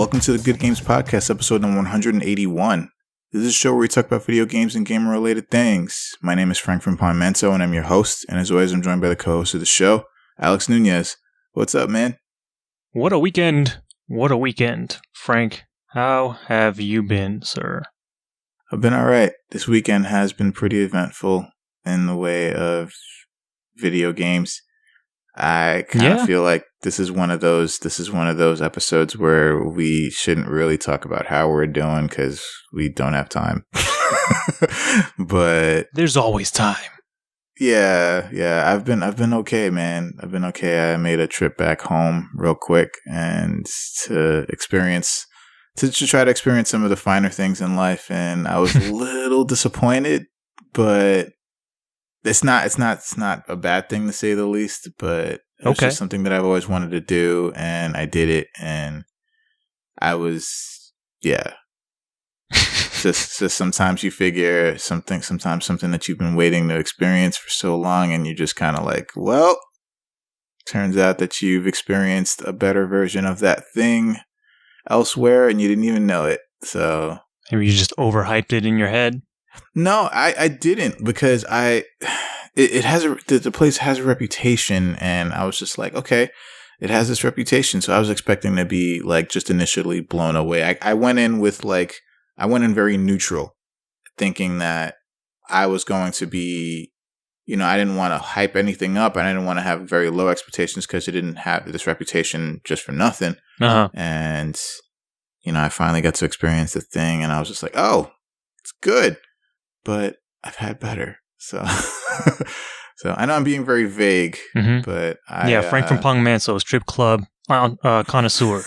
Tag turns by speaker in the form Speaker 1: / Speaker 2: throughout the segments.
Speaker 1: welcome to the Good Games Podcast, episode number 181. This is a show where we talk about video games and gamer-related things. My name is Frank from Palmento, and I'm your host. And as always, I'm joined by the co-host of the show, Alex Nunez. What's up, man?
Speaker 2: What a weekend. What a weekend. Frank, how have you been, sir?
Speaker 1: I've been all right. This weekend has been pretty eventful in the way of video games. I kind of feel like this is one of those episodes where we shouldn't really talk about how we're doing because we don't have time. But
Speaker 2: there's always time.
Speaker 1: Yeah. I've been okay, man. I've been okay. I made a trip back home real quick and to try to experience some of the finer things in life, and I was a little disappointed, but it's not a bad thing to say the least, but it's just something that I've always wanted to do, and I did it, and I was, just sometimes you figure sometimes something that you've been waiting to experience for so long, and you're just kind of like, well, turns out that you've experienced a better version of that thing elsewhere, and you didn't even know it, so.
Speaker 2: Maybe you just overhyped it in your head?
Speaker 1: No, I didn't, because the place has a reputation, and I was just like, okay, it has this reputation, so I was expecting to be like just initially blown away. I went in very neutral, thinking that I was going to be, I didn't want to hype anything up, and I didn't want to have very low expectations because it didn't have this reputation just for nothing.
Speaker 2: Uh-huh.
Speaker 1: And I finally got to experience the thing, and I was just like, oh, it's good. But I've had better. So I know I'm being very vague, but
Speaker 2: Frank from Palmento, strip club connoisseur.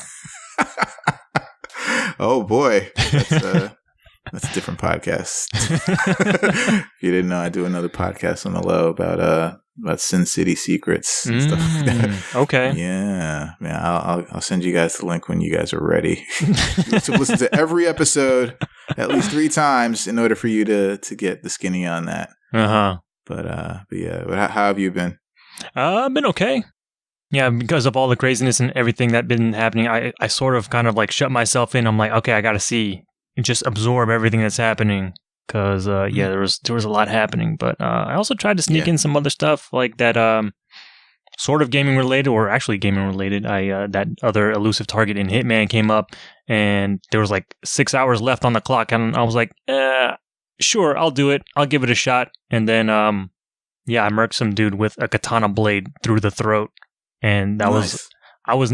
Speaker 1: Oh boy, that's a different podcast. If you didn't know, I do another podcast on the low about Sin City secrets and stuff like that.
Speaker 2: Okay.
Speaker 1: Yeah. I'll send you guys the link when you guys are ready. So listen to every episode at least 3 times in order for you to get the skinny on that. But how have you been?
Speaker 2: I've been okay. Yeah, because of all the craziness and everything that's been happening, I sort of kind of like shut myself in. I'm like, okay, I got to see and just absorb everything that's happening. Because, there was a lot happening. But I also tried to sneak in some other stuff like that sort of gaming related, or actually gaming related. That other elusive target in Hitman came up, and there was like 6 hours left on the clock. And I was like, sure, I'll do it. I'll give it a shot. And then, I murked some dude with a katana blade through the throat. And that was, I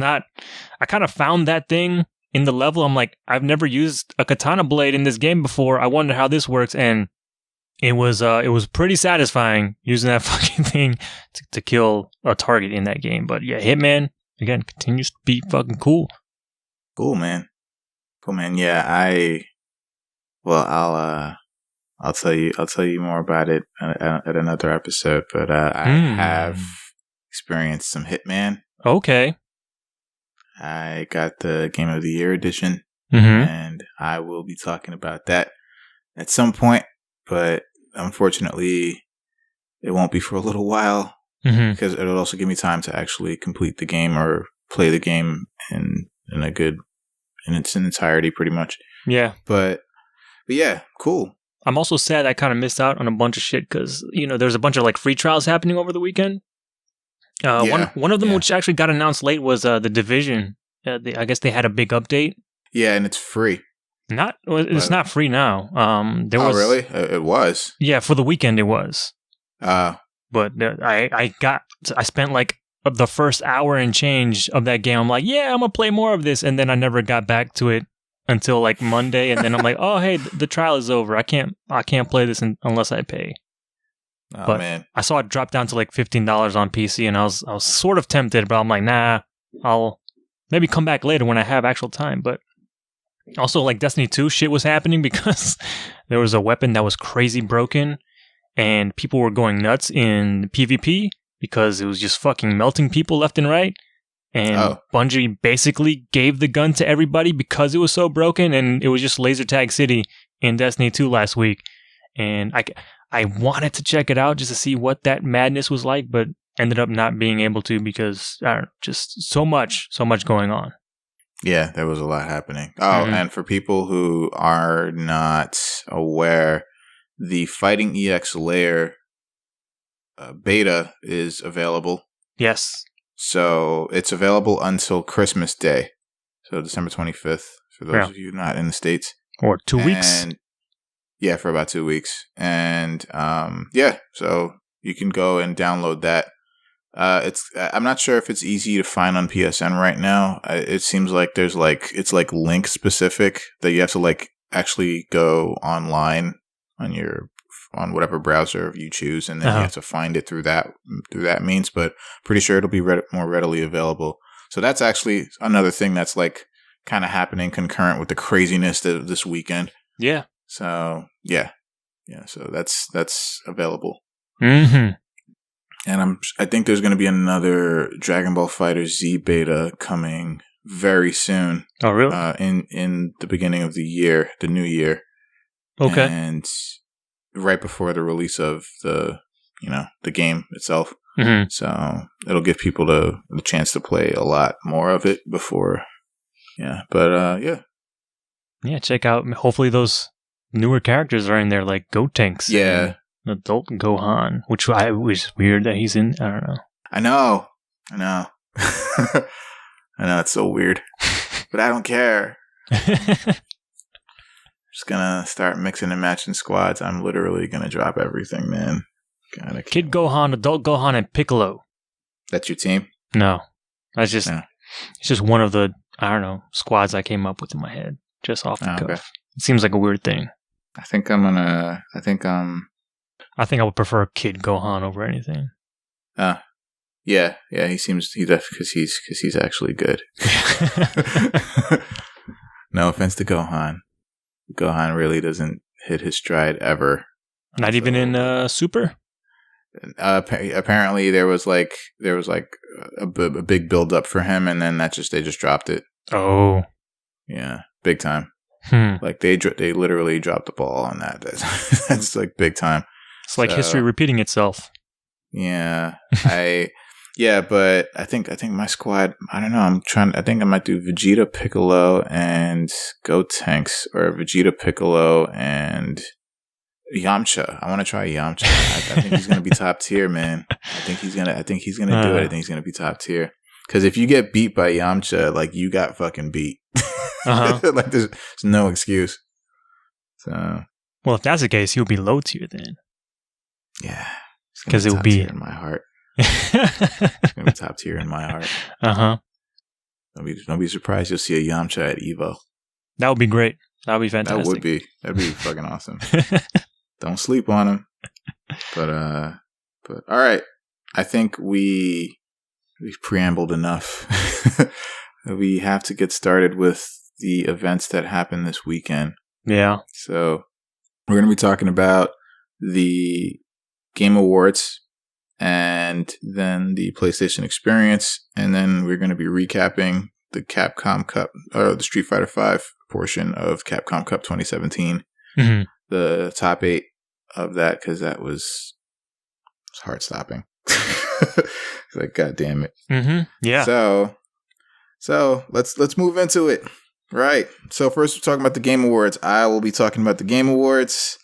Speaker 2: kind of found that thing in the level. I'm like, I've never used a katana blade in this game before. I wonder how this works. And it was pretty satisfying using that fucking thing to kill a target in that game. But yeah, Hitman, again, continues to be fucking cool.
Speaker 1: Cool, man. Yeah, I'll tell you more about it at another episode, but I have experienced some Hitman.
Speaker 2: Okay.
Speaker 1: I got the Game of the Year edition, and I will be talking about that at some point, but unfortunately, it won't be for a little while, because it'll also give me time to actually complete the game or play the game in its entirety, pretty much. Yeah. But yeah, cool.
Speaker 2: I'm also sad I kind of missed out on a bunch of shit, because, there's a bunch of like free trials happening over the weekend. One of them, which actually got announced late, was The Division. I guess they had a big update.
Speaker 1: Yeah, and it's free.
Speaker 2: It's not free now.
Speaker 1: Really? It was.
Speaker 2: Yeah, for the weekend it was. But I spent like the first hour and change of that game. I'm like, yeah, I'm gonna play more of this, and then I never got back to it until like Monday, and then I'm like, oh hey, the trial is over. I can't play this unless I pay.
Speaker 1: Oh,
Speaker 2: but
Speaker 1: man.
Speaker 2: I saw it drop down to like $15 on PC, and I was sort of tempted, but I'm like, nah, I'll maybe come back later when I have actual time. But also, like Destiny 2 shit was happening because there was a weapon that was crazy broken, and people were going nuts in PvP because it was just fucking melting people left and right. And Bungie basically gave the gun to everybody because it was so broken, and it was just laser tag city in Destiny 2 last week. And I wanted to check it out just to see what that madness was like, but ended up not being able to because, I don't know, just so much going on.
Speaker 1: Yeah, there was a lot happening. Oh, and for people who are not aware, the Fighting EX Layer beta is available.
Speaker 2: Yes.
Speaker 1: So it's available until Christmas Day. So December 25th, for those of you not in the States.
Speaker 2: Or 2 weeks.
Speaker 1: Yeah, for about 2 weeks. And so you can go and download that. I'm not sure if it's easy to find on PSN right now. It seems like it's like link specific that you have to like actually go online on whatever browser you choose, and then you have to find it through that means. But pretty sure it'll be more readily available. So that's actually another thing that's like kind of happening concurrent with the craziness this weekend.
Speaker 2: Yeah.
Speaker 1: So yeah. So that's available.
Speaker 2: Mm-hmm.
Speaker 1: And I think there's going to be another Dragon Ball Fighter Z beta coming very soon.
Speaker 2: Oh, really?
Speaker 1: In the beginning of the year, the new year.
Speaker 2: Okay.
Speaker 1: And right before the release of the game itself.
Speaker 2: Mm-hmm.
Speaker 1: So it'll give people the chance to play a lot more of it before. Yeah. But
Speaker 2: yeah, check out. Hopefully those newer characters are in there, like Gotenks.
Speaker 1: Yeah.
Speaker 2: Adult Gohan, which I was weird that he's in. I don't know.
Speaker 1: I know. I know, it's so weird. But I don't care. Just gonna start mixing and matching squads. I'm literally gonna drop everything, man.
Speaker 2: Kid Gohan, Adult Gohan, and Piccolo.
Speaker 1: That's your team?
Speaker 2: No. That's just it's just one of the, I don't know, squads I came up with in my head. Just off the cuff. Okay. It seems like a weird thing.
Speaker 1: I think
Speaker 2: I would prefer Kid Gohan over anything.
Speaker 1: Yeah, because he's actually good. No offense to Gohan. Gohan really doesn't hit his stride ever.
Speaker 2: Not even in Super?
Speaker 1: Apparently there was a big build up for him, and then they just dropped it.
Speaker 2: Oh.
Speaker 1: Yeah, big time. Like they literally dropped the ball on that. That's like big time.
Speaker 2: It's like history repeating itself.
Speaker 1: Yeah, but I think my squad. I don't know. I think I might do Vegeta, Piccolo, and Gotenks, or Vegeta, Piccolo, and Yamcha. I want to try Yamcha. I think he's gonna be top tier, man. I think he's gonna do it. I think he's gonna be top tier. Because if you get beat by Yamcha, like you got fucking beat. Like there's no excuse. So,
Speaker 2: well, if that's the case, he'll be low tier then.
Speaker 1: Yeah,
Speaker 2: because it will be
Speaker 1: in my heart. It's gonna be top tier in my heart. Don't be surprised you'll see a Yamcha at Evo.
Speaker 2: That would be great. That would be fantastic.
Speaker 1: That'd be fucking awesome. Don't sleep on him. But all right. I think we've preambled enough. We have to get started with the events that happened this weekend.
Speaker 2: Yeah.
Speaker 1: So we're going to be talking about the Game Awards and then the PlayStation Experience, and then we're going to be recapping the Capcom Cup, or the Street Fighter V portion of Capcom Cup 2017.
Speaker 2: Mm-hmm.
Speaker 1: The top 8 of that, because that was heart stopping. Like, God damn it.
Speaker 2: Mm-hmm. Yeah.
Speaker 1: So let's move into it. Right. So first we're talking about the Game Awards. I will be talking about the Game Awards.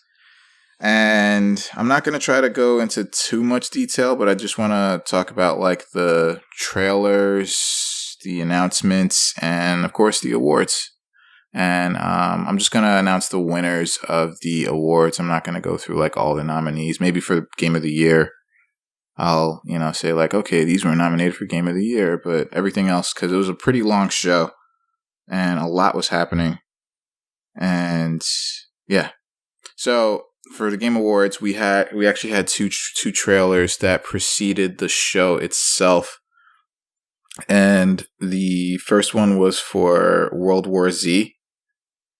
Speaker 1: And I'm not going to try to go into too much detail, but I just want to talk about like the trailers, the announcements, and of course the awards. And I'm just going to announce the winners of the awards. I'm not going to go through like all the nominees. Maybe for Game of the Year, I'll, say like, okay, these were nominated for Game of the Year, but everything else, because it was a pretty long show and a lot was happening. And yeah. So for the Game Awards, we actually had two trailers that preceded the show itself. And the first one was for World War Z,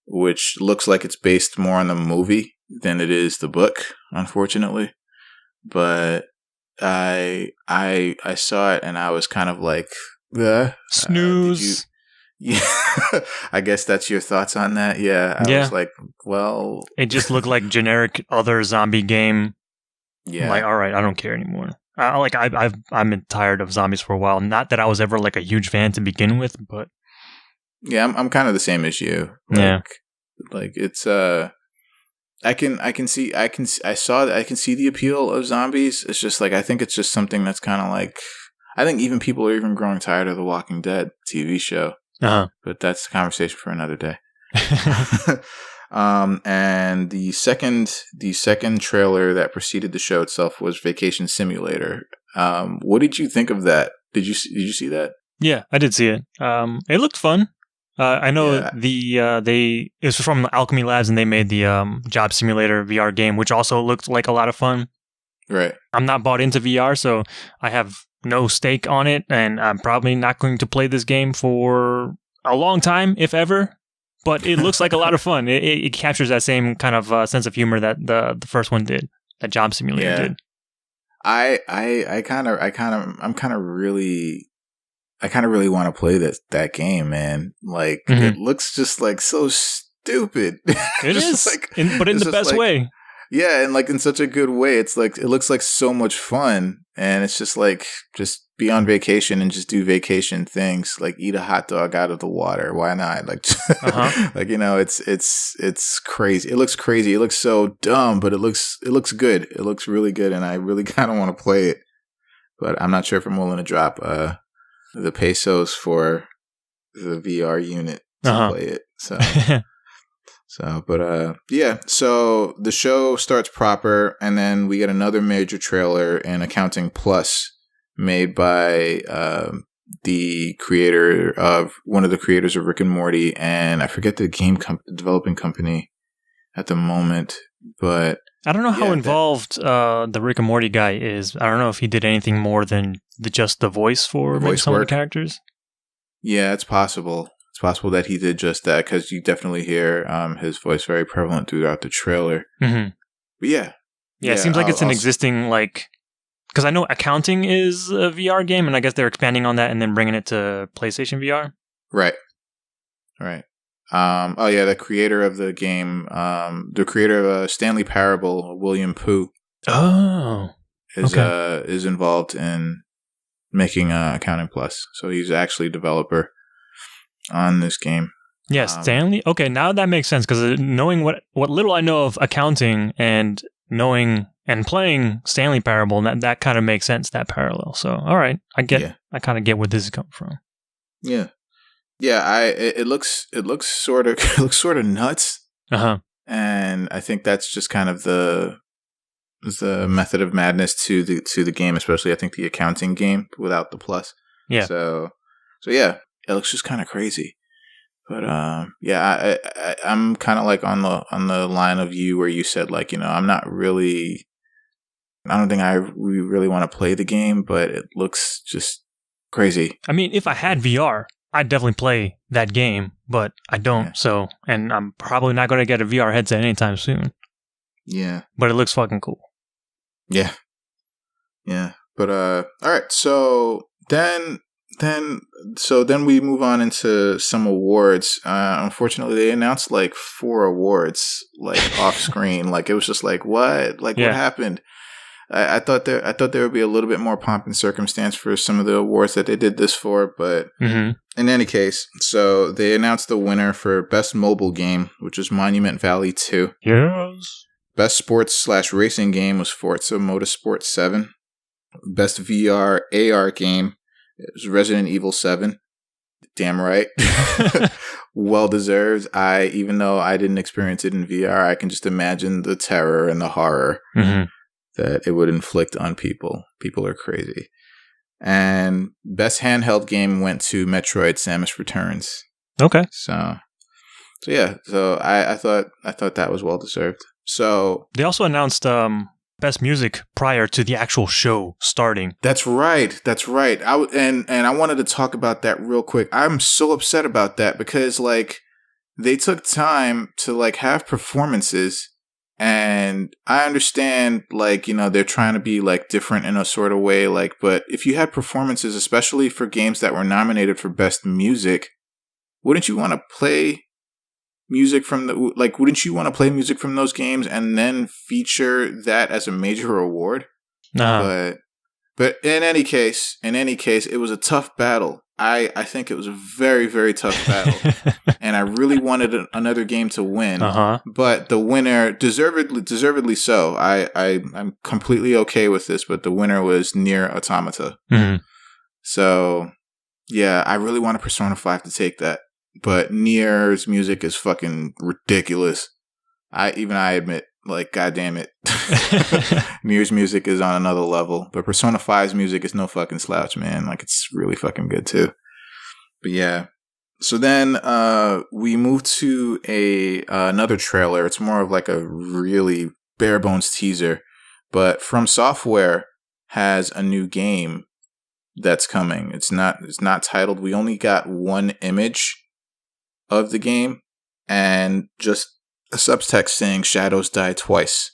Speaker 1: which looks like it's based more on the movie than it is the book, unfortunately. But I saw it and I was kind of like,
Speaker 2: snooze.
Speaker 1: Yeah, I guess that's your thoughts on that. Yeah, I was like, well,
Speaker 2: it just looked like generic other zombie game.
Speaker 1: Yeah,
Speaker 2: I'm like, all right, I don't care anymore. I'm tired of zombies for a while. Not that I was ever like a huge fan to begin with, but
Speaker 1: Yeah, I'm kind of the same as you. Like it's I can see the appeal of zombies. It's just like I think it's just something that's kind of like I think even people are even growing tired of the Walking Dead TV show. But that's a conversation for another day. And the second trailer that preceded the show itself was Vacation Simulator. What did you think of that? Did you see that?
Speaker 2: Yeah, I did see it. It looked fun. I know it was from Alchemy Labs, and they made the Job Simulator VR game, which also looked like a lot of fun.
Speaker 1: Right.
Speaker 2: I'm not bought into VR, so I have no stake on it, and I'm probably not going to play this game for a long time, if ever. But it looks like a lot of fun. It captures that same kind of sense of humor that the first one did, that Job Simulator did.
Speaker 1: I kind of really want to play that game, man. Like it looks just like so stupid.
Speaker 2: It is, but in the best way.
Speaker 1: Yeah, and like in such a good way. It's like it looks like so much fun, and it's just like just be on vacation and just do vacation things, like eat a hot dog out of the water. Why not? Like, like it's crazy. It looks crazy. It looks so dumb, but it looks good. It looks really good, and I really kind of want to play it, but I'm not sure if I'm willing to drop the pesos for the VR unit to play it. So. So the show starts proper, and then we get another major trailer in Accounting Plus, made by one of the creators of Rick and Morty, and I forget the developing company at the moment, but
Speaker 2: I don't know how involved the Rick and Morty guy is. I don't know if he did anything more than just the voice for some of the characters.
Speaker 1: Yeah, it's possible. It's possible that he did just that, because you definitely hear his voice very prevalent throughout the trailer. Mm-hmm. But yeah,
Speaker 2: it seems like it's an existing, like, because I know Accounting is a VR game, and I guess they're expanding on that and then bringing it to PlayStation VR.
Speaker 1: Right. The creator of the game, the creator of Stanley Parable, William Pooh, is involved in making Accounting Plus. So he's actually a developer on this game.
Speaker 2: Yeah, Stanley. Okay, now that makes sense, because knowing what little I know of accounting and knowing and playing Stanley Parable, that kind of makes sense, that parallel. So, all right, I kind of get where this is coming from.
Speaker 1: Yeah. It looks sort of nuts. And I think that's just kind of the method of madness to the game, especially I think the accounting game without the plus.
Speaker 2: Yeah.
Speaker 1: So yeah. It looks just kind of crazy, but I'm kind of like on the line of you where you said, like, I don't think we really want to play the game, but it looks just crazy.
Speaker 2: I mean, if I had VR, I'd definitely play that game, but I don't. Yeah. So, and I'm probably not going to get a VR headset anytime soon.
Speaker 1: Yeah,
Speaker 2: but it looks fucking cool.
Speaker 1: Yeah. But all right, so then we move on into some awards. Unfortunately, they announced like 4 awards, like off screen. Like it was just like, what? Like what happened? I thought there would be a little bit more pomp and circumstance for some of the awards that they did this for, but in any case, so they announced the winner for Best Mobile Game, which is Monument Valley 2.
Speaker 2: Yes.
Speaker 1: Best Sports/Racing Game was Forza Motorsport 7. Best VR AR Game is Resident Evil 7. Damn right. Well deserved. Even though I didn't experience it in VR, I can just imagine the terror and the horror that it would inflict on people. People are crazy. And Best Handheld Game went to Metroid: Samus Returns.
Speaker 2: Okay.
Speaker 1: So yeah. So I thought that was well deserved. So
Speaker 2: they also announced Best Music prior to the actual show starting.
Speaker 1: That's right. I wanted to talk about that real quick. I'm so upset about that because like they took time to like have performances, and I understand like, they're trying to be like different in a sort of way, like, but if you had performances, especially for games that were nominated for Best Music, wouldn't you want to play music from wouldn't you want to play music from those games and then feature that as a major award?
Speaker 2: No.
Speaker 1: But in any case, it was a tough battle. I think it was a very, very tough battle. And I really wanted another game to win. But the winner, deservedly so. I'm completely okay with this, but the winner was Nier Automata. So, yeah, I really wanted Persona 5 to take that. But Nier's music is fucking ridiculous. I admit, like, goddamn it. Nier's music is on another level. But Persona 5's music is no fucking slouch, man. Like, it's really fucking good, too. But yeah. So then we move to another trailer. It's more of like a really bare bones teaser. But From Software has a new game that's coming. It's not titled. We only got one image of the game and just a subtext saying "Shadows die twice,"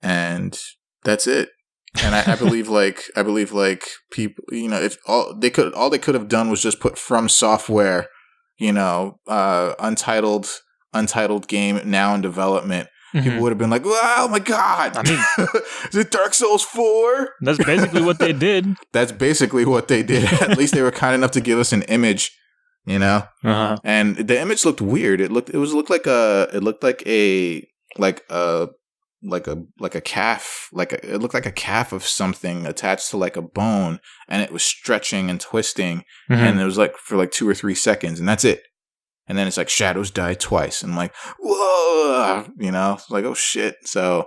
Speaker 1: and that's it. And I believe people, you know, if all they could have done was just put From Software, you know, untitled game now in development. People would have been like, "Oh my god!" I mean, is it Dark Souls 4?
Speaker 2: That's basically what they did.
Speaker 1: That's basically what they did. At least they were kind enough to give us an image, you know. And the image looked weird. It looked like a calf. It looked like a calf of something attached to like a bone, and it was stretching and twisting, and it was like for like 2 or 3 seconds, and that's it. And then it's like shadows die twice. And I'm like, whoa, you know, it's like, oh shit. So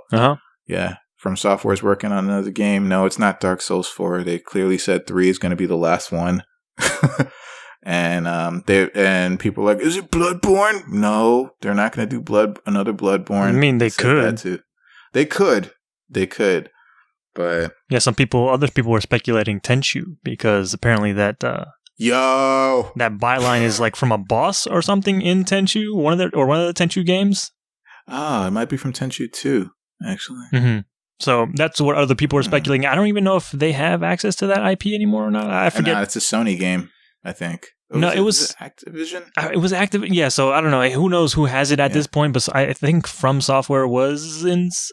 Speaker 1: yeah, From Software's working on another game. No, it's not Dark Souls 4. They clearly said 3 is going to be the last one. And people are like, is it Bloodborne? No, they're not going to do another Bloodborne.
Speaker 2: I mean, they could.
Speaker 1: They could. But
Speaker 2: yeah, other people were speculating Tenchu because apparently that that byline is like from a boss or something in Tenchu, one of the Tenchu games.
Speaker 1: Oh, it might be from Tenchu 2, actually.
Speaker 2: So that's what other people were speculating. I don't even know if they have access to that IP anymore or not. I forget.
Speaker 1: No, it's a Sony game, I think.
Speaker 2: It was
Speaker 1: Activision.
Speaker 2: It was Activision. Yeah, so I don't know. Who knows who has it at this point? But I think From Software was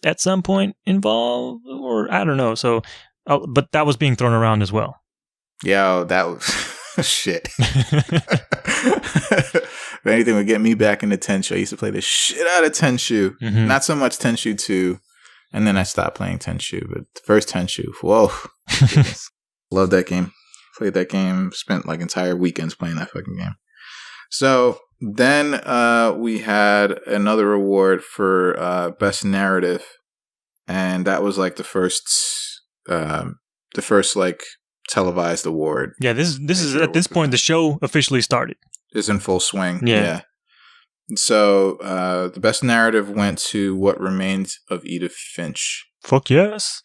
Speaker 2: at some point involved, or I don't know. So, but that was being thrown around as well.
Speaker 1: Yeah, that was shit. If anything would get me back into Tenchu, I used to play the shit out of Tenchu. Not so much Tenchu 2, and then I stopped playing Tenchu. But the first Tenchu, whoa, love that game. Played that game, spent like entire weekends playing that fucking game. So then we had another award for best narrative, and that was like the first like televised award.
Speaker 2: Yeah, this is at this point the show officially started.
Speaker 1: It's in full swing. Yeah. So the best narrative went to What Remains of Edith Finch.
Speaker 2: Fuck yes.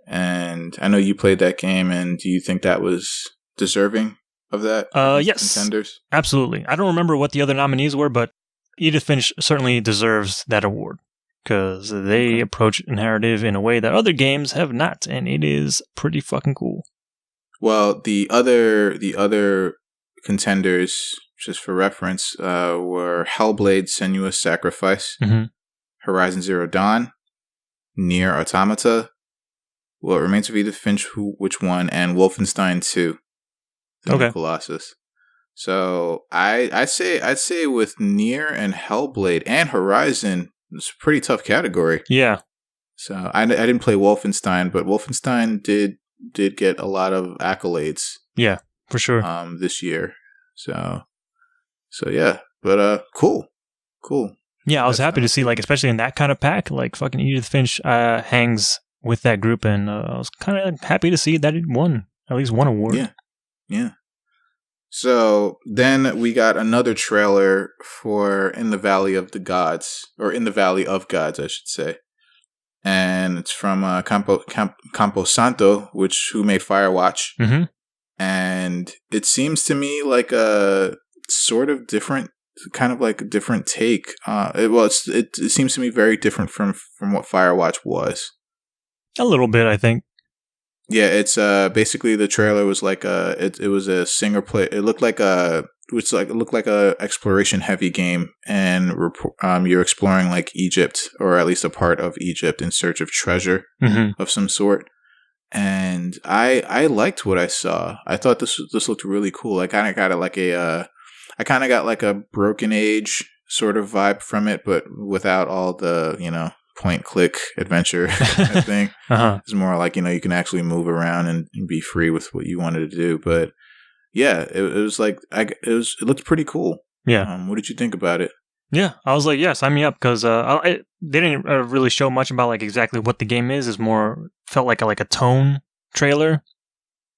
Speaker 1: And I know you played that game, and do you think that was deserving of that?
Speaker 2: Yes.
Speaker 1: Contenders?
Speaker 2: Absolutely. I don't remember what the other nominees were, but Edith Finch certainly deserves that award because they approach narrative in a way that other games have not, and it is pretty fucking cool. Well,
Speaker 1: the other contenders, just for reference, were Hellblade: Senua's Sacrifice, Horizon Zero Dawn, Nier Automata, What Remains of Edith Finch, which won, and Wolfenstein 2, the New Colossus. So I'd say with Nier and Hellblade and Horizon, it's a pretty tough category.
Speaker 2: Yeah.
Speaker 1: So I didn't play Wolfenstein, but Wolfenstein did get a lot of accolades.
Speaker 2: Yeah, for sure.
Speaker 1: This year. So yeah, but cool.
Speaker 2: Yeah, I was happy to see, like, especially in that kind of pack, like fucking Edith Finch hangs with that group, and I was kind of happy to see that it won at least one award.
Speaker 1: Yeah. So then we got another trailer for In the Valley of the Gods, or In the Valley of Gods, I should say. And it's from Campo Santo, who made Firewatch. And it seems to me like a sort of different, kind of like a different take. It seems to me very different from what Firewatch was.
Speaker 2: A little bit, I think.
Speaker 1: Yeah, it's basically the trailer was like it was a singer play. It looked like a exploration heavy game, and you're exploring like Egypt, or at least a part of Egypt, in search of treasure of some sort. and I liked what I saw. I thought this looked really cool. I kind of got a Broken Age sort of vibe from it, but without all the point click adventure thing. It's more like you can actually move around and be free with what you wanted to do. But yeah, it was like it looked pretty cool.
Speaker 2: Yeah.
Speaker 1: What did you think about it?
Speaker 2: Yeah, I was like, yeah, sign me up, because they didn't really show much about like exactly what the game is. It's more felt like a tone trailer,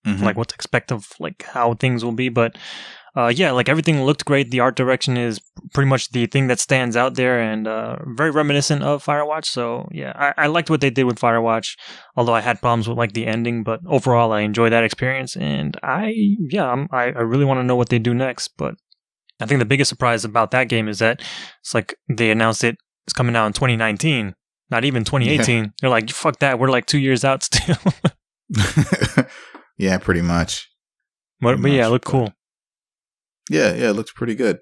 Speaker 2: like what to expect of like how things will be. But yeah, like everything looked great. The art direction is pretty much the thing that stands out there, and very reminiscent of Firewatch. So yeah, I liked what they did with Firewatch, although I had problems with like the ending. But overall, I enjoyed that experience, and I really want to know what they do next. But I think the biggest surprise about that game is that it's like they announced it's coming out in 2019, not even 2018. Yeah. They're like, fuck that, we're like 2 years out still.
Speaker 1: Yeah, pretty much.
Speaker 2: But yeah, it looked cool.
Speaker 1: Yeah, it looks pretty good.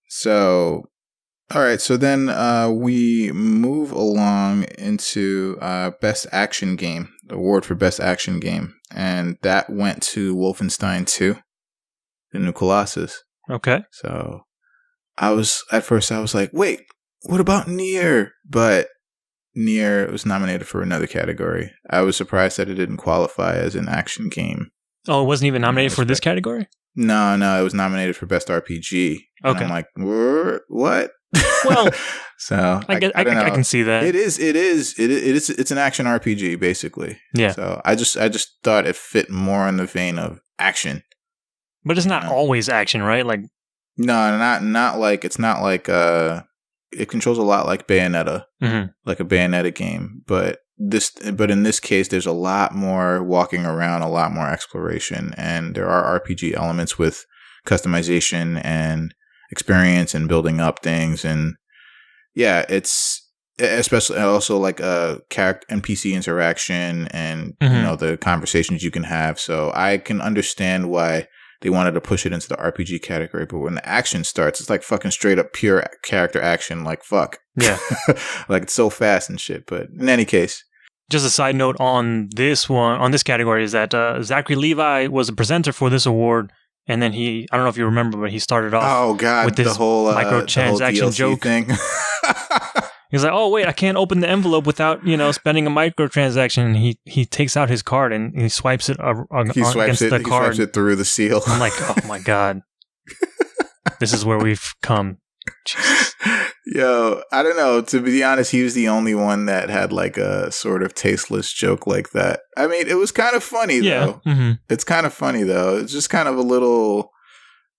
Speaker 1: So, all right, so then we move along into Best Action Game, the award for Best Action Game, and that went to Wolfenstein 2, The New Colossus.
Speaker 2: Okay.
Speaker 1: So at first I was like, wait, what about Nier? But Nier was nominated for another category. I was surprised that it didn't qualify as an action game.
Speaker 2: Oh, it wasn't even nominated for this category?
Speaker 1: No, it was nominated for Best RPG. And
Speaker 2: okay.
Speaker 1: I'm like, what?
Speaker 2: Well,
Speaker 1: so
Speaker 2: I can see that.
Speaker 1: It's an action RPG basically.
Speaker 2: Yeah.
Speaker 1: So I just thought it fit more in the vein of action.
Speaker 2: But it's not always action, right? Like,
Speaker 1: no, not like it's not like it controls a lot like Bayonetta, like a Bayonetta game. But in this case, there's a lot more walking around, a lot more exploration, and there are RPG elements with customization and experience and building up things. And yeah, it's especially also like a character NPC interaction and the conversations you can have. So I can understand why they wanted to push it into the RPG category, but when the action starts, it's like fucking straight up pure character action. Like fuck,
Speaker 2: yeah,
Speaker 1: like it's so fast and shit. But in any case,
Speaker 2: just a side note on this category is that Zachary Levi was a presenter for this award, and then I don't know if you remember, but he started off with this whole microtransaction joke
Speaker 1: thing.
Speaker 2: He's like, oh wait, I can't open the envelope without spending a microtransaction. And he takes out his card and he swipes it against the card. He
Speaker 1: swipes it through the seal.
Speaker 2: I'm like, oh my god, this is where we've come. Jesus.
Speaker 1: Yo, I don't know. To be honest, he was the only one that had like a sort of tasteless joke like that. I mean, it was kind of funny though. Mm-hmm. It's kind of funny though. It's just kind of a little.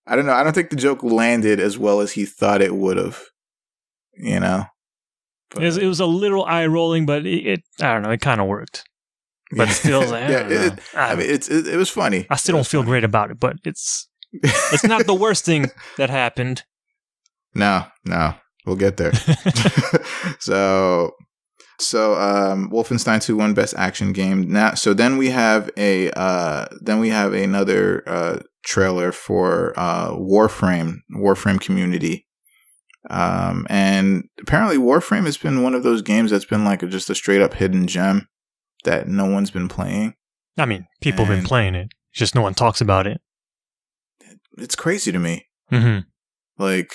Speaker 1: I don't know. I don't think the joke landed as well as he thought it would have. But
Speaker 2: it was a little eye rolling, but I don't know. It kind of worked, but still, like,
Speaker 1: it was funny.
Speaker 2: I still don't feel great about it, but it's not the worst thing that happened.
Speaker 1: No, we'll get there. So Wolfenstein 2 won Best Action Game. Now, so then we have another trailer for Warframe Community. And apparently Warframe has been one of those games that's been like just a straight up hidden gem that no one's been playing.
Speaker 2: I mean, people have been playing it. Just no one talks about it.
Speaker 1: It's crazy to me.
Speaker 2: Mm-hmm.
Speaker 1: Like,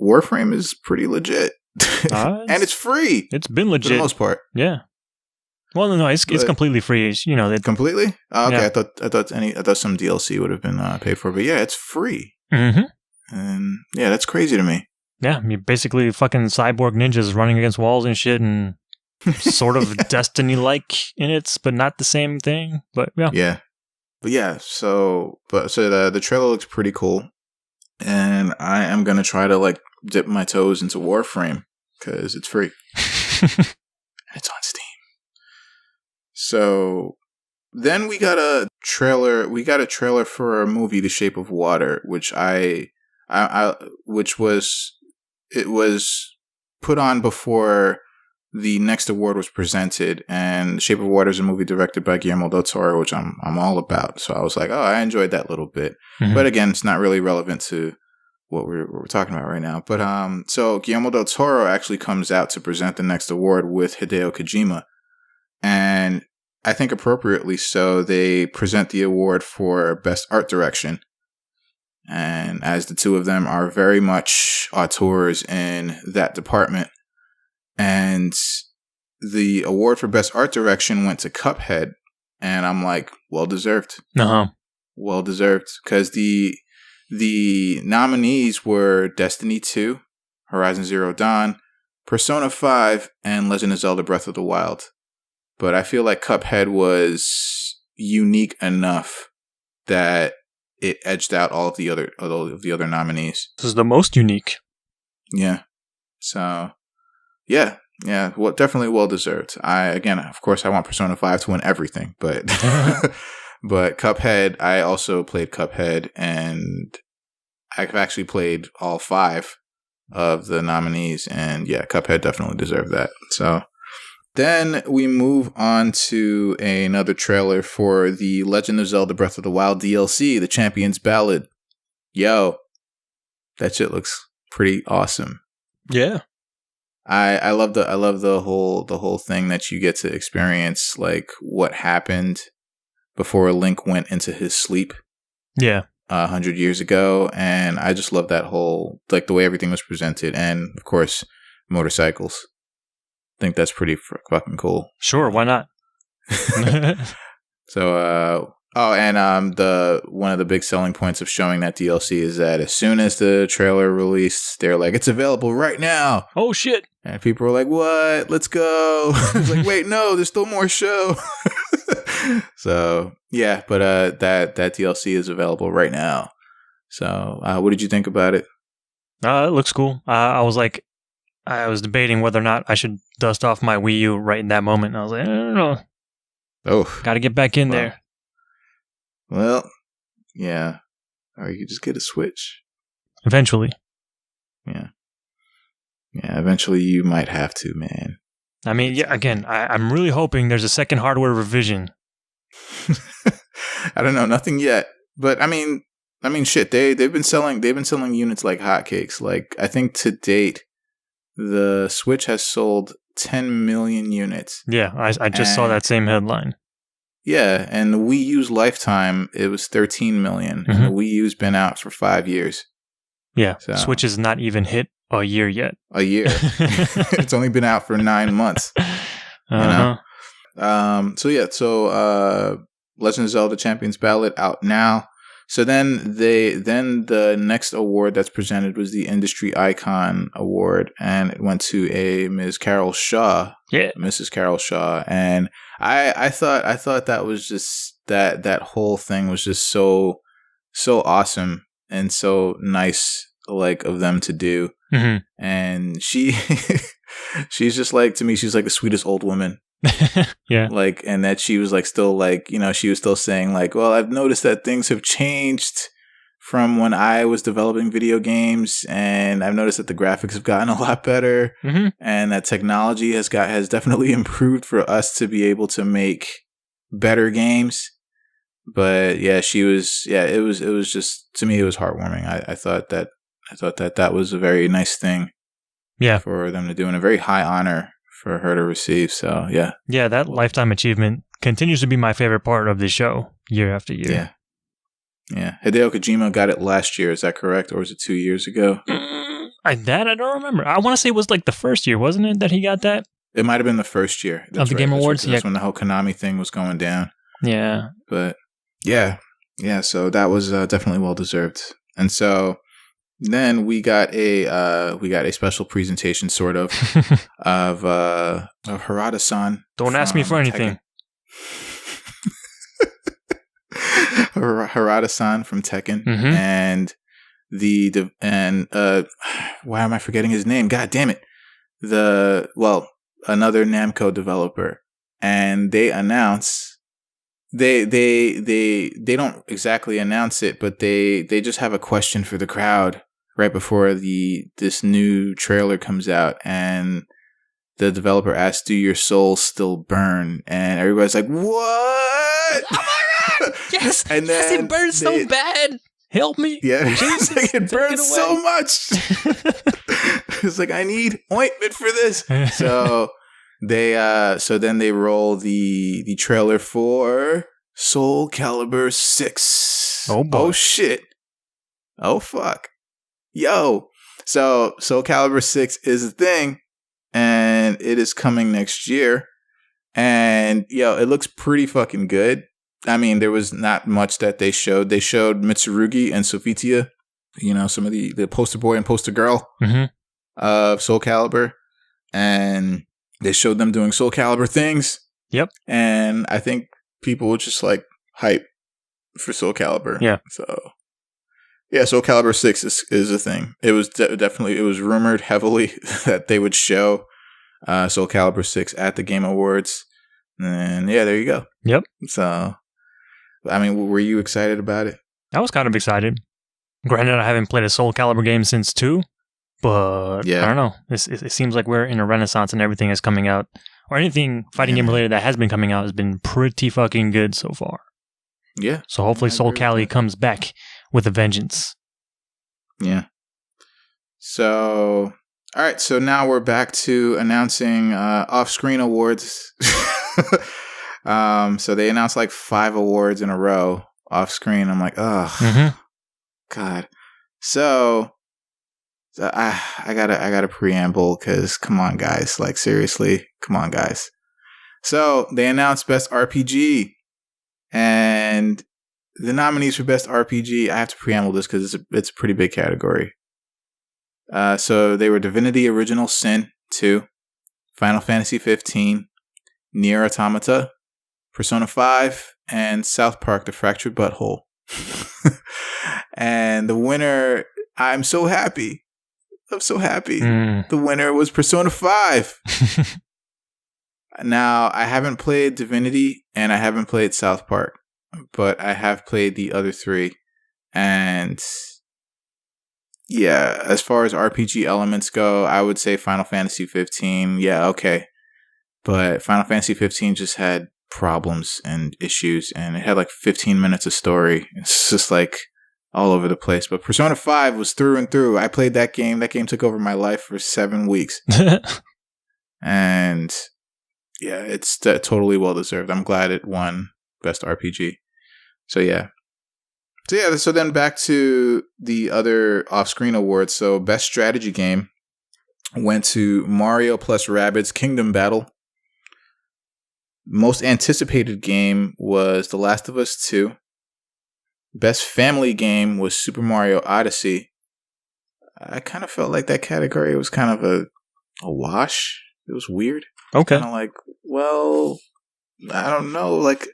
Speaker 1: Warframe is pretty legit. And it's free.
Speaker 2: It's been legit.
Speaker 1: For the most part.
Speaker 2: Yeah. Well, no, it's completely free.
Speaker 1: Completely? Oh, okay.
Speaker 2: Yeah.
Speaker 1: I thought some DLC would have been paid for, but yeah, it's free.
Speaker 2: Mm-hmm.
Speaker 1: And yeah, that's crazy to me.
Speaker 2: Yeah, you're basically fucking cyborg ninjas running against walls and shit, and sort of Destiny-like in it, but not the same thing. But yeah.
Speaker 1: Yeah. But yeah, so the trailer looks pretty cool. And I am going to try to like dip my toes into Warframe because it's free. It's on Steam. So then we got a trailer for a movie, The Shape of Water, which was put on before the next award was presented, and Shape of Water is a movie directed by Guillermo del Toro, which I'm all about. So I was like, oh, I enjoyed that little bit. Mm-hmm. But again, it's not really relevant to what we're talking about right now. But so Guillermo del Toro actually comes out to present the next award with Hideo Kojima. And I think appropriately so, they present the award for Best Art Direction. And as the two of them are very much auteurs in that department. And the award for Best Art Direction went to Cuphead. And I'm like, well deserved. Well deserved. Because the nominees were Destiny 2, Horizon Zero Dawn, Persona 5, and Legend of Zelda Breath of the Wild. But I feel like Cuphead was unique enough that it edged out all of the other nominees.
Speaker 2: This is the most unique.
Speaker 1: Yeah. So, yeah. Well, definitely well deserved. Of course, I want Persona 5 to win everything, but but Cuphead, I also played Cuphead, and I've actually played all 5 of the nominees, and yeah, Cuphead definitely deserved that. So then we move on to another trailer for the Legend of Zelda Breath of the Wild DLC, The Champion's Ballad. Yo, that shit looks pretty awesome.
Speaker 2: Yeah.
Speaker 1: I love the whole thing that you get to experience, like what happened before Link went into his sleep.
Speaker 2: Yeah.
Speaker 1: 100 years ago, and I just love that whole, like, the way everything was presented, and of course motorcycles. I think that's pretty fucking cool.
Speaker 2: Sure, why not?
Speaker 1: So the one of the big selling points of showing that DLC is that as soon as the trailer released, they're like, it's available right now.
Speaker 2: Oh shit.
Speaker 1: And people were like, what? Let's go. It's like, wait, no, there's still more show. So yeah, but that DLC is available right now. So what did you think about it?
Speaker 2: It looks cool. I was debating whether or not I should dust off my Wii U right in that moment. And I was like, I don't know.
Speaker 1: Oh,
Speaker 2: got to get back in there.
Speaker 1: Well, yeah. Or you could just get a Switch.
Speaker 2: Eventually.
Speaker 1: Yeah. Yeah, eventually you might have to, man.
Speaker 2: I mean, yeah. Again, I'm really hoping there's a second hardware revision.
Speaker 1: I don't know, nothing yet. But I mean, shit. They've been selling units like hotcakes. Like, I think to date, the Switch has sold 10 million units.
Speaker 2: Yeah, I just saw that same headline.
Speaker 1: Yeah, and the Wii U's lifetime, it was 13 million. Mm-hmm. And the Wii U's been out for 5 years.
Speaker 2: Yeah, so. Switch has not even hit a year yet.
Speaker 1: A year. It's only been out for 9 months.
Speaker 2: Uh-huh.
Speaker 1: You know? So Legend of Zelda Champion's Ballad out now. So then the next award that's presented was the Industry Icon Award, and it went to a Ms. Carol Shaw.
Speaker 2: Yeah.
Speaker 1: Mrs. Carol Shaw. And I thought that was just that whole thing was just so awesome and so nice, like, of them to do.
Speaker 2: Mm-hmm.
Speaker 1: And she's just like, to me, she's like the sweetest old woman.
Speaker 2: Yeah.
Speaker 1: Like, and that she was like still like, you know, she was still saying like, well, I've noticed that things have changed from when I was developing video games, and I've noticed that the graphics have gotten a lot better,
Speaker 2: mm-hmm.
Speaker 1: and that technology has definitely improved for us to be able to make better games. But yeah, it was just, to me, it was heartwarming. I thought that was a very nice thing.
Speaker 2: Yeah.
Speaker 1: For them to do, and a very high honor for her to receive. So yeah.
Speaker 2: Yeah, that lifetime achievement continues to be my favorite part of the show year after year.
Speaker 1: Yeah. Yeah. Hideo Kojima got it last year, is that correct? Or was it 2 years ago?
Speaker 2: I don't remember. I want to say it was like the first year, wasn't it, that he got that?
Speaker 1: It might have been the first year.
Speaker 2: Of the Game Awards?
Speaker 1: That's when the whole Konami thing was going down.
Speaker 2: Yeah.
Speaker 1: But yeah. Yeah, so that was definitely well deserved. And so then we got a special presentation, sort of, of Harada-san.
Speaker 2: Don't ask me for anything.
Speaker 1: Harada-san from Tekken,
Speaker 2: mm-hmm.
Speaker 1: and why am I forgetting his name? God damn it! Another Namco developer, and they announce. They don't exactly announce it, but they just have a question for the crowd right before this new trailer comes out, and the developer asks, "Do your souls still burn?" And everybody's like, "What?
Speaker 2: Oh my god! Yes, and yes, it burns so bad. Help me!"
Speaker 1: Yeah,
Speaker 2: Jesus,
Speaker 1: like, it burns so much. It's like, I need ointment for this. So So then they roll the trailer for Soul Calibur 6.
Speaker 2: Oh boy.
Speaker 1: Oh shit. Oh fuck. Yo. So Soul Calibur 6 is a thing, and it is coming next year. And yo, it looks pretty fucking good. I mean, there was not much that they showed. They showed Mitsurugi and Sophitia, some of the poster boy and poster girl of Soul Calibur. And they showed them doing Soul Calibur things.
Speaker 2: Yep.
Speaker 1: And I think people were just like hype for Soul Calibur.
Speaker 2: Yeah.
Speaker 1: So, yeah, Soul Calibur 6 is a thing. It was definitely, it was rumored heavily that they would show Soul Calibur 6 at the Game Awards. And yeah, there you go.
Speaker 2: Yep.
Speaker 1: So, I mean, were you excited about it?
Speaker 2: I was kind of excited. Granted, I haven't played a Soul Calibur game since 2, but
Speaker 1: yeah.
Speaker 2: I don't know. It seems like we're in a renaissance and everything is coming out. Or anything fighting game related that has been coming out has been pretty fucking good so far.
Speaker 1: Yeah.
Speaker 2: So hopefully Soul Calibur comes back with a vengeance.
Speaker 1: Yeah. So, all right. So now we're back to announcing off-screen awards. So they announced like 5 awards in a row off-screen. I'm like, oh, God. So I got a preamble because come on, guys. Like, seriously, come on, guys. So they announced Best RPG, and the nominees for Best RPG, I have to preamble this because it's a pretty big category. So they were Divinity Original Sin 2, Final Fantasy 15, Nier Automata, Persona 5, and South Park: The Fractured Butthole. And the winner, I'm so happy. The winner was Persona 5. Now, I haven't played Divinity and I haven't played South Park, but I have played the other 3. And yeah, as far as RPG elements go, I would say Final Fantasy 15. Yeah, okay. But Final Fantasy 15 just had problems and issues, and it had like 15 minutes of story. It's just like all over the place. But Persona 5 was through and through. I played that game. That game took over my life for 7 weeks. And yeah, it's totally well deserved. I'm glad it won Best RPG. So yeah. So then back to the other off-screen awards. So Best Strategy Game went to Mario plus Rabbids Kingdom Battle. Most anticipated game was The Last of Us 2. Best Family Game was Super Mario Odyssey. I kind of felt like that category was kind of a wash. It was weird.
Speaker 2: Okay.
Speaker 1: Kind of like, well, I don't know. Like,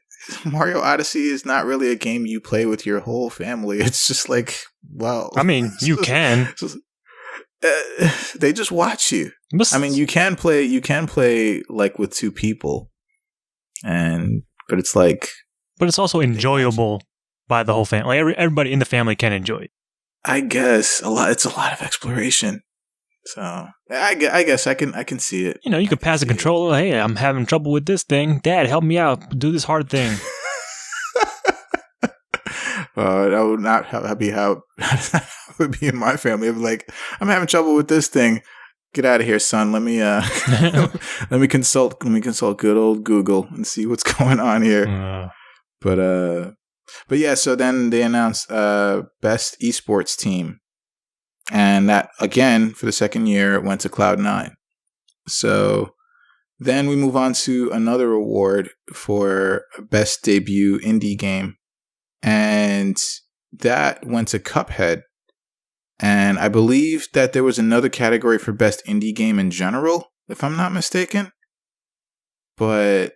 Speaker 1: Mario Odyssey is not really a game you play with your whole family. It's just like, well. I
Speaker 2: mean, you can.
Speaker 1: They just watch you. I mean, you can play like with 2 people. But it's like.
Speaker 2: But it's also enjoyable by the whole family. Like everybody in the family can enjoy it.
Speaker 1: I guess it's a lot of exploration. So I guess I can see it.
Speaker 2: You could pass a controller. Hey, I'm having trouble with this thing. Dad, help me out. Do this hard thing.
Speaker 1: That would not be how it would be in my family. I'd be like, I'm having trouble with this thing. Get out of here, son. Let me let me consult good old Google and see what's going on here. But yeah, so then they announced Best Esports Team. And that, again, for the second year, went to Cloud9. So then we move on to another award for Best Debut Indie Game. And that went to Cuphead. And I believe that there was another category for Best Indie Game in general, if I'm not mistaken. But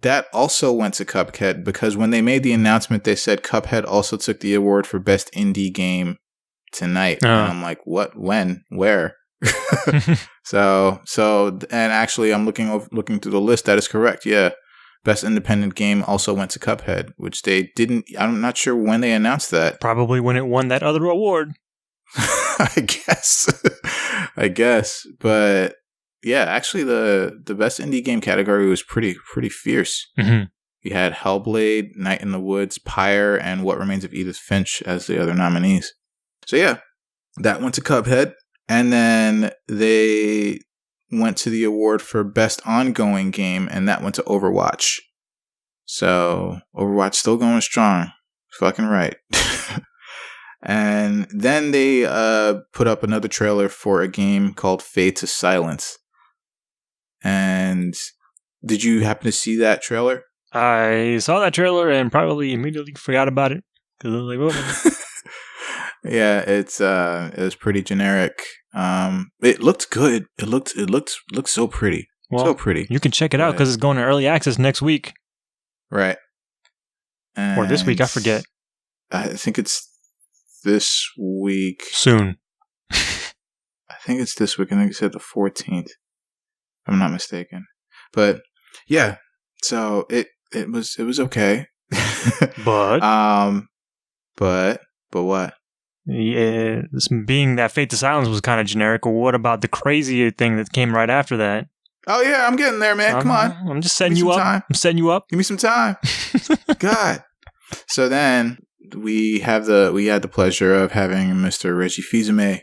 Speaker 1: that also went to Cuphead because when they made the announcement, they said Cuphead also took the award for Best Indie Game tonight. And I'm like, what, when, where? So and actually I'm looking through the list. That is correct. Yeah. Best Independent Game also went to Cuphead, which they didn't. I'm not sure when they announced that.
Speaker 2: Probably when it won that other award.
Speaker 1: I guess. But yeah, actually the Best Indie Game category was pretty fierce.
Speaker 2: Mm-hmm.
Speaker 1: You had Hellblade, Night in the Woods, Pyre, and What Remains of Edith Finch as the other nominees. So yeah, that went to Cuphead. And then they went to the award for Best Ongoing Game, and that went to Overwatch. So, Overwatch still going strong. Fucking right. And then they put up another trailer for a game called Fade to Silence. And did you happen to see that trailer?
Speaker 2: I saw that trailer and probably immediately forgot about it. Because I was like, what?
Speaker 1: Yeah, it was pretty generic. It looked good. It looked so pretty. Well, so pretty.
Speaker 2: You can check it out because it's going to early access next week.
Speaker 1: Right. And
Speaker 2: or this week, I forget.
Speaker 1: I think it's this week.
Speaker 2: Soon.
Speaker 1: I think it's this week. I think it said the 14th. If I'm not mistaken. But yeah, so it was okay.
Speaker 2: But
Speaker 1: what?
Speaker 2: Yeah, being that Fate to Silence was kind of generic. Or what about the crazy thing that came right after that?
Speaker 1: Oh yeah, I'm getting there, man. Come on.
Speaker 2: I'm just setting you up.
Speaker 1: Time.
Speaker 2: I'm setting you up.
Speaker 1: Give me some time. God. So then we had the pleasure of having Mr. Reggie Fils-Aimé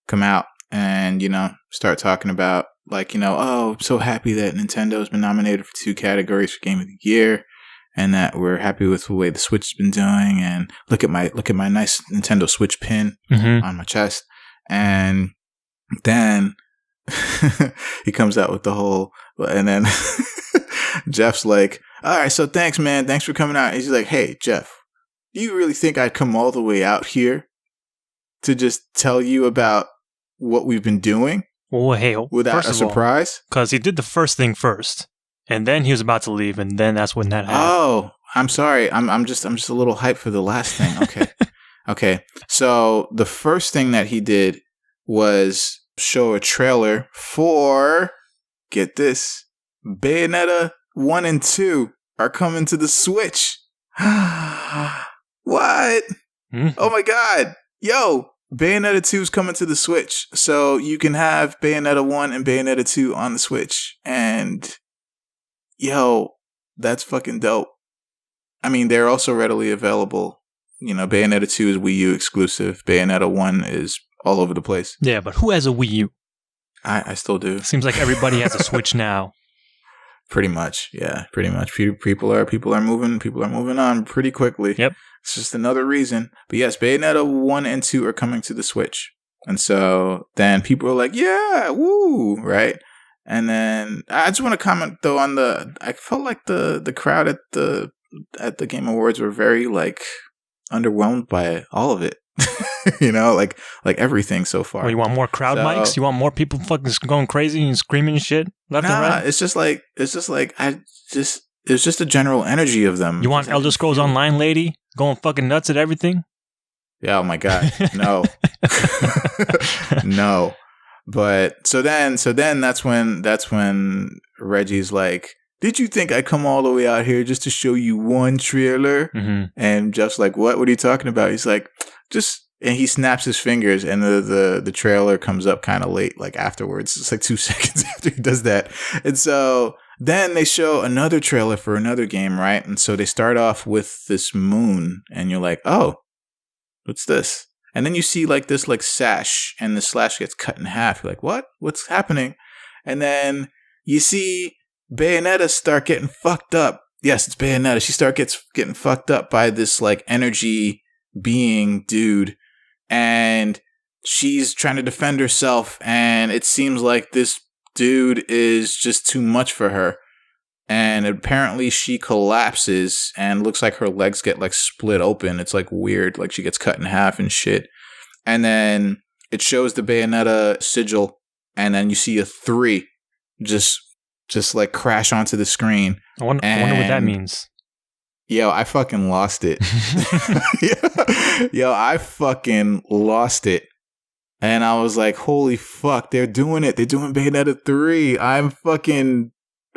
Speaker 1: come out and, start talking about I'm so happy that Nintendo's been nominated for 2 categories for Game of the Year, and that we're happy with the way the Switch has been doing, and look at my nice Nintendo Switch pin on my chest. And then he comes out with the whole, and then Jeff's like, all right, so thanks, man. Thanks for coming out. And he's like, hey, Jeff, do you really think I'd come all the way out here to just tell you about what we've been doing?
Speaker 2: Well, hey,
Speaker 1: without a surprise?
Speaker 2: Because he did the first thing first, and then he was about to leave, and then that's when that happened.
Speaker 1: Oh, I'm sorry. I'm just a little hyped for the last thing. Okay. Okay. So the first thing that he did was show a trailer for, get this, Bayonetta 1 and 2 are coming to the Switch. What? Oh my God. Yo, Bayonetta 2 is coming to the Switch. So you can have Bayonetta 1 and Bayonetta 2 on the Switch. And yo, that's fucking dope. I mean, they're also readily available. Bayonetta 2 is Wii U exclusive. Bayonetta 1 is all over the place.
Speaker 2: Yeah, but who has a Wii U?
Speaker 1: I still do.
Speaker 2: Seems like everybody has a Switch now.
Speaker 1: Pretty much. Yeah, pretty much. People are moving on pretty quickly.
Speaker 2: Yep.
Speaker 1: It's just another reason. But yes, Bayonetta 1 and 2 are coming to the Switch. And so then people are like, yeah, woo, right? And then I just want to comment though on I felt like the crowd at the Game Awards were very underwhelmed by all of it. like everything so far.
Speaker 2: Well, you want more crowd mics? You want more people fucking going crazy and screaming and shit left and right?
Speaker 1: It's just a general energy of them.
Speaker 2: You want Elder Scrolls Online lady going fucking nuts at everything?
Speaker 1: Yeah, oh my God. No. No. But so then that's when Reggie's like, did you think I'd come all the way out here just to show you one trailer? Mm-hmm. And Jeff's like, what are you talking about? He's like, and he snaps his fingers, and the trailer comes up kind of late, afterwards. It's 2 seconds after he does that. And so then they show another trailer for another game, right? And so they start off with this moon, and you're like, oh, what's this? And then you see this sash, and the slash gets cut in half. You're like, what? What's happening? And then you see Bayonetta start getting fucked up. Yes, it's Bayonetta. She gets getting fucked up by this energy being dude, and she's trying to defend herself, and it seems like this dude is just too much for her, and apparently she collapses and looks like her legs get split open. It's weird, she gets cut in half and shit. And then it shows the Bayonetta sigil, and then you see a 3 just crash onto the screen.
Speaker 2: I wonder what that means.
Speaker 1: Yo, I fucking lost it. Yo, I fucking lost it. And I was like, holy fuck, they're doing it. They're doing Bayonetta 3. I'm fucking,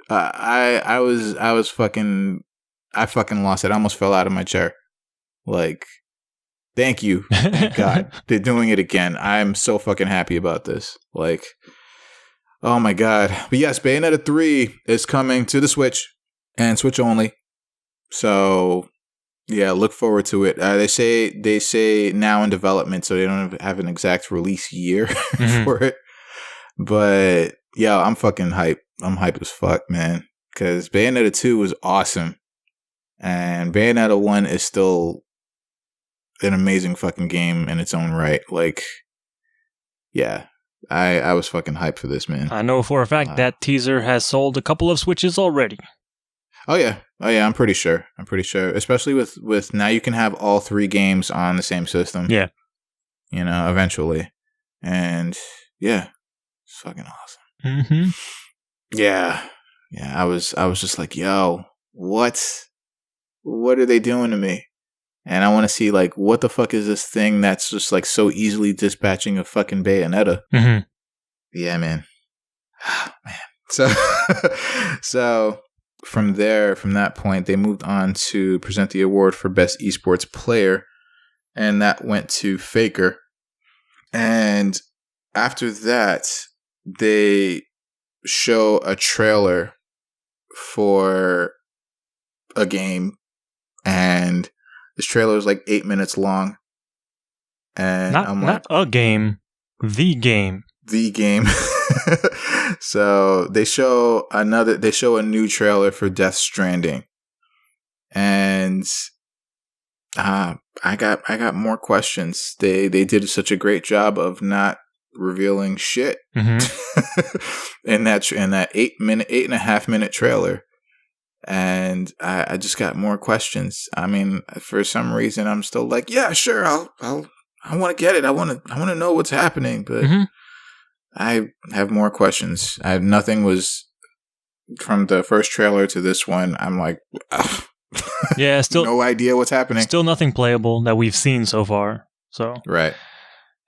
Speaker 1: I fucking lost it. I almost fell out of my chair. Thank you. Thank God. They're doing it again. I'm so fucking happy about this. Oh my God. But yes, Bayonetta 3 is coming to the Switch and Switch only. So yeah, look forward to it. They say now in development, so they don't have an exact release year for it. But Yo, I'm fucking hype. I'm hype as fuck, man. Because Bayonetta 2 was awesome. And Bayonetta 1 is still an amazing fucking game in its own right. Like, yeah, I was fucking hyped for this, man.
Speaker 2: I know for a fact that teaser has sold a couple of Switches already.
Speaker 1: Oh yeah, I'm pretty sure. Especially with now you can have all 3 games on the same system.
Speaker 2: Yeah,
Speaker 1: you know, eventually, and yeah, it's fucking awesome.
Speaker 2: Mm-hmm.
Speaker 1: Yeah. I was just like, yo, what are they doing to me? And I want to see, like, what the fuck is this thing that's just, like, so easily dispatching a fucking Bayonetta?
Speaker 2: Mm-hmm.
Speaker 1: Yeah, man. Man. So from that point, they moved on to present the award for Best Esports Player, and that went to Faker. And after that, they show a trailer for a game, and this trailer is like 8 minutes long. And
Speaker 2: not a game, the game.
Speaker 1: The game. So they show a new trailer for Death Stranding. And I got more questions. They did such a great job of not revealing shit.
Speaker 2: Mm-hmm.
Speaker 1: in that 8.5 minute trailer. And I just got more questions. I mean, for some reason, I'm still like, yeah, sure, I want to get it. I want to know what's happening, but
Speaker 2: mm-hmm.
Speaker 1: I have more questions. Nothing was from the first trailer to this one. I'm like,
Speaker 2: yeah, still
Speaker 1: no idea what's happening.
Speaker 2: Still nothing playable that we've seen so far. So
Speaker 1: right,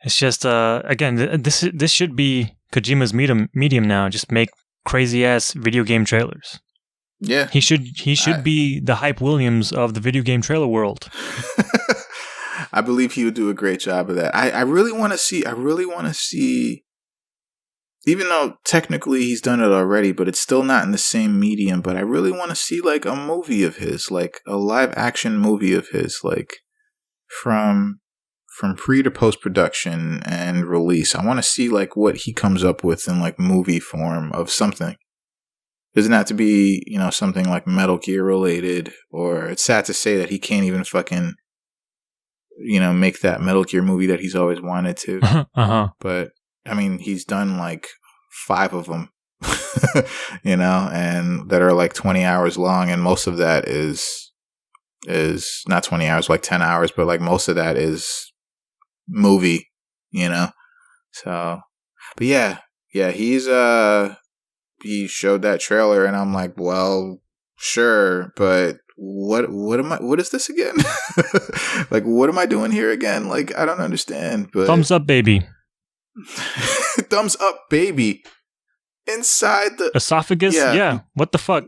Speaker 2: it's just again, this should be Kojima's medium now. Just make crazy ass video game trailers.
Speaker 1: Yeah,
Speaker 2: he should be the Hype Williams of the video game trailer world.
Speaker 1: I believe he would do a great job of that. I really want to see, even though technically he's done it already, but it's still not in the same medium. But I really want to see like a movie of his, like a live action movie of his, like from pre to post production and release. I want to see like what he comes up with in like movie form of something. Doesn't have to be, you know, something like Metal Gear related, or it's sad to say that he can't even fucking, you know, make that Metal Gear movie that he's always wanted to.
Speaker 2: Uh-huh.
Speaker 1: But I mean, he's done like 5 of them, you know, and that are like 20 hours long, and most of that is not 20 hours, like 10 hours, but like most of that is movie, you know. So, but yeah, he showed that trailer, and I'm like, well, sure, but what is this again? Like, what am I doing here again? Like, I don't understand. But
Speaker 2: thumbs up, baby.
Speaker 1: Thumbs up, baby. Inside the
Speaker 2: esophagus. Yeah. What the fuck?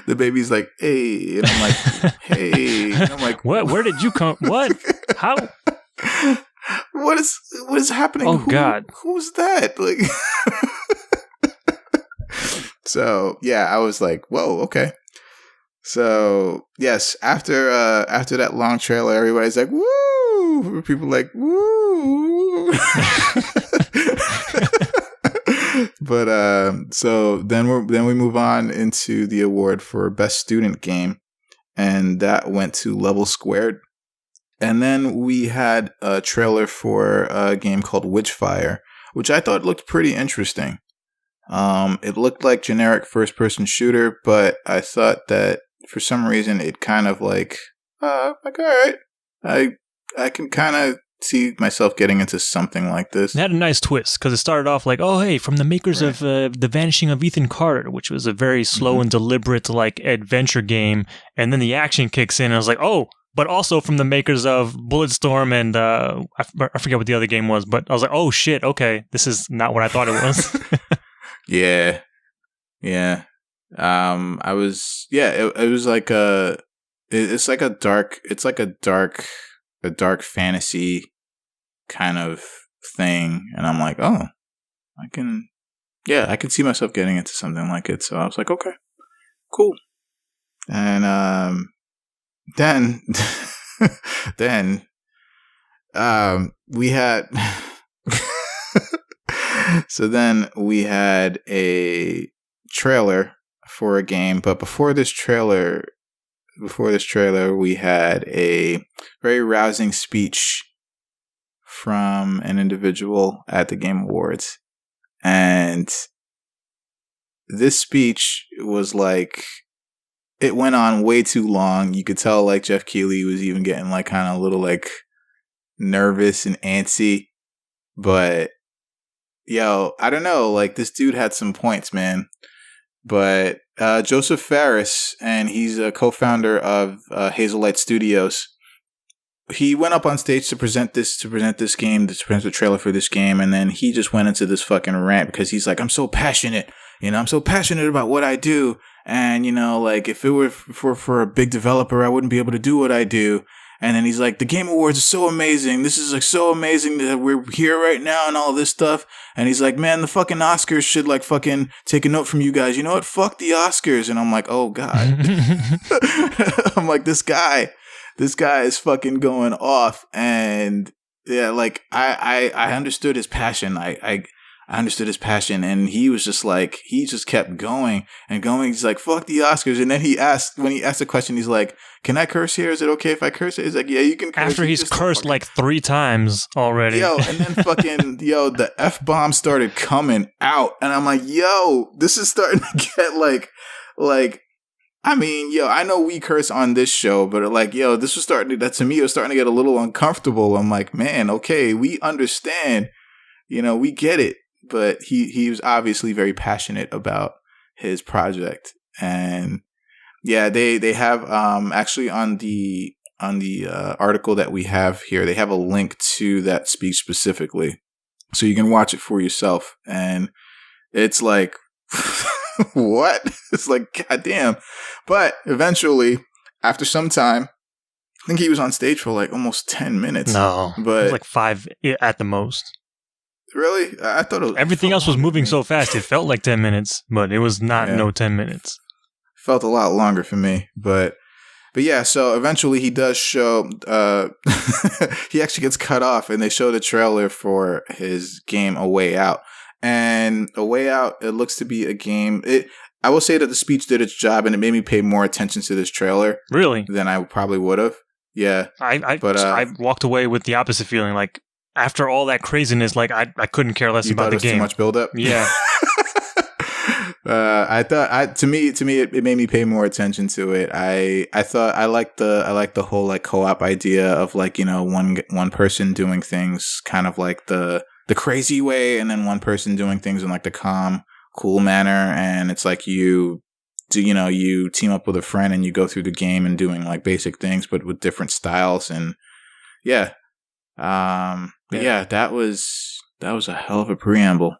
Speaker 1: The baby's like, hey, and I'm like, hey, and I'm like,
Speaker 2: what? Where did you come? What? How?
Speaker 1: What is happening?
Speaker 2: Oh, God.
Speaker 1: Who's that? Like, so yeah, I was like, whoa, okay. So yes, after that long trailer, everybody's like, woo! People like, woo! But so then we move on into the award for best student game, and that went to Level Squared. And then we had a trailer for a game called Witchfire, which I thought looked pretty interesting. It looked like generic first-person shooter, but I thought that for some reason it kind of like all right, I can kind of see myself getting into something like this.
Speaker 2: It had a nice twist, because it started off like, oh, hey, from the makers of The Vanishing of Ethan Carter, which was a very slow and deliberate like adventure game, and then the action kicks in, and I was like, oh, but also from the makers of Bulletstorm and I forget what the other game was, but I was like, oh shit, okay, this is not what I thought it was.
Speaker 1: Yeah. I was, it was like it's like a dark fantasy kind of thing, and I'm like, oh, I can see myself getting into something like it. So I was like, okay, cool. And then we had So then we had a trailer for a game, but before this trailer, we had a very rousing speech from an individual at the Game Awards. And this speech was like, it went on way too long. You could tell like Jeff Keighley was even getting like kind of a little like nervous and antsy. But yo, I don't know, like this dude had some points, man. But Joseph Fares, and he's a co-founder of Hazelight Studios. He went up on stage to present the trailer for this game, and then he just went into this fucking rant because he's like, I'm so passionate, I'm so passionate about what I do, and like if it were for a big developer, I wouldn't be able to do what I do. And then he's like, the Game Awards are so amazing. This is like so amazing that we're here right now and all this stuff. And he's like, man, the fucking Oscars should like fucking take a note from you guys. You know what? Fuck the Oscars. And I'm like, oh God. I'm like, this guy is fucking going off. And yeah, like I understood his passion. I understood his passion, and he was just like, he just kept going and going. He's like, fuck the Oscars. And then when he asked the question, he's like, can I curse here? Is it okay if I curse? He's like, yeah, you can curse.
Speaker 2: After he's cursed like 3 times already.
Speaker 1: Yo, and then fucking, the F-bomb started coming out. And I'm like, yo, this is starting to get like, I mean, yo, I know we curse on this show, but like, yo, this was starting to get a little uncomfortable. I'm like, man, okay, we understand, we get it. But he was obviously very passionate about his project. And yeah, they have actually on the article that we have here, they have a link to that speech specifically, so you can watch it for yourself. And it's like, what? It's like, goddamn. But eventually, after some time, I think he was on stage for like almost 10 minutes.
Speaker 2: No,
Speaker 1: but
Speaker 2: it was like 5 at the most.
Speaker 1: Really? I thought it was,
Speaker 2: everything else was moving so fast. It felt like 10 minutes, but it was not no 10 minutes.
Speaker 1: Felt a lot longer for me, but yeah. So eventually, he does show. He actually gets cut off, and they show the trailer for his game A Way Out. And A Way Out, it looks to be a game. I will say that the speech did its job, and it made me pay more attention to this trailer.
Speaker 2: Really?
Speaker 1: Than I probably would have. Yeah.
Speaker 2: I walked away with the opposite feeling. Like, after all that craziness, like I couldn't care less about the game.
Speaker 1: Too much build up.
Speaker 2: Yeah.
Speaker 1: To me, it made me pay more attention to it. I thought I liked the whole like co-op idea of like, one person doing things kind of like the crazy way, and then one person doing things in like the calm, cool manner. And it's like you team up with a friend and you go through the game and doing like basic things, but with different styles. And yeah. But yeah, that was a hell of a preamble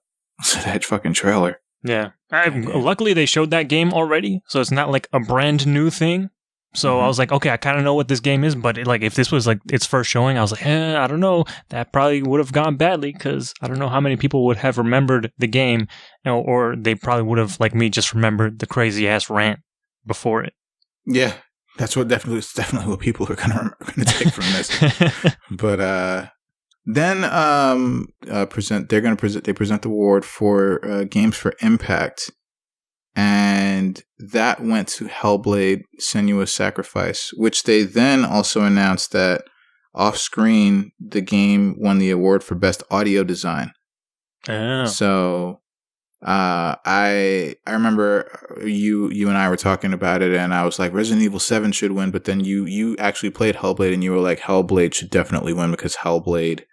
Speaker 1: to that fucking trailer.
Speaker 2: Yeah. Luckily they showed that game already, so it's not like a brand new thing. So I was like, okay, I kind of know what this game is, but if this was like its first showing, I was like, I don't know. That probably would have gone badly, because I don't know how many people would have remembered the game, or they probably would have, like me, just remembered the crazy ass rant before it.
Speaker 1: Yeah. That's definitely what people are gonna take from this. But then they present the award for Games for Impact, and that went to Hellblade: Senua's Sacrifice, which they then also announced that off screen the game won the award for Best Audio Design.
Speaker 2: Oh.
Speaker 1: So I remember you and I were talking about it, and I was like, Resident Evil 7 should win, but then you actually played Hellblade, and you were like, Hellblade should definitely win, because Hellblade,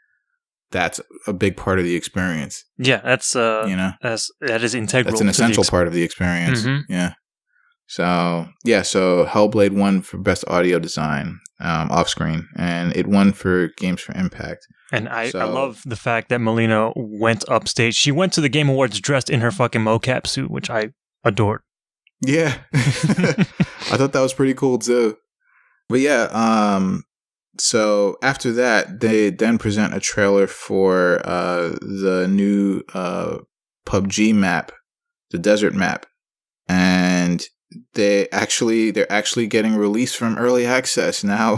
Speaker 1: that's a big part of the experience.
Speaker 2: Yeah, that's that is integral.
Speaker 1: That's an essential part of the experience. Mm-hmm. Yeah. So Hellblade won for Best Audio Design off screen, and it won for Games for Impact.
Speaker 2: And I love the fact that Melina went upstage. She went to the Game Awards dressed in her fucking mocap suit, which I adored.
Speaker 1: Yeah. I thought that was pretty cool too. But yeah, so after that, they then present a trailer for the new PUBG map, the desert map. And they're actually getting released from early access now.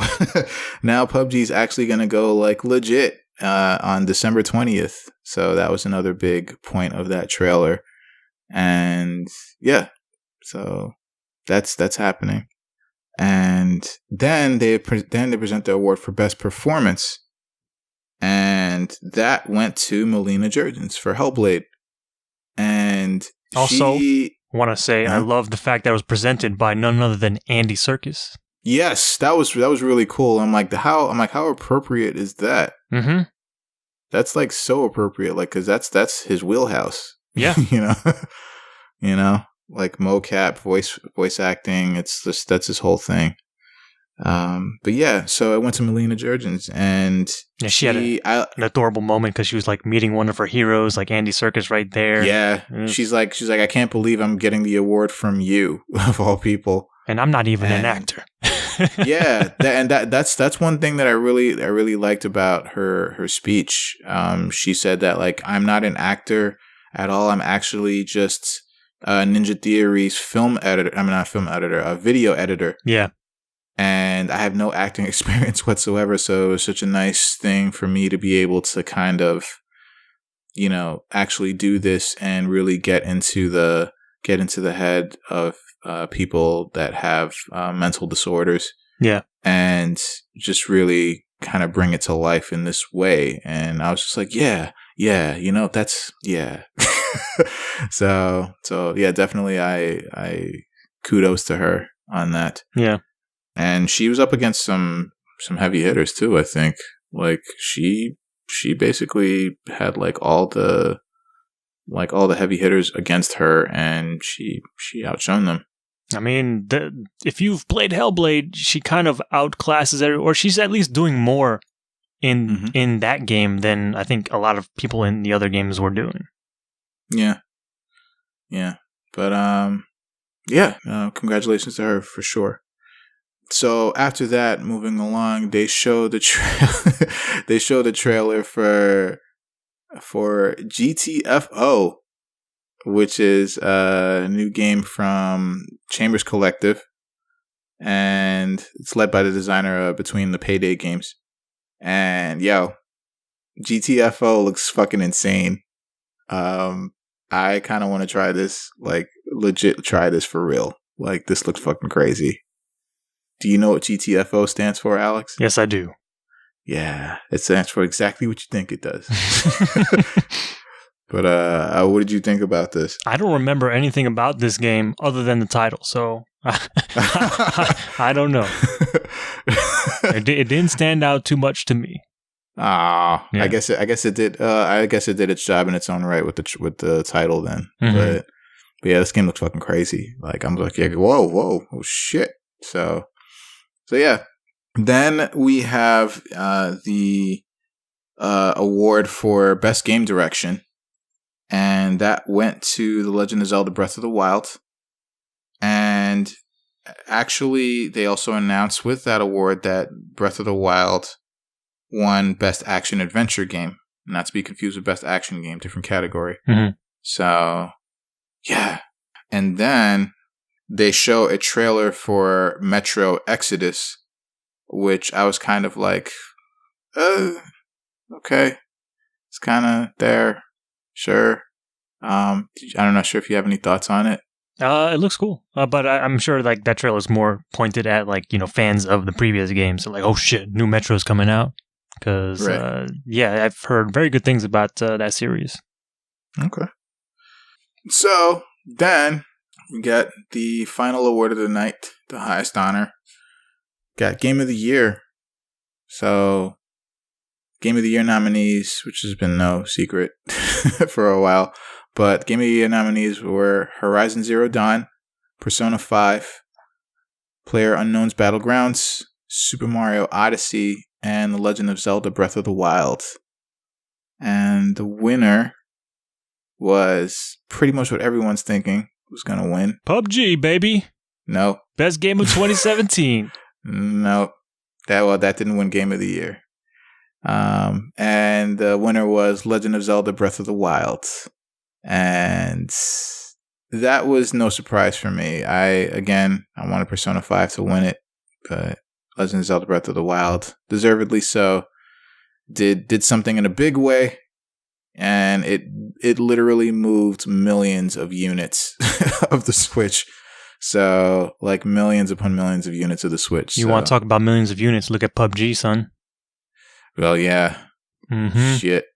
Speaker 1: Now PUBG is actually going to go like legit on December 20th. So that was another big point of that trailer. And yeah, so that's happening. And then they present the award for best performance, and that went to Melina Jurgens for Hellblade. And
Speaker 2: also, want to say I love the fact that it was presented by none other than Andy Serkis.
Speaker 1: Yes, that was really cool. I'm like, how appropriate is that?
Speaker 2: Mm-hmm.
Speaker 1: That's like so appropriate, like, because that's his wheelhouse.
Speaker 2: Yeah,
Speaker 1: you know, like mocap, voice acting. That's his whole thing. But yeah, so I went to Melina Jurgens, and
Speaker 2: she had an adorable moment because she was like meeting one of her heroes, like Andy Serkis, right there.
Speaker 1: Yeah, she's like, I can't believe I'm getting the award from you, of all people,
Speaker 2: and I'm not even an actor.
Speaker 1: Yeah, that's one thing that I really liked about her speech. She said that, like, I'm not an actor at all. I'm actually just Ninja Theory's film editor. I'm not a film editor, a video editor.
Speaker 2: Yeah.
Speaker 1: And I have no acting experience whatsoever, so it was such a nice thing for me to be able to kind of, actually do this and really get into the head of people that have mental disorders.
Speaker 2: Yeah.
Speaker 1: And just really kind of bring it to life in this way. And I was just like, yeah, that's, yeah. So yeah, definitely I kudos to her on that.
Speaker 2: Yeah.
Speaker 1: And she was up against some heavy hitters too, I think. Like she basically had like all the heavy hitters against her, and she outshone them.
Speaker 2: I mean, if you've played Hellblade, she kind of outclasses everyone, or she's at least doing more in that game than I think a lot of people in the other games were doing.
Speaker 1: Yeah. But congratulations to her for sure. So after that, moving along, they show the trailer for GTFO, which is a new game from Chambers Collective, and it's led by the designer between the Payday games. And GTFO looks fucking insane. I kind of want to try this, like legit try this for real. Like, this looks fucking crazy. Do you know what GTFO stands for, Alex?
Speaker 2: Yes, I do.
Speaker 1: Yeah, it stands for exactly what you think it does. But what did you think about this?
Speaker 2: I don't remember anything about this game other than the title, so I don't know. It didn't stand out too much to me.
Speaker 1: Ah, yeah. I guess it did. I guess it did its job in its own right with the title then. Mm-hmm. But yeah, this game looks fucking crazy. Like, I'm like, yeah, whoa, oh shit. So yeah. Then we have the award for best game direction, and that went to The Legend of Zelda: Breath of the Wild. And actually, they also announced with that award that Breath of the Wild won best action adventure game, not to be confused with best action game, different category.
Speaker 2: Mm-hmm.
Speaker 1: So yeah, and then they show a trailer for Metro Exodus, which I was kind of like, okay, it's kind of there, sure. I'm not sure if you have any thoughts on it.
Speaker 2: It looks cool, but I'm sure like that trailer is more pointed at like fans of the previous games. So like, oh shit, new Metro's coming out, because right. I've heard very good things about that series.
Speaker 1: Okay, so then we got the final award of the night, the highest honor. Got Game of the Year. So, Game of the Year nominees, which has been no secret for a while, but Game of the Year nominees were Horizon Zero Dawn, Persona 5, PlayerUnknown's Battlegrounds, Super Mario Odyssey, and The Legend of Zelda: Breath of the Wild. And the winner was pretty much what everyone's thinking was going to win.
Speaker 2: PUBG, baby.
Speaker 1: No.
Speaker 2: Best game of 2017.
Speaker 1: No. That didn't win Game of the Year. And the winner was Legend of Zelda: Breath of the Wild. And that was no surprise for me. I wanted Persona 5 to win it, but Legend of Zelda: Breath of the Wild, deservedly so, did something in a big way and it literally moved millions of units of the Switch. So like millions upon millions of units of the Switch.
Speaker 2: You want to talk about millions of units? Look at PUBG, son.
Speaker 1: Well, yeah.
Speaker 2: Mm-hmm.
Speaker 1: Shit.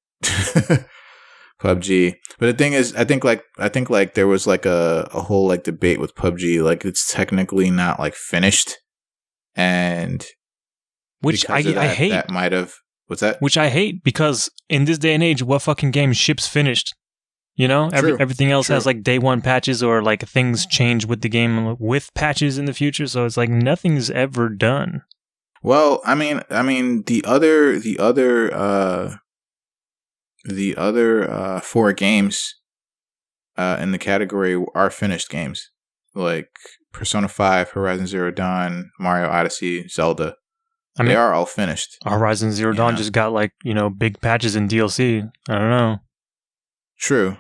Speaker 1: PUBG. But the thing is, I think like there was like a whole like debate with PUBG. Like it's technically not like finished, and
Speaker 2: which I hate.
Speaker 1: That might have. What's that?
Speaker 2: Which I hate, because in this day and age, what fucking game ships finished? You know, everything else has like day one patches, or like things change with the game with patches in the future. So it's like nothing's ever done.
Speaker 1: Well, I mean, the other 4 games in the category are finished games, like Persona 5, Horizon Zero Dawn, Mario Odyssey, Zelda. I mean, they are all finished.
Speaker 2: Horizon Zero Dawn just got like, big patches in DLC. I don't know.
Speaker 1: True.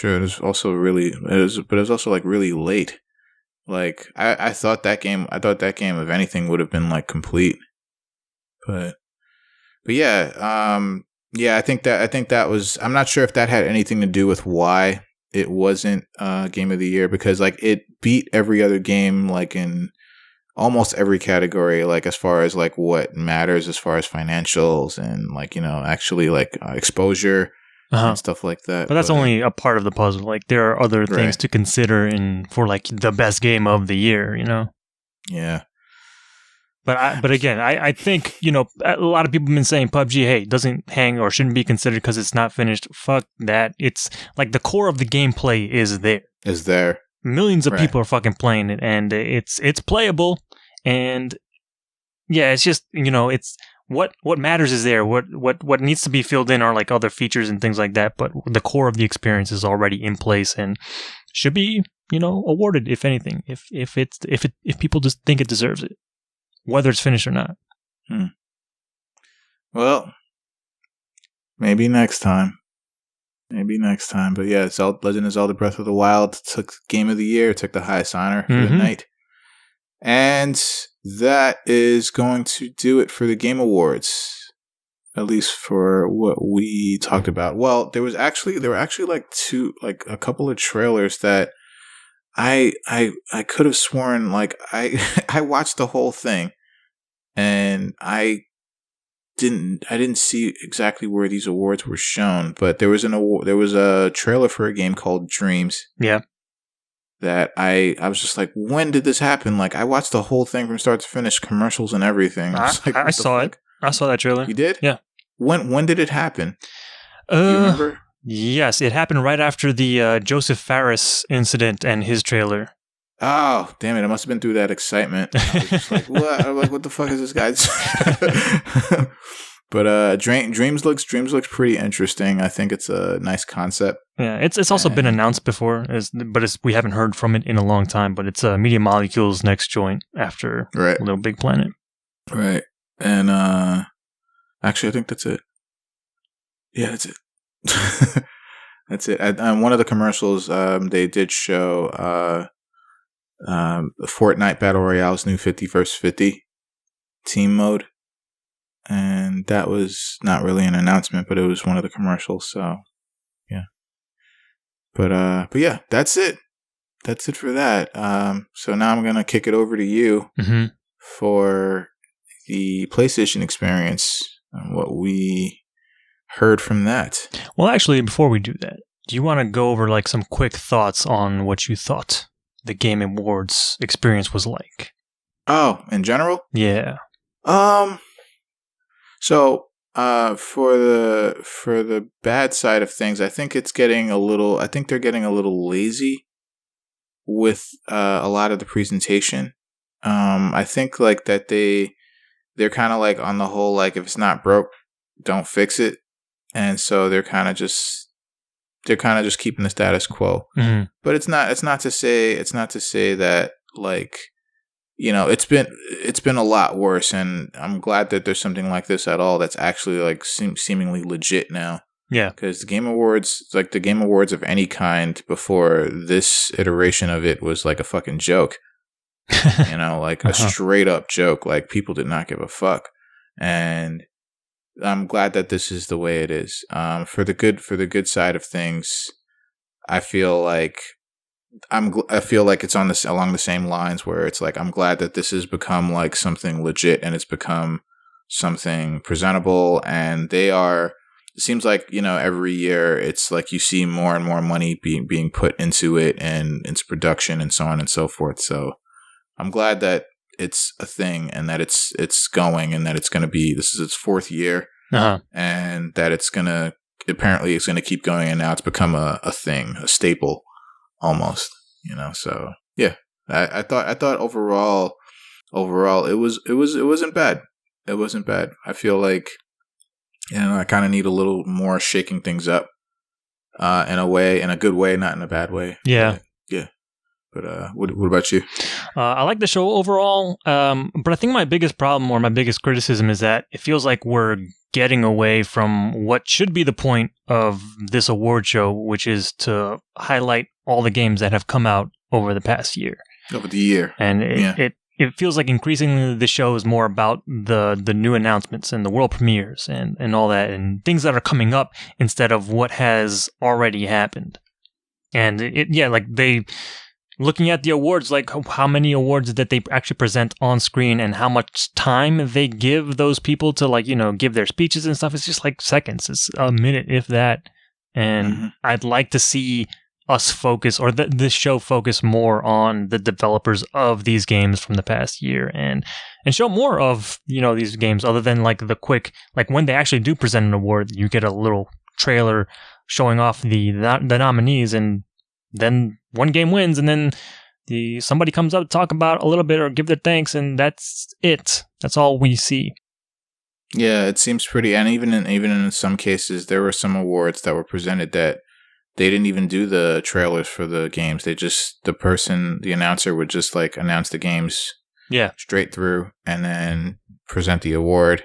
Speaker 1: It was also but it was also like really late. Like I thought that game, if anything, would have been like complete. But yeah, I think that was. I'm not sure if that had anything to do with why it wasn't Game of the Year, because like it beat every other game like in almost every category, like as far as like what matters as far as financials and like actually like exposure. And stuff like that.
Speaker 2: But that's only a part of the puzzle. Like there are other things to consider for like the best game of the year,
Speaker 1: Yeah.
Speaker 2: But again, I think, a lot of people have been saying PUBG, hey, doesn't hang or shouldn't be considered because it's not finished. Fuck that. It's like the core of the gameplay is there. Millions of people are fucking playing it, and it's playable. And yeah, it's just, it's what matters is there. What needs to be filled in are like other features and things like that. But the core of the experience is already in place and should be, awarded, if anything, if people just think it deserves it, whether it's finished or not.
Speaker 1: Well, maybe next time. But yeah, Legend of Zelda Breath of the Wild took Game of the Year, took the highest honor for the night. And that is going to do it for the Game Awards, at least for what we talked about. Well, there were actually like a couple of trailers that I could have sworn like I watched the whole thing, and I didn't see exactly where these awards were shown, but there was a trailer for a game called Dreams.
Speaker 2: Yeah.
Speaker 1: That I was just like, when did this happen? Like, I watched the whole thing from start to finish, commercials and everything.
Speaker 2: I saw it. I saw that trailer.
Speaker 1: You did?
Speaker 2: Yeah.
Speaker 1: When did it happen? Do you remember?
Speaker 2: Yes, it happened right after the Joseph Fares incident and his trailer.
Speaker 1: Oh, damn it. I must have been through that excitement. I was just like, what? I'm like, what the fuck is this guy? But Dreams looks pretty interesting. I think it's a nice concept.
Speaker 2: Yeah, it's also been announced before, but we haven't heard from it in a long time. But it's Media Molecule's next joint after Little Big Planet.
Speaker 1: Right. And actually, I think that's it. Yeah, that's it. That's it. And one of the commercials, they did show Fortnite Battle Royale's new 50 vs. 50 team mode. And that was not really an announcement, but it was one of the commercials. So, yeah. But yeah, that's it. That's it for that. So now I'm gonna kick it over to you for the PlayStation experience and what we heard from that.
Speaker 2: Well, actually, before we do that, do you want to go over like some quick thoughts on what you thought the Game Awards experience was like?
Speaker 1: Oh, in general?
Speaker 2: Yeah.
Speaker 1: So, for the bad side of things, I think they're getting a little lazy with a lot of the presentation. I think like that they're kind of like on the whole, like if it's not broke, don't fix it. And so they're kind of just keeping the status quo. Mm-hmm. But it's not to say that like, it's been a lot worse, and I'm glad that there's something like this at all that's actually like seemingly legit now.
Speaker 2: Yeah,
Speaker 1: because the Game Awards of any kind before this iteration of it was like a fucking joke. Like a straight up joke. Like people did not give a fuck, and I'm glad that this is the way it is. For the good side of things, I feel like I feel like it's on this along the same lines where it's like I'm glad that this has become like something legit and it's become something presentable, and they are. It seems like, you know, every year it's like you see more and more money being put into it and into production and so on and so forth. So I'm glad that it's a thing and that it's going and that it's going to be, this is its fourth year, and that it's going to, apparently it's going to keep going, and now it's become a thing, a staple almost, you know. So yeah, I thought overall it wasn't bad. It wasn't bad. I feel like, you know, I kind of need a little more shaking things up, in a way, in a good way, not in a bad way.
Speaker 2: Yeah.
Speaker 1: But what about you?
Speaker 2: I like the show overall, but I think my biggest problem or my biggest criticism is that it feels like we're getting away from what should be the point of this award show, which is to highlight all the games that have come out over the past year.
Speaker 1: Over the year.
Speaker 2: And it feels like increasingly the show is more about the new announcements and the world premieres and all that, and things that are coming up instead of what has already happened. And looking at the awards, like how many awards that they actually present on screen and how much time they give those people to, like, you know, give their speeches and stuff. It's just like seconds. It's a minute, if that. And I'd like to see us focus, or this show focus more on the developers of these games from the past year and show more of, you know, these games other than like the quick, like when they actually do present an award, you get a little trailer showing off the nominees, and then one game wins, and then somebody comes up to talk about a little bit or give their thanks, and that's it. That's all we see.
Speaker 1: Yeah, it seems pretty. And even in some cases, there were some awards that were presented that they didn't even do the trailers for the games. They just, the announcer would just like announce the games, straight through, and then present the award,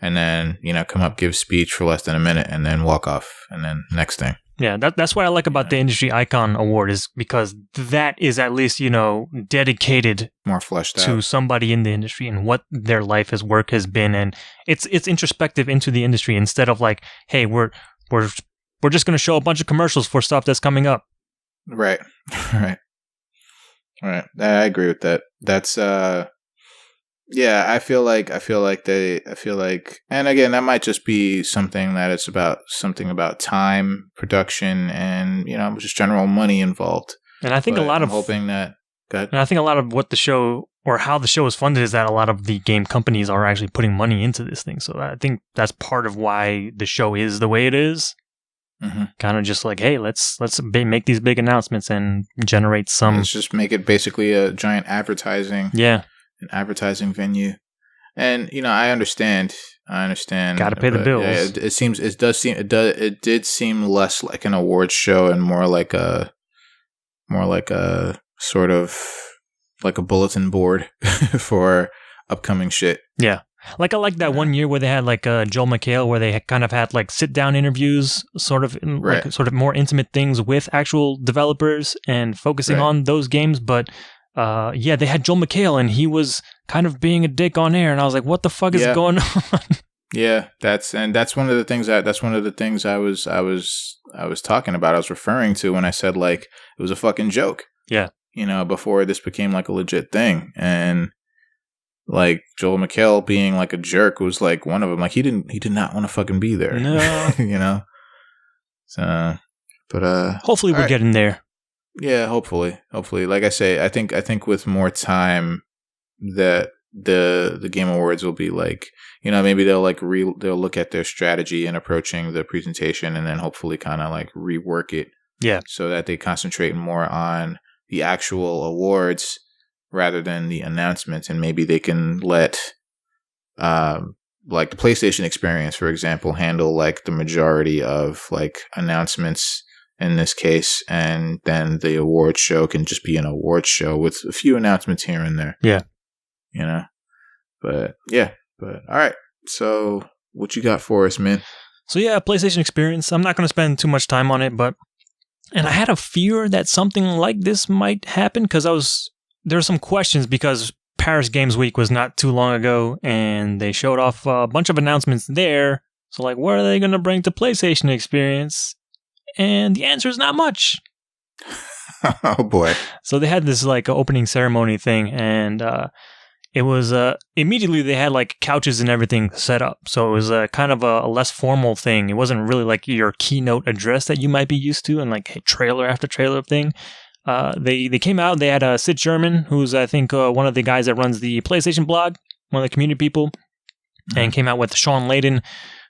Speaker 1: and then, you know, come up, give speech for less than a minute, and then walk off, and then next thing.
Speaker 2: Yeah, that's what I like about the Industry Icon Award, is because that is at least, you know, dedicated,
Speaker 1: more fleshed out,
Speaker 2: to somebody in the industry and what their life, his work has been, and it's introspective into the industry instead of like, hey, we're just going to show a bunch of commercials for stuff that's coming up.
Speaker 1: Right. Right. I agree with that. That's yeah, I feel like, and again, that might just be something that it's about, something about time, production, and, you know, just general money involved.
Speaker 2: And I think
Speaker 1: I'm hoping that, go ahead.
Speaker 2: And I think a lot of what the show, or how the show is funded, is that a lot of the game companies are actually putting money into this thing. So I think that's part of why the show is the way it is. Kind of just like, hey, let's make these big announcements and generate some.
Speaker 1: Let's just make it basically a giant advertising.
Speaker 2: Yeah.
Speaker 1: An advertising venue. And, you know, I understand.
Speaker 2: Got to pay the bills.
Speaker 1: Yeah, it did seem less like an awards show and more like a sort of like a bulletin board for upcoming shit.
Speaker 2: Yeah. Like, I like that one year where they had like Joel McHale, where they kind of had like sit down interviews, sort of like sort of more intimate things with actual developers and focusing on those games. But they had Joel McHale, and he was kind of being a dick on air, and I was like, what the fuck is going on?
Speaker 1: Yeah, that's one of the things I was talking about. I was referring to when I said like it was a fucking joke. Yeah. You know, before this became like a legit thing. And like Joel McHale being like a jerk was like one of them. Like he did not want to fucking be there. No. You know? So, but
Speaker 2: hopefully we're getting there.
Speaker 1: Yeah, hopefully. Like I say, I think with more time that the Game Awards will be like, you know, maybe they'll like they'll look at their strategy in approaching the presentation, and then hopefully kind of like rework it. Yeah. So that they concentrate more on the actual awards rather than the announcements, and maybe they can let like the PlayStation experience, for example, handle like the majority of like announcements in this case, and then the award show can just be an award show with a few announcements here and there. Yeah. You know? But all right. So what you got for us, man?
Speaker 2: So yeah, PlayStation experience. I'm not going to spend too much time on it, and I had a fear that something like this might happen because there were some questions, because Paris Games Week was not too long ago, and they showed off a bunch of announcements there, So like, what are they going to bring to PlayStation experience? And the answer is not much.
Speaker 1: Oh boy.
Speaker 2: So they had this like opening ceremony thing, and it was immediately they had like couches and everything set up. So it was kind of a less formal thing. It wasn't really like your keynote address that you might be used to and like trailer after trailer thing. They came out, they had Sid Sherman, who's I think one of the guys that runs the PlayStation blog, one of the community people, and came out with Sean Layden,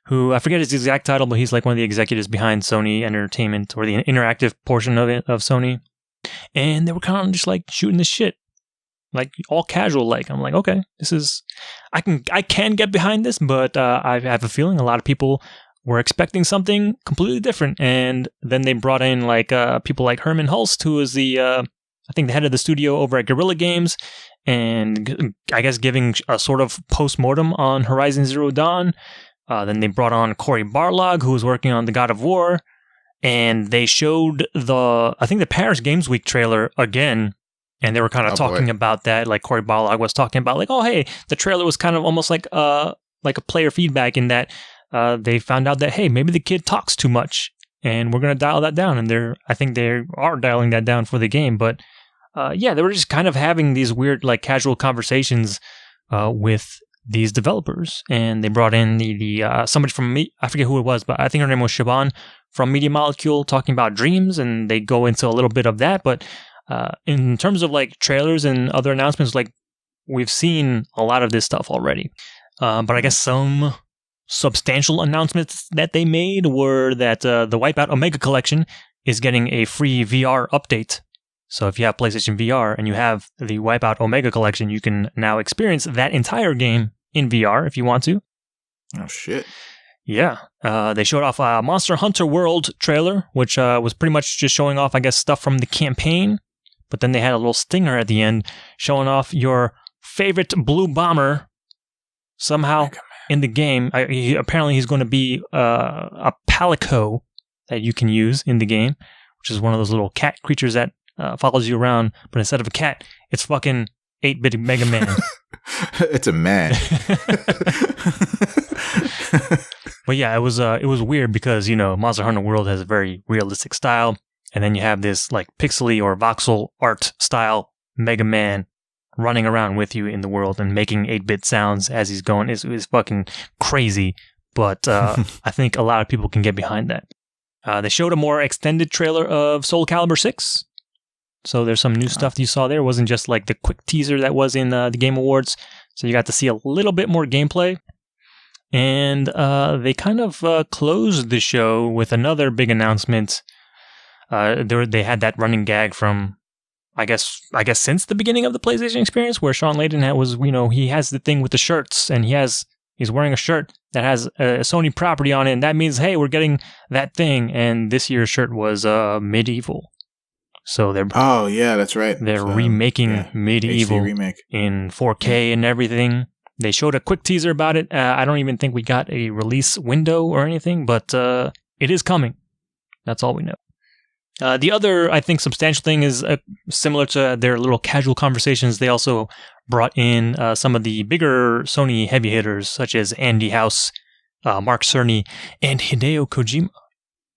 Speaker 2: who I forget his exact title, but he's like one of the executives behind Sony Entertainment, or the interactive portion of Sony. And they were kind of just like shooting the shit. Like all casual, like I'm like, okay, this is, I can get behind this, but I have a feeling a lot of people were expecting something completely different, and then they brought in like people like Herman Hulst, who is the I think the head of the studio over at Guerrilla Games, and I guess giving a sort of post-mortem on Horizon Zero Dawn. Then they brought on Cory Barlog, who was working on the God of War, and they showed the Paris Games Week trailer again. And they were kind of talking about that, like Cory Barlog was talking about, like, oh, hey, the trailer was kind of almost like a player feedback in that they found out that, hey, maybe the kid talks too much, and we're going to dial that down. And I think they are dialing that down for the game. But they were just kind of having these weird, like, casual conversations with these developers. And they brought in the somebody from, I forget who it was, but I think her name was Siobhan from Media Molecule, talking about dreams, and they go into a little bit of that. But in terms of like trailers and other announcements, like we've seen a lot of this stuff already. But I guess some substantial announcements that they made were that the Wipeout Omega Collection is getting a free VR update. So if you have PlayStation VR and you have the Wipeout Omega Collection, you can now experience that entire game in VR if you want to.
Speaker 1: Oh, shit.
Speaker 2: Yeah. They showed off a Monster Hunter World trailer, which was pretty much just showing off, I guess, stuff from the campaign. But then they had a little stinger at the end showing off your favorite blue bomber somehow in the game. Apparently he's going to be a palico that you can use in the game, which is one of those little cat creatures that follows you around. But instead of a cat, it's fucking 8-bit Mega Man.
Speaker 1: It's a man.
Speaker 2: But yeah, it was weird because, Monster Hunter World has a very realistic style. And then you have this like pixely or voxel art style Mega Man running around with you in the world and making 8-bit sounds as he's going. It's fucking crazy. But I think a lot of people can get behind that. They showed a more extended trailer of Soul Calibur 6. So there's some new stuff that you saw there. It wasn't just like the quick teaser that was in the Game Awards. So you got to see a little bit more gameplay. And they kind of closed the show with another big announcement. They had that running gag from, I guess since the beginning of the PlayStation experience, where Sean Layden was, he has the thing with the shirts, and he's wearing a shirt that has a Sony property on it, and that means, hey, we're getting that thing. And this year's shirt was Medieval. So they're
Speaker 1: that's right.
Speaker 2: They're remaking Medieval in 4K and everything. They showed a quick teaser about it. I don't even think we got a release window or anything, but it is coming. That's all we know. The other, I think, substantial thing is similar to their little casual conversations. They also brought in some of the bigger Sony heavy hitters, such as Andy House, Mark Cerny, and Hideo Kojima.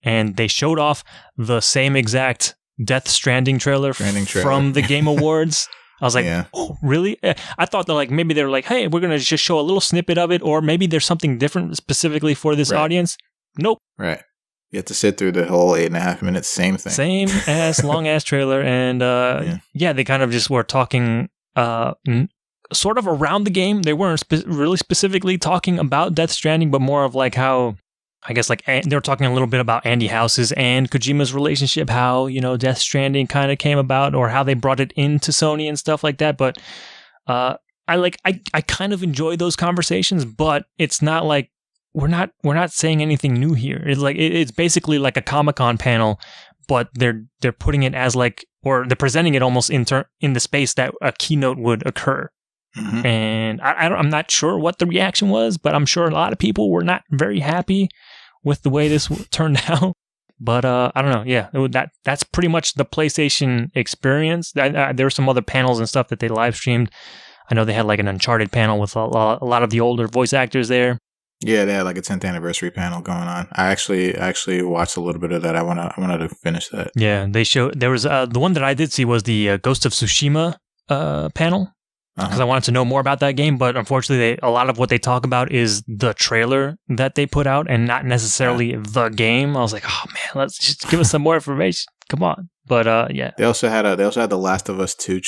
Speaker 2: And they showed off the same exact Death Stranding trailer from the Game Awards. I was like, Oh, really? I thought that like maybe they're like, hey, we're going to just show a little snippet of it, or maybe there's something different specifically for this audience. Nope.
Speaker 1: Right. You have to sit through the whole 8.5 minutes, same thing.
Speaker 2: Same ass, long ass trailer. And they kind of just were talking sort of around the game. They weren't really specifically talking about Death Stranding, but more of like how, I guess like they were talking a little bit about Andy House's and Kojima's relationship, how, Death Stranding kind of came about, or how they brought it into Sony and stuff like that. But I kind of enjoy those conversations, but it's not like, we're not saying anything new here. It's like it's basically like a Comic-Con panel, but they're putting it as like, or they're presenting it almost in the space that a keynote would occur. Mm-hmm. And I'm not sure what the reaction was, but I'm sure a lot of people were not very happy with the way this turned out. But I don't know. Yeah, that's pretty much the PlayStation experience. There were some other panels and stuff that they live streamed. I know they had like an Uncharted panel with a lot of the older voice actors there.
Speaker 1: Yeah, they had like a 10th anniversary panel going on. I actually watched a little bit of that. I wanted to finish that.
Speaker 2: Yeah, they showed there was the one that I did see was the Ghost of Tsushima panel because I wanted to know more about that game. But unfortunately, a lot of what they talk about is the trailer that they put out and not necessarily the game. I was like, oh man, let's just give us some more information. Come on. But yeah,
Speaker 1: they also had the Last of Us 2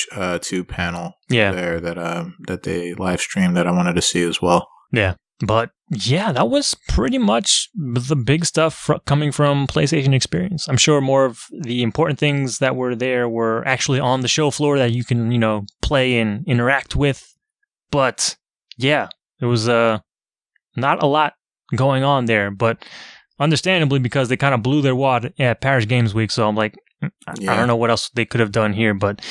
Speaker 1: panel there that they live streamed that I wanted to see as well.
Speaker 2: Yeah. But yeah, that was pretty much the big stuff coming from PlayStation Experience. I'm sure more of the important things that were there were actually on the show floor that you can, play and interact with. But yeah, it was not a lot going on there. But understandably, because they kind of blew their wad at Paris Games Week. So I'm like, I don't know what else they could have done here. But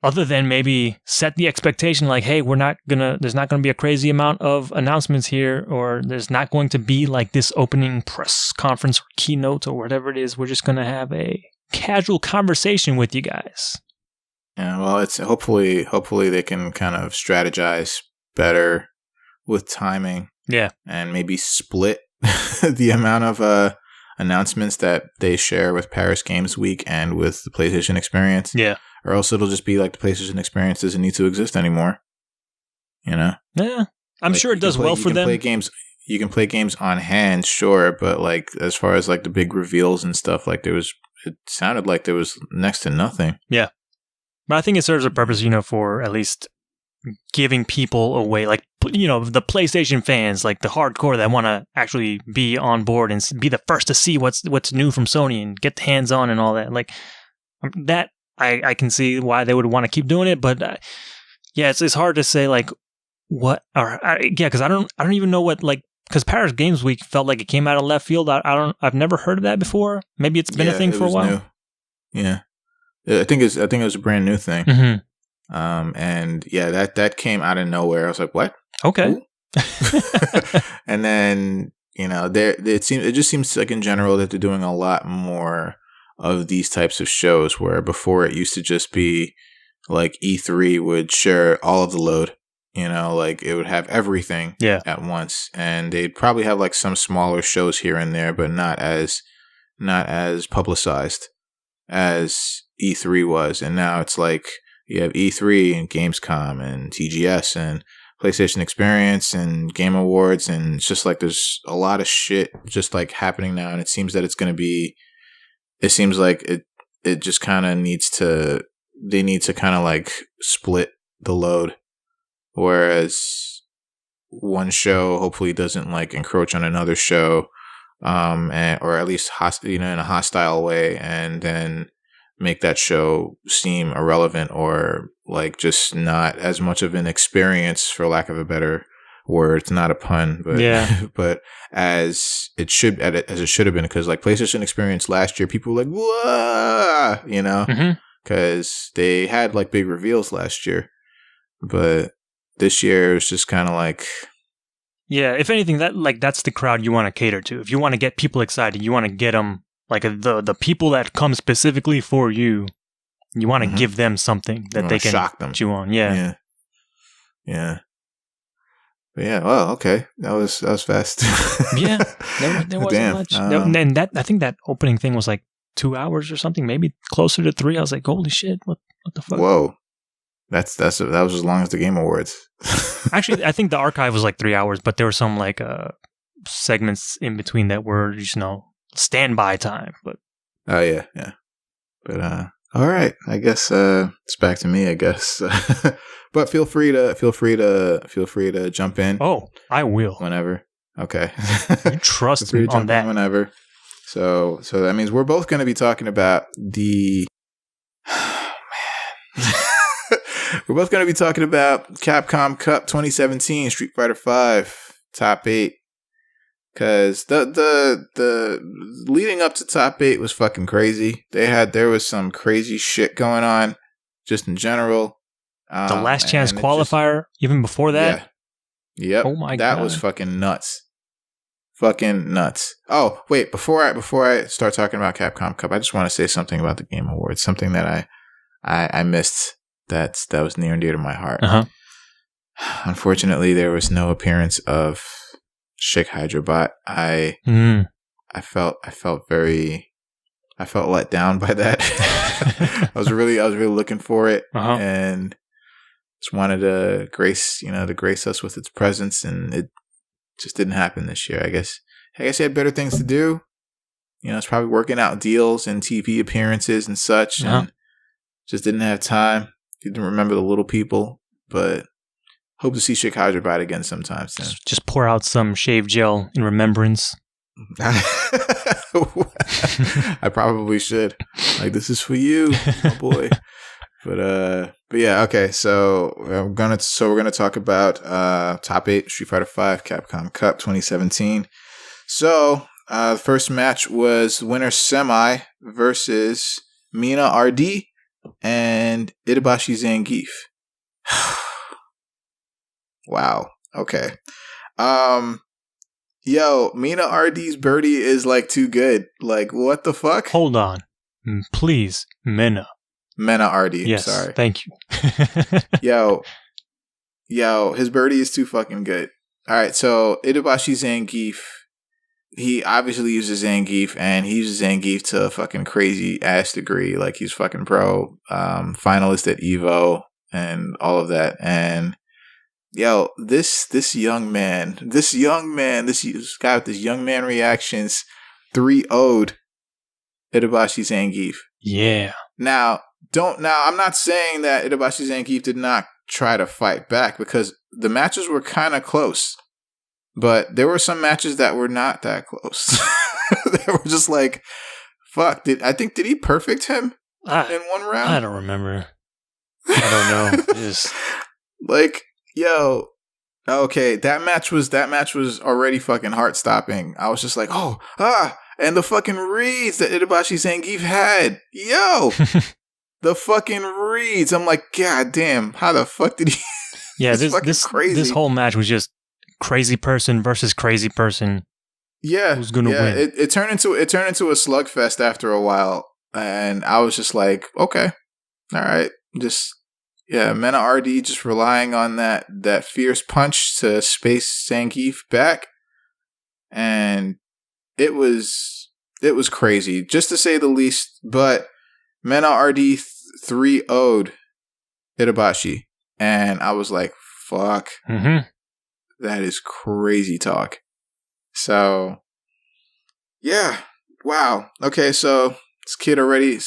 Speaker 2: other than maybe set the expectation like, hey, there's not gonna be a crazy amount of announcements here, or there's not going to be like this opening press conference or keynote or whatever it is. We're just gonna have a casual conversation with you guys.
Speaker 1: Yeah, well, it's hopefully they can kind of strategize better with timing.
Speaker 2: Yeah.
Speaker 1: And maybe split the amount of announcements that they share with Paris Games Week and with the PlayStation Experience.
Speaker 2: Yeah.
Speaker 1: Or else it'll just be like the PlayStation Experience doesn't need to exist anymore.
Speaker 2: Yeah. I'm sure it does well for them.
Speaker 1: You can play games on hand, sure, but like as far as like the big reveals and stuff, like it sounded like there was next to nothing.
Speaker 2: Yeah. But I think it serves a purpose, for at least giving people away, like, the PlayStation fans, like the hardcore that want to actually be on board and be the first to see what's new from Sony and get the hands on and all that. Like that. I can see why they would want to keep doing it, but it's hard to say like what because I don't even know what, like, because Paris Games Week felt like it came out of left field. I've never heard of that before. Maybe it's been a thing for a while.
Speaker 1: New. Yeah, I think it was a brand new thing.
Speaker 2: Mm-hmm.
Speaker 1: And yeah, that came out of nowhere. I was like, what?
Speaker 2: Okay.
Speaker 1: And then it just seems like in general that they're doing a lot more of these types of shows, where before it used to just be like E3 would share all of the load, like it would have everything at once, and they'd probably have like some smaller shows here and there, but not as publicized as E3 was. And now it's like you have E3 and Gamescom and TGS and PlayStation Experience and Game Awards, and it's just like there's a lot of shit just like happening now, and it seems that it seems like it just kind of they need to kind of like split the load, whereas one show hopefully doesn't like encroach on another show, or at least in a hostile way, and then make that show seem irrelevant or like just not as much of an experience, for lack of a better word. It's not a pun, but but as it should have been, because like PlayStation Experience last year, people were like, whoa, because they had like big reveals last year, but this year it was just kind of like,
Speaker 2: if anything, that's the crowd you want to cater to. If you want to get people excited, you want to get them like the people that come specifically for you. You want to give them something that they can shock them, chew on. Yeah.
Speaker 1: But yeah, well, okay. That was fast.
Speaker 2: Yeah, there wasn't much. And I think that opening thing was like 2 hours or something, maybe closer to 3. I was like, holy shit, what the fuck?
Speaker 1: Whoa. That was as long as the Game Awards.
Speaker 2: Actually, I think the archive was like 3 hours, but there were some like segments in between that were standby time. But
Speaker 1: oh yeah. But all right, I guess it's back to me, I guess. But feel free to jump in.
Speaker 2: Oh, I will.
Speaker 1: Whenever. Okay.
Speaker 2: You trust me on that.
Speaker 1: Whenever. So that means we're both going to be talking about the we're both going to be talking about Capcom Cup 2017 Street Fighter 5 top 8. Cause the leading up to top 8 was fucking crazy. There was some crazy shit going on, just in general.
Speaker 2: The last chance qualifier, even before that.
Speaker 1: Yeah. Yep.
Speaker 2: Oh my god,
Speaker 1: that was fucking nuts. Fucking nuts. Oh wait, before I start talking about Capcom Cup, I just want to say something about the Game Awards. Something that I missed. That was near and dear to my heart.
Speaker 2: Uh-huh.
Speaker 1: Unfortunately, there was no appearance of Sheikh Hyderabad. I felt let down by that. I was really looking for it, and just wanted to grace us with its presence, and it just didn't happen this year. I guess he had better things to do. It's probably working out deals and TV appearances and such, and just didn't have time. Didn't remember the little people, but hope to see Sheikh Hyderabad again sometime soon.
Speaker 2: Just pour out some shave gel in remembrance.
Speaker 1: I probably should. Like, this is for you, my boy. But yeah, okay. So we're gonna talk about top 8 Street Fighter V Capcom Cup 2017. So the first match was winner semi versus Mina RD and Itabashi Zangief. Wow. Okay. Yo, Mina RD's birdie is like too good. Like, what the fuck?
Speaker 2: Hold on. Please, Mina
Speaker 1: RD.
Speaker 2: Yes,
Speaker 1: sorry.
Speaker 2: Thank you.
Speaker 1: Yo, his birdie is too fucking good. All right, so Itabashi Zangief, he obviously uses Zangief, and he uses Zangief to a fucking crazy ass degree. Like, he's fucking pro, finalist at EVO, and all of that. And yo, this young man, this guy with this young man reactions 3-0'd Itabashi Zangief.
Speaker 2: Yeah.
Speaker 1: Now, I'm not saying that Itabashi Zangief did not try to fight back, because the matches were kind of close. But there were some matches that were not that close. They were just like, fuck, did he perfect him in one round?
Speaker 2: I don't remember. I don't know. Just
Speaker 1: like, yo, okay, that match was already fucking heart stopping. I was just like, and the fucking reads that Itabashi Zangief had, yo, the fucking reads. I'm like, god damn, how the fuck did he?
Speaker 2: Yeah, this whole match was just crazy person versus crazy person.
Speaker 1: Yeah,
Speaker 2: who's gonna win?
Speaker 1: It turned into a slugfest after a while, and I was just like, okay, all right, just. Yeah, Mena RD just relying on that fierce punch to space Zangief back, and it was crazy, just to say the least. But Mena RD 3-0'd Itabashi, and I was like, "Fuck, that is crazy talk." So, yeah, wow. Okay, so. This kid already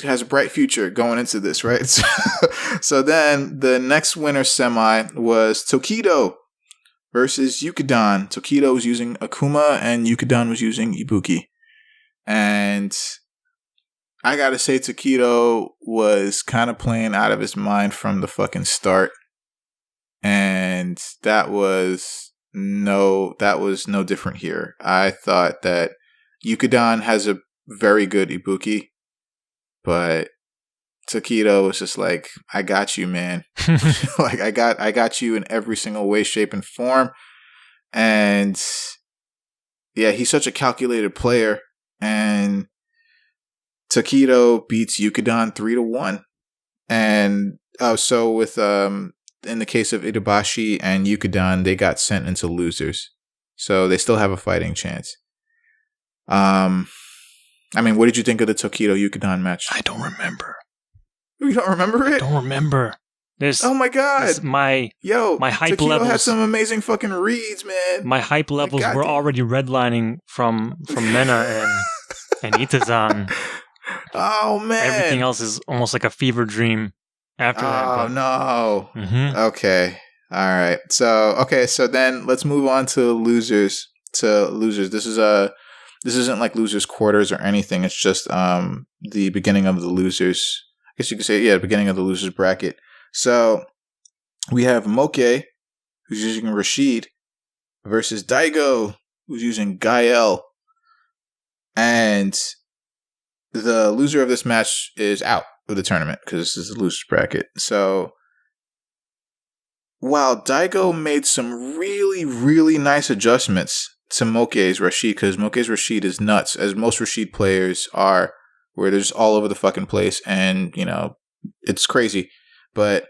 Speaker 1: has a bright future going into this, right? So then the next winner semi was Tokido versus Yukidan. Tokido was using Akuma and Yukidan was using Ibuki. And I gotta say, Tokido was kind of playing out of his mind from the fucking start. And that was no different here. I thought that Yukidan has a very good Ibuki, but Tokido was just like, I got you, man. Like, I got you in every single way, shape, and form. And yeah, he's such a calculated player, and Tokido beats Yukidan 3-1. And so with in the case of Itabashi and Yukidan, they got sent into losers, so they still have a fighting chance. I mean, what did you think of the Tokido Yukidan match?
Speaker 2: I don't remember.
Speaker 1: You don't remember it?
Speaker 2: I don't remember.
Speaker 1: Oh my god!
Speaker 2: My hype
Speaker 1: Tokido
Speaker 2: levels
Speaker 1: had some amazing fucking reads, man.
Speaker 2: My hype levels were already redlining from Mena and Itazan.
Speaker 1: Oh man!
Speaker 2: Everything else is almost like a fever dream after that.
Speaker 1: Oh no! Okay, all right. So then let's move on to losers. This isn't like losers quarters or anything. It's just the beginning of the losers. I guess you could say, beginning of the losers bracket. So we have Moke, who's using Rashid, versus Daigo, who's using Gael. And the loser of this match is out of the tournament because this is the losers bracket. So while Daigo made some really, really nice adjustments to Moke's Rashid, because Moke's Rashid is nuts, as most Rashid players are, where they're just all over the fucking place, and, it's crazy. But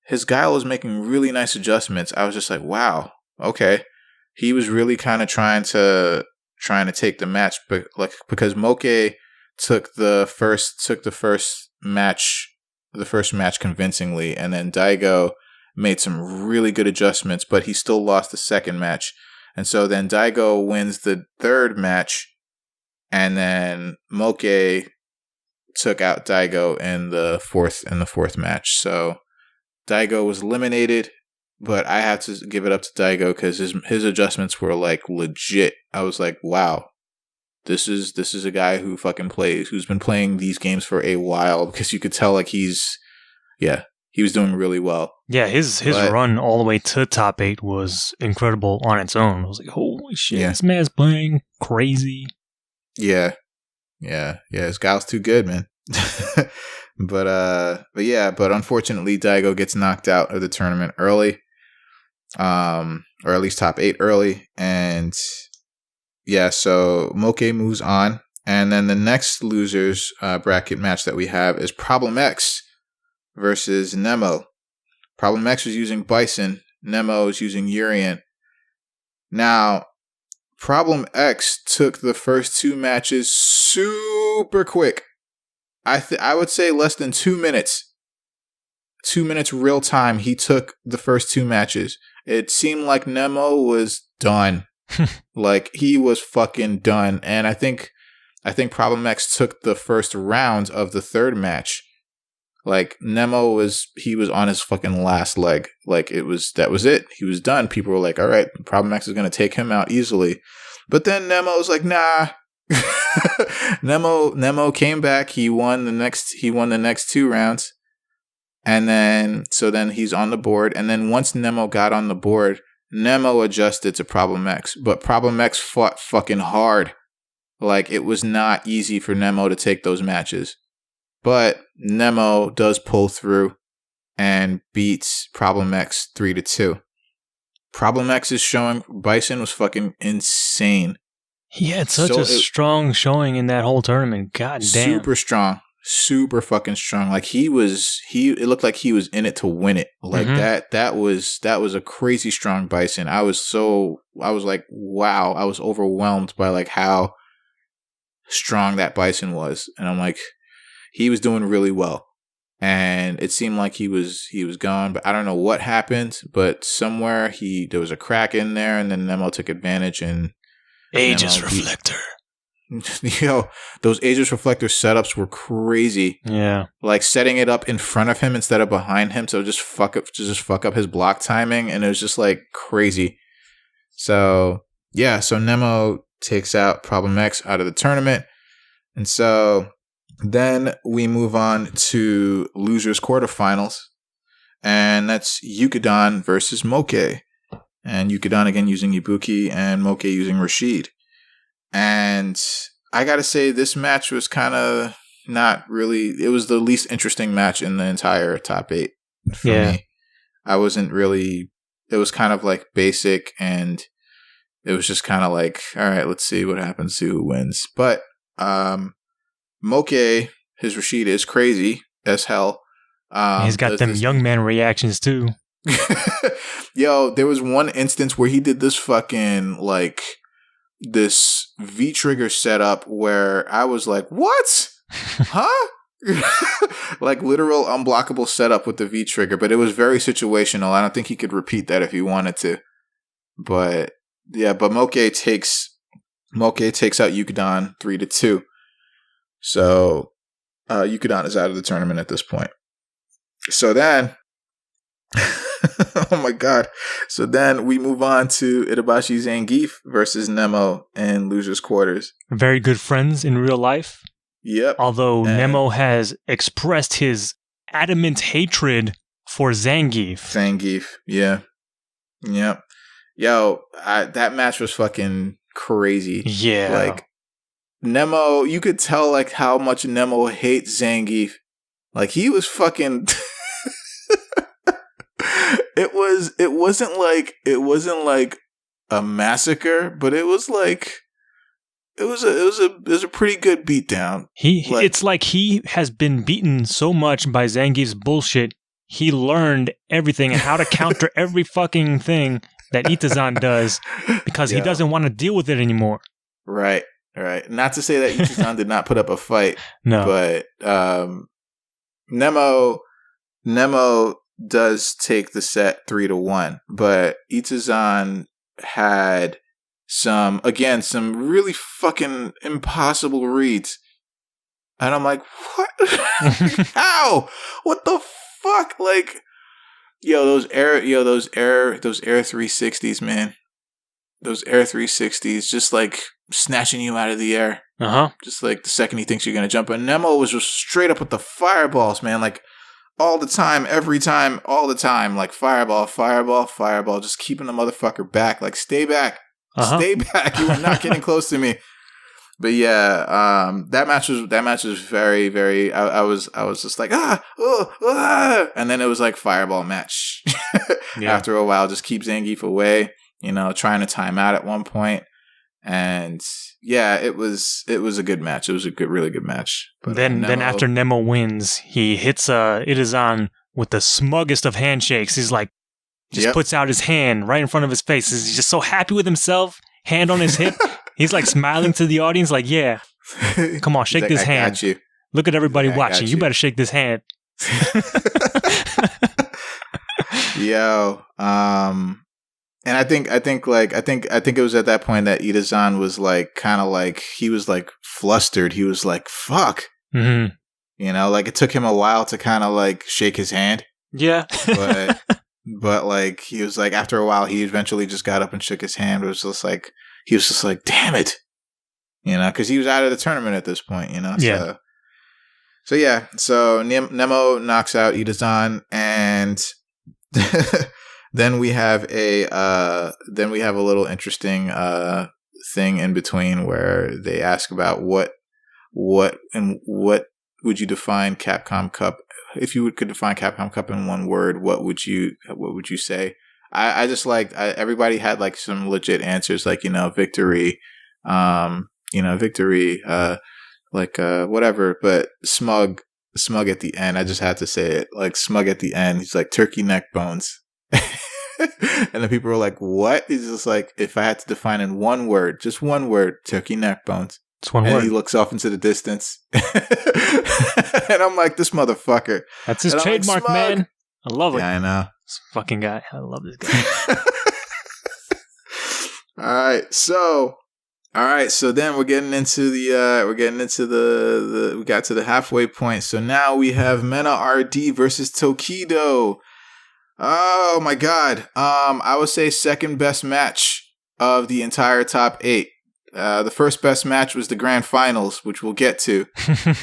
Speaker 1: his Guile was making really nice adjustments. I was just like, wow, okay. he was really kind of trying to take the match, but like because Moke took the first match convincingly, and then Daigo made some really good adjustments, but he still lost the second match. And so then Daigo wins the third match, and then Moke took out Daigo in the fourth match. So Daigo was eliminated, but I had to give it up to Daigo because his adjustments were like legit. I was like, wow, this is a guy who fucking plays, who's been playing these games for a while, because you could tell like he was doing really well.
Speaker 2: Yeah, his run all the way to top 8 was incredible on its own. I was like, holy shit, this man's playing crazy.
Speaker 1: Yeah, his gal's too good, man. but unfortunately Daigo gets knocked out of the tournament early. Or at least top 8 early, and so Moke moves on, and then the next losers bracket match that we have is Problem X versus Nemo. Problem X was using Bison, Nemo is using Urien. Now, Problem X took the first 2 matches super quick. I would say less than 2 minutes. 2 minutes real time, he took the first 2 matches. It seemed like Nemo was done. Like, he was fucking done. And I think Problem X took the first round of the third match. Like, Nemo was on his fucking last leg. Like, that was it. He was done. People were like, all right, Problem X is going to take him out easily. But then Nemo was like, nah. Nemo came back. He won the next 2 rounds. And then he's on the board. And then once Nemo got on the board, Nemo adjusted to Problem X. But Problem X fought fucking hard. Like, it was not easy for Nemo to take those matches. But Nemo does pull through and beats Problem X 3-2. Problem X is showing Bison was fucking insane.
Speaker 2: He had such a strong showing in that whole tournament. God damn.
Speaker 1: Super strong. Super fucking strong. Like, it looked like he was in it to win it. Like, that was a crazy strong Bison. I was like, wow. I was overwhelmed by like how strong that Bison was. And I'm like, he was doing really well. And it seemed like he was gone, but I don't know what happened, but somewhere there was a crack in there, and then Nemo took advantage and
Speaker 2: Aegis Reflector.
Speaker 1: Yo, those Aegis Reflector setups were crazy.
Speaker 2: Yeah. Like
Speaker 1: setting it up in front of him instead of behind him, so just fuck up his block timing, and it was just like crazy. So Nemo takes out Problem X out of the tournament. And so then we move on to losers quarterfinals, and that's Yukidon versus Moke. And Yukidon again using Ibuki, and Moke using Rashid. And I gotta say, this match was kind of not really, it was the least interesting match in the entire top 8 for me. I wasn't really, it was kind of like basic, and it was just kind of like, all right, let's see what happens, see who wins. But Moke, his Rashid is crazy as hell.
Speaker 2: He's got them young man reactions too.
Speaker 1: Yo, there was one instance where he did this fucking like this V-trigger setup where I was like, what? Huh? Like literal unblockable setup with the V-trigger, but it was very situational. I don't think he could repeat that if he wanted to. But yeah, but Moke takes out Yukidon 3-2. So Yukidon is out of the tournament at this point. So then oh my god. So then we move on to Itabashi Zangief versus Nemo in losers quarters.
Speaker 2: Very good friends in real life.
Speaker 1: Yep.
Speaker 2: Although Nemo has expressed his adamant hatred for Zangief.
Speaker 1: Yeah. Yep. Yo, that match was fucking crazy.
Speaker 2: Yeah.
Speaker 1: Like, Nemo, you could tell like how much Nemo hates Zangief. Like, he was fucking it wasn't like a massacre, but it was like it was a pretty good beatdown.
Speaker 2: It's like he has been beaten so much by Zangief's bullshit. He learned everything and how to counter every fucking thing, that Itazan does because he doesn't want to deal with it anymore.
Speaker 1: Right. Not to say that Itazan did not put up a fight.
Speaker 2: No.
Speaker 1: But Nemo does take the set 3-1. But Itazan had some really fucking impossible reads. And I'm like, what? How? What the fuck? Like, those air 360s, man. Those air 360s, just like snatching you out of the air. Just like the second he thinks you're gonna jump. And Nemo was just straight up with the fireballs, man. Like all the time, every time, all the time. Like fireball, just keeping the motherfucker back. Like stay back. Stay back. You are not getting close to me. But yeah, that match was very, very. I was just like and then it was like fireball match. After a while, just keep Zangief away. Trying to time out at one point, and yeah, it was a good match. It was a really good match. But
Speaker 2: then after Nemo wins, he hits Itazan with the smuggest of handshakes. He's like, puts out his hand right in front of his face. He's just so happy with himself. Hand on his hip. He's like smiling to the audience, like, yeah, come on, shake this hand. Got you. Look at everybody watching. You better shake this hand.
Speaker 1: Yo, and I think it was at that point that Itazan was like, kind of like, he was like flustered. He was like, fuck. Like it took him a while to kind of like shake his hand.
Speaker 2: Yeah.
Speaker 1: But like, he was like, after a while, he eventually just got up and shook his hand. It was just like, he was just like, damn it. Because he was out of the tournament at this point,
Speaker 2: Yeah.
Speaker 1: So yeah. So Nemo knocks out Itazan, and then we have a little interesting thing in between where they ask about what would you define Capcom Cup? If you could define Capcom Cup in one word, what would you say? I just liked, everybody had like some legit answers, like, victory, whatever, but smug at the end. I just had to say it, like smug at the end. He's like turkey neck bones. And then people were like, what? He's just like, if I had to define in one word, just one word, turkey neck bones.
Speaker 2: It's one
Speaker 1: and
Speaker 2: word.
Speaker 1: He looks off into the distance. And I'm like, this motherfucker.
Speaker 2: That's his trademark, like, man. I love it.
Speaker 1: Yeah, I know.
Speaker 2: This fucking guy. I love this guy.
Speaker 1: All right. So then we're getting into we got to the halfway point. So now we have Mena RD versus Tokido. Oh my God. I would say second best match of the entire top 8. The first best match was the grand finals, which we'll get to.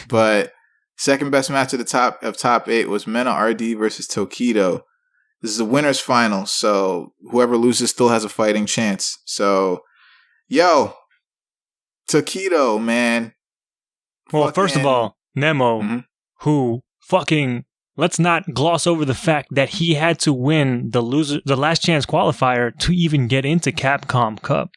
Speaker 1: But second best match of the top 8 was Mena RD versus Tokido. This is the winner's final, so whoever loses still has a fighting chance. So, Tokido, man.
Speaker 2: Well, first of all, Nemo, who fucking, let's not gloss over the fact that he had to win the last chance qualifier to even get into Capcom Cup.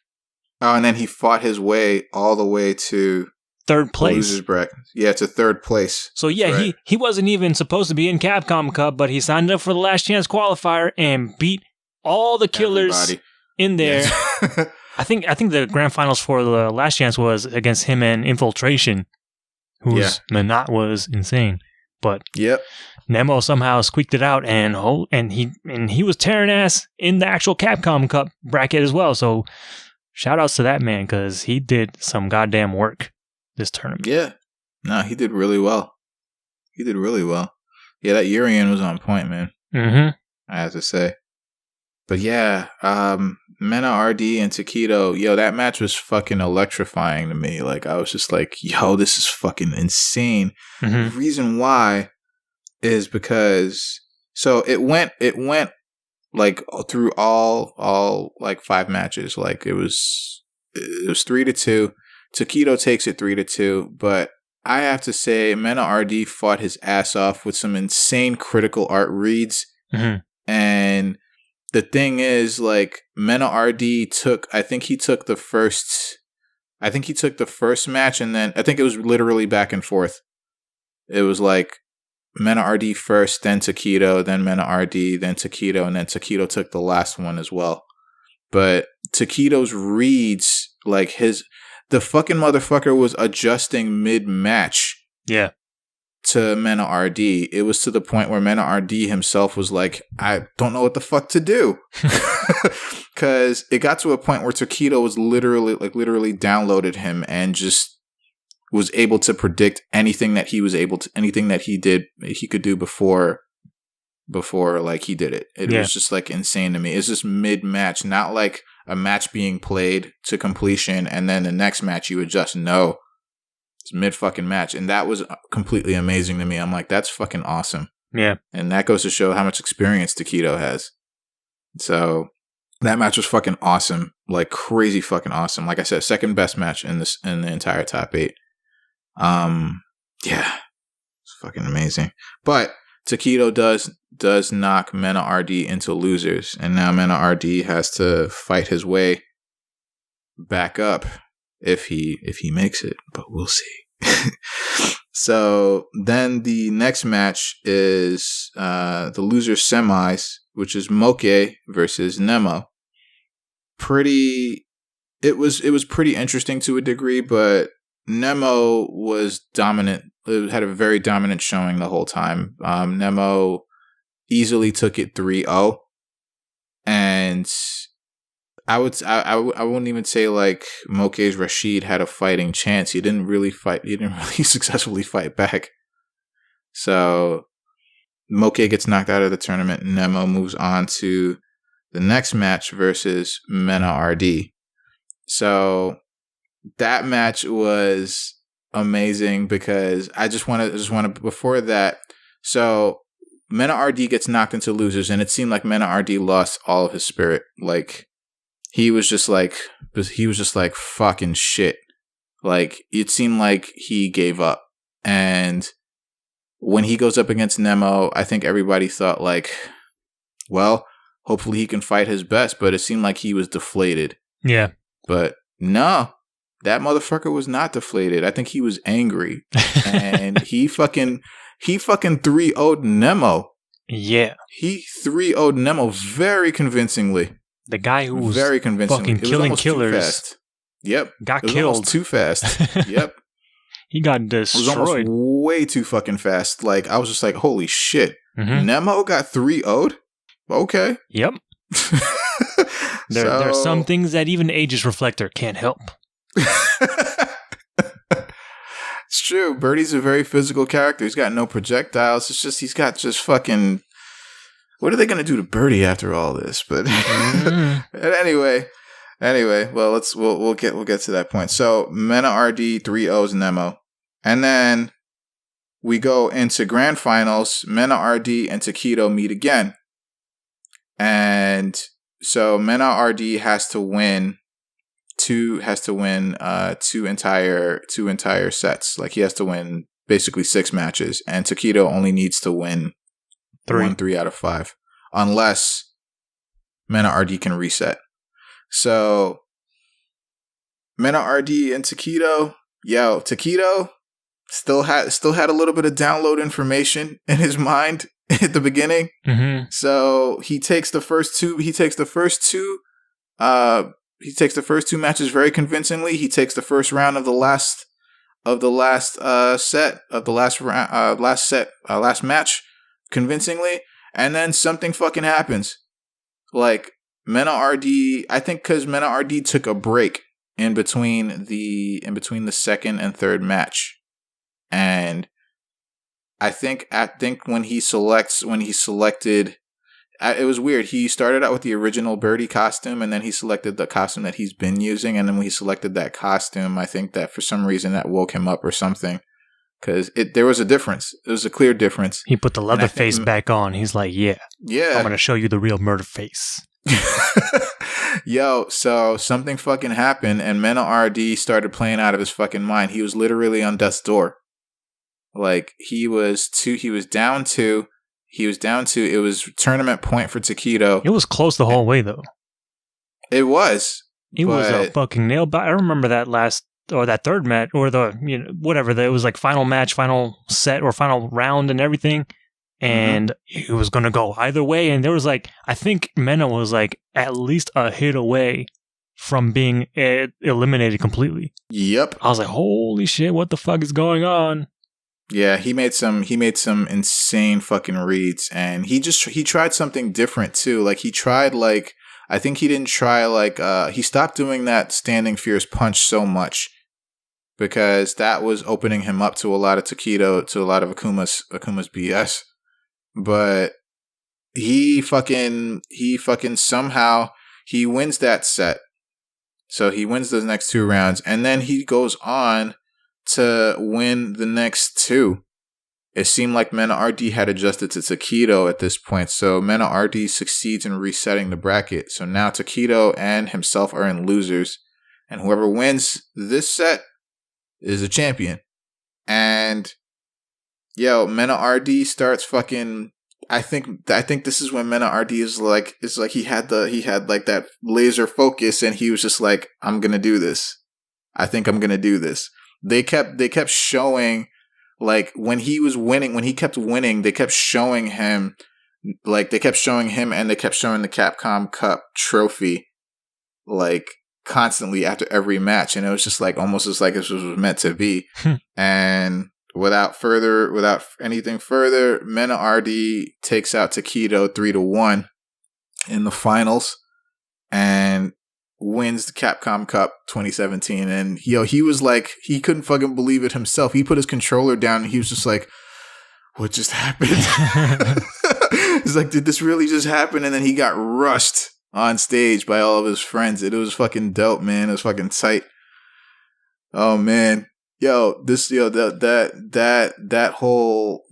Speaker 1: Oh, and then he fought his way all the way to
Speaker 2: third place.
Speaker 1: Losers bracket. Yeah, to third place.
Speaker 2: So yeah, right. he wasn't even supposed to be in Capcom Cup, but he signed up for the last chance qualifier and beat all the killers in there. Yes. I think the grand finals for the last chance was against him and Infiltration, whose Menat was insane. But Nemo somehow squeaked it out, and he was tearing ass in the actual Capcom Cup bracket as well. So shout outs to that man, because he did some goddamn work this tournament.
Speaker 1: Yeah. No, he did really well. Yeah, that Urian was on point, man. I have to say. But yeah, Mena RD and Tokido, that match was fucking electrifying to me. Like, I was just like, this is fucking insane. The reason why is because, so it went like through all like 5 matches. Like it was 3-2. Tokido takes it 3-2, but I have to say Mena RD fought his ass off with some insane critical art reads. And the thing is, like, Mena RD took the first match, and then I think it was literally back and forth. It was like Mena RD first, then Tokido, then Mena RD, then Tokido, and then Tokido took the last one as well. but Takedo's reads, like the fucking motherfucker was adjusting mid-match.
Speaker 2: Yeah.
Speaker 1: To Mena RD. It was to the point where Mena RD himself was like, I don't know what the fuck to do. Because it got to a point where Takedo was literally downloaded him and just was able to predict anything that he could do before like he did it. It was just like insane to me. It's just mid-match, not like a match being played to completion and then the next match you adjust. No. It's mid-fucking match. And that was completely amazing to me. I'm like, that's fucking awesome.
Speaker 2: Yeah.
Speaker 1: And that goes to show how much experience Takedo has. So that match was fucking awesome. Like crazy fucking awesome. Like I said, second best match in the entire top 8. Yeah. It's fucking amazing. But Takedo does knock Mena RD into losers. And now Mena RD has to fight his way back up. If he makes it, but we'll see. So then the next match is the loser semis, which is Moke versus Nemo. It was pretty interesting to a degree, but Nemo was dominant. It had a very dominant showing the whole time. Nemo easily took it 3-0, and I wouldn't even say like Moke's Rashid had a fighting chance. He didn't really fight. He didn't really successfully fight back. So Moke gets knocked out of the tournament. Nemo moves on to the next match versus Mena RD. So that match was amazing because I just want to before that. So Mena RD gets knocked into losers, and it seemed like Mena RD lost all of his spirit. Like he was just like fucking shit. Like it seemed like he gave up. And when he goes up against Nemo, I think everybody thought like, well, hopefully he can fight his best, but it seemed like he was deflated.
Speaker 2: Yeah.
Speaker 1: But no, that motherfucker was not deflated. I think he was angry. And he fucking 3-0'd Nemo.
Speaker 2: Yeah.
Speaker 1: He 3-0'd Nemo very convincingly.
Speaker 2: The guy who was
Speaker 1: very convincingly.
Speaker 2: fucking killing killers.
Speaker 1: Too fast. Yep.
Speaker 2: Got
Speaker 1: it was
Speaker 2: killed.
Speaker 1: Almost too fast. Yep.
Speaker 2: He got destroyed.
Speaker 1: It was almost way too fucking fast. Like, I was just like, holy shit. Mm-hmm. Nemo got 3-0'd? Okay.
Speaker 2: Yep. There are some things that even Aegis Reflector can't help.
Speaker 1: It's true. Birdie's a very physical character. He's got no projectiles. It's just, he's got just fucking... What are they going to do to Birdie after all this? But anyway, well, we'll get to that point. So Mena RD 3-0's Nemo. And then we go into grand finals. Mena RD and Takedo meet again. And so Mena RD has to win two entire sets. Like he has to win basically 6 matches, and Takedo only needs to win 3 out of 5, unless Mena RD can reset. So Mena RD and Takedo, Takedo still had a little bit of download information in his mind at the beginning. Mm-hmm. So he takes the first two matches very convincingly. He takes the first round of the last match convincingly, and then something fucking happens. Like Mena RD, I think because Mena RD took a break in between the second and third match, and I think when he selected, it was weird. He started out with the original Birdie costume, and then he selected the costume that he's been using, and then when he selected that costume, I think that for some reason that woke him up or something. Because there was a difference. There was a clear difference.
Speaker 2: He put the leather face back on. He's like, yeah, I'm going to show you the real murder face.
Speaker 1: So something fucking happened, and Mena RD started playing out of his fucking mind. He was literally on death's door. Like, he was down 2. It was tournament point for Takedo.
Speaker 2: It was close the whole way, though.
Speaker 1: It was.
Speaker 2: It was a fucking nail biter. I remember that that third match, or whatever. It was like final match, final set, or final round and everything. and it was going to go either way. And there was like, I think Mena was like at least a hit away from being eliminated completely.
Speaker 1: Yep.
Speaker 2: I was like, holy shit, what the fuck is going on?
Speaker 1: Yeah, he made some insane fucking reads, and he tried something different too. Like he tried I think he didn't try he stopped doing that standing fierce punch so much because that was opening him up to a lot of Takedo, to a lot of Akuma's BS. But he fucking somehow he wins that set. So he wins those next 2 rounds, and then he goes on to win the next 2. It seemed like Mena RD had adjusted to Takedo at this point, so Mena RD succeeds in resetting the bracket. So now Takedo and himself are in losers, and whoever wins this set is a champion. And Mena RD starts fucking. I think this is when Mena RD is like he had like that laser focus, and he was just like, I'm gonna do this. I think I'm gonna do this. They kept showing, like, when he was winning, when he kept winning, they kept showing him, and they kept showing the Capcom Cup trophy, like, constantly after every match, and it was just like almost as like this was meant to be. And without anything further, Mena RD takes out Takedo 3-1 in the finals and wins the Capcom Cup 2017. And he was like, he couldn't fucking believe it himself. He put his controller down and he was just like, what just happened? He's like, did this really just happen? And then he got rushed on stage by all of his friends. It was fucking dope, man. It was fucking tight. Oh man. That whole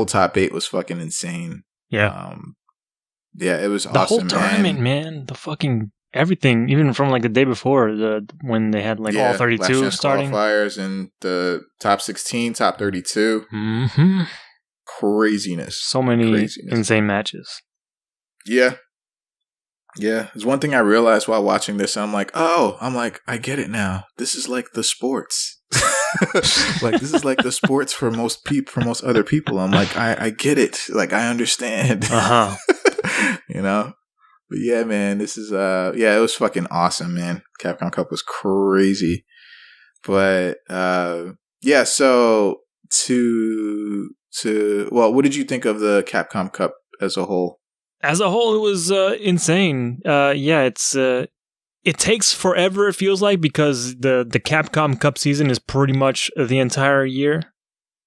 Speaker 1: top 8 was fucking insane.
Speaker 2: Yeah.
Speaker 1: It was
Speaker 2: the
Speaker 1: awesome.
Speaker 2: The whole tournament, man. The fucking everything, even from like the day before, when they had like all 32 starting
Speaker 1: qualifiers and the top 16, top 32.
Speaker 2: Mm-hmm.
Speaker 1: Craziness.
Speaker 2: So many insane matches.
Speaker 1: Yeah. Yeah, there's one thing I realized while watching this. I'm like, I get it now. This is like the sports. Like, this is like the sports for most people, for most other people. I'm like, I get it. Like, I understand. You know? But yeah, man, this is, it was fucking awesome, man. Capcom Cup was crazy. But, so what did you think of the Capcom Cup as a whole?
Speaker 2: As a whole, it was insane. It takes forever, it feels like, because the Capcom Cup season is pretty much the entire year.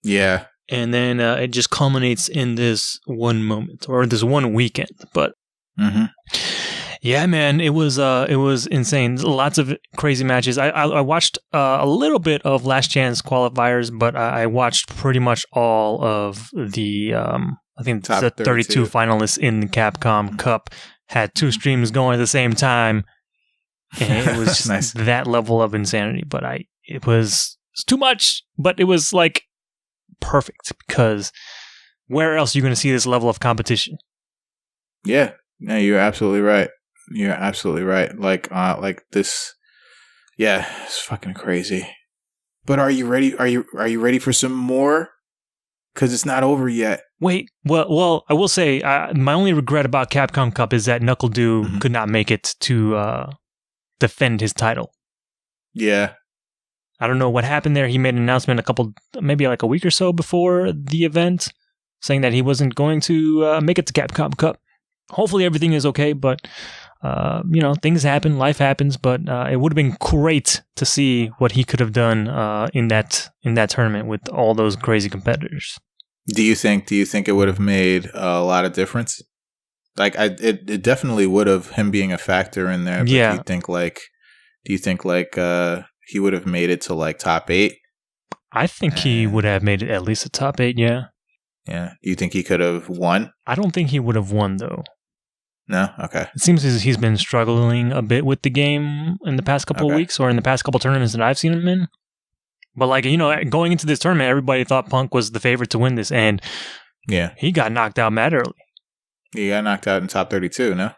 Speaker 1: Yeah.
Speaker 2: And then it just culminates in this one moment, or this one weekend. But yeah, man, it was insane. Lots of crazy matches. I watched a little bit of Last Chance qualifiers, but I watched pretty much all of the I think the 32 finalists in the Capcom Cup had 2 streams going at the same time, and it was just nice. That level of insanity. But it was too much, but it was like perfect, because where else are you going to see this level of competition?
Speaker 1: Yeah, no, you're absolutely right. You're absolutely right. Like this, yeah, it's fucking crazy. But are you ready? Are you ready for some more? Because it's not over yet.
Speaker 2: Wait, well, I will say my only regret about Capcom Cup is that Knuckle Dew could not make it to defend his title.
Speaker 1: Yeah.
Speaker 2: I don't know what happened there. He made an announcement maybe like a week or so before the event, saying that he wasn't going to make it to Capcom Cup. Hopefully everything is okay, but things happen, life happens. But it would have been great to see what he could have done in that tournament with all those crazy competitors.
Speaker 1: Do you think it would have made a lot of difference? Like, it definitely would have, him being a factor in there. But
Speaker 2: yeah.
Speaker 1: Do you think he would have made it to like top 8?
Speaker 2: I think he would have made it at least a top 8. Yeah.
Speaker 1: Yeah. Do you think he could have won?
Speaker 2: I don't think he would have won though.
Speaker 1: No? Okay.
Speaker 2: It seems as he's been struggling a bit with the game in the past couple of weeks, or in the past couple tournaments that I've seen him in. But going into this tournament, everybody thought Punk was the favorite to win this, and he got knocked out mad early.
Speaker 1: He got knocked out in top 32, no?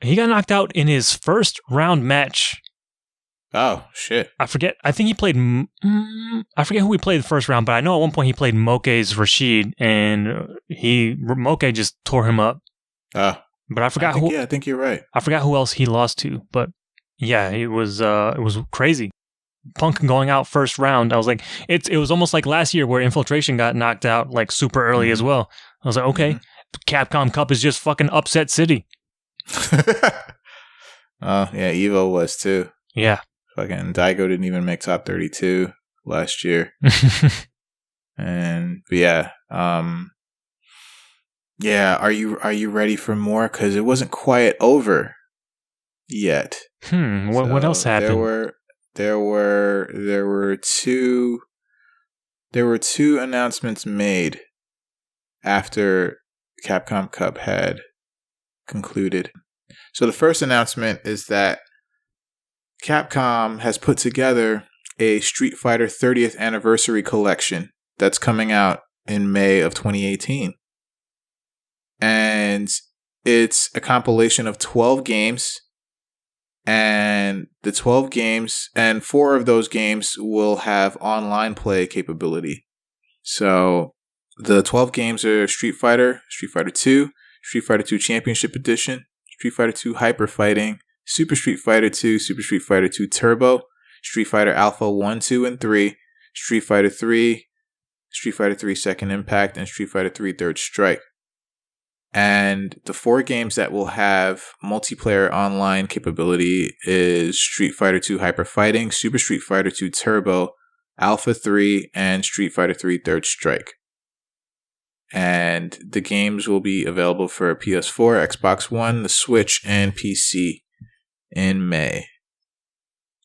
Speaker 2: He got knocked out in his first round match
Speaker 1: Oh, shit.
Speaker 2: I forget. I think he played. I forget who he played the first round, but I know at one point he played Moke's Rashid, and Moke just tore him up. But I forgot who.
Speaker 1: Yeah, I think you're right.
Speaker 2: I forgot who else he lost to, but yeah, it was crazy. Punk going out first round. I was like, it was almost like last year where Infiltration got knocked out like super early as well. I was like, okay, Capcom Cup is just fucking upset city.
Speaker 1: Oh yeah, Evo was too.
Speaker 2: Yeah,
Speaker 1: fucking Daigo didn't even make top 32 last year. But yeah, yeah. Are you ready for more? Because it wasn't quite over yet.
Speaker 2: What else happened?
Speaker 1: There were two announcements made after Capcom Cup had concluded. So the first announcement is that Capcom has put together a Street Fighter 30th anniversary collection that's coming out in May of 2018. And it's a compilation of 12 games. And the 12 games, and 4 of those games will have online play capability. So the 12 games are Street Fighter 2, Street Fighter 2 Championship Edition, Street Fighter 2 Hyper Fighting, Super Street Fighter 2, Super Street Fighter 2 Turbo, Street Fighter Alpha 1, 2, and 3, Street Fighter 3, Street Fighter 3 Second Impact, and Street Fighter 3 Third Strike. And the 4 games that will have multiplayer online capability is Street Fighter 2 Hyper Fighting, Super Street Fighter 2 Turbo, Alpha 3, and Street Fighter 3 Third Strike. And the games will be available for PS4, Xbox One, the Switch, and PC in May.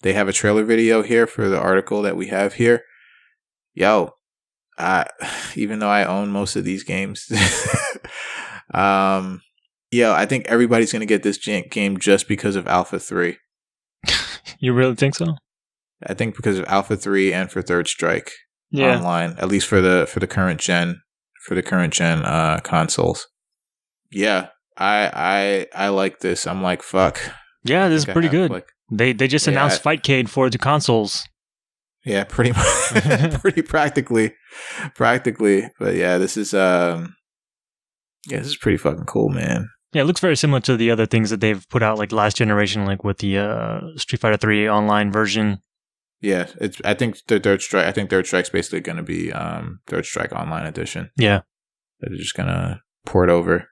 Speaker 1: They have a trailer video here for the article that we have here. Yo, even though I own most of these games, I think everybody's going to get this game just because of Alpha 3.
Speaker 2: You really think so?
Speaker 1: I think because of Alpha 3 and for Third Strike online, at least for the current gen consoles. Yeah, I like this. I'm like, fuck.
Speaker 2: Yeah, this is pretty good. They just announced Fightcade for the consoles.
Speaker 1: Yeah, pretty much, pretty practically. But yeah, this is this is pretty fucking cool, man.
Speaker 2: Yeah, it looks very similar to the other things that they've put out like last generation, like with the Street Fighter 3 online version.
Speaker 1: Yeah, I think Third Strike's basically going to be Third Strike Online Edition.
Speaker 2: Yeah,
Speaker 1: they're just gonna port over.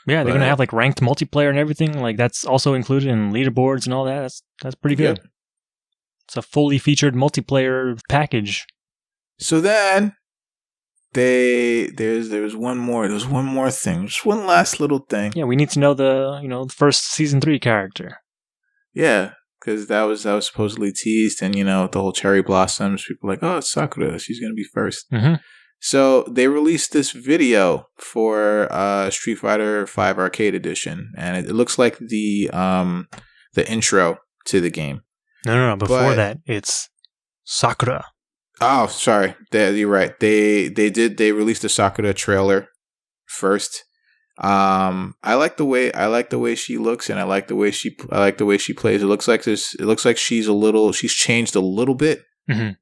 Speaker 2: Yeah, they're gonna have like ranked multiplayer and everything. Like that's also included in leaderboards and all that. That's pretty good. Yep. It's a fully featured multiplayer package.
Speaker 1: So then there's one more thing, just one last little thing.
Speaker 2: Yeah, we need to know the first season 3 character.
Speaker 1: Yeah, because that was supposedly teased, and the whole cherry blossoms. People were like, oh, it's Sakura, she's gonna be first.
Speaker 2: Mm-hmm.
Speaker 1: So they released this video for Street Fighter V Arcade Edition, and it looks like the intro to the game.
Speaker 2: No. Before that, it's Sakura.
Speaker 1: Oh, sorry. You're right. They released the Sakura trailer first. I like the way she looks, and I like the way she plays. It looks like she's changed a little bit.
Speaker 2: Mm-hmm.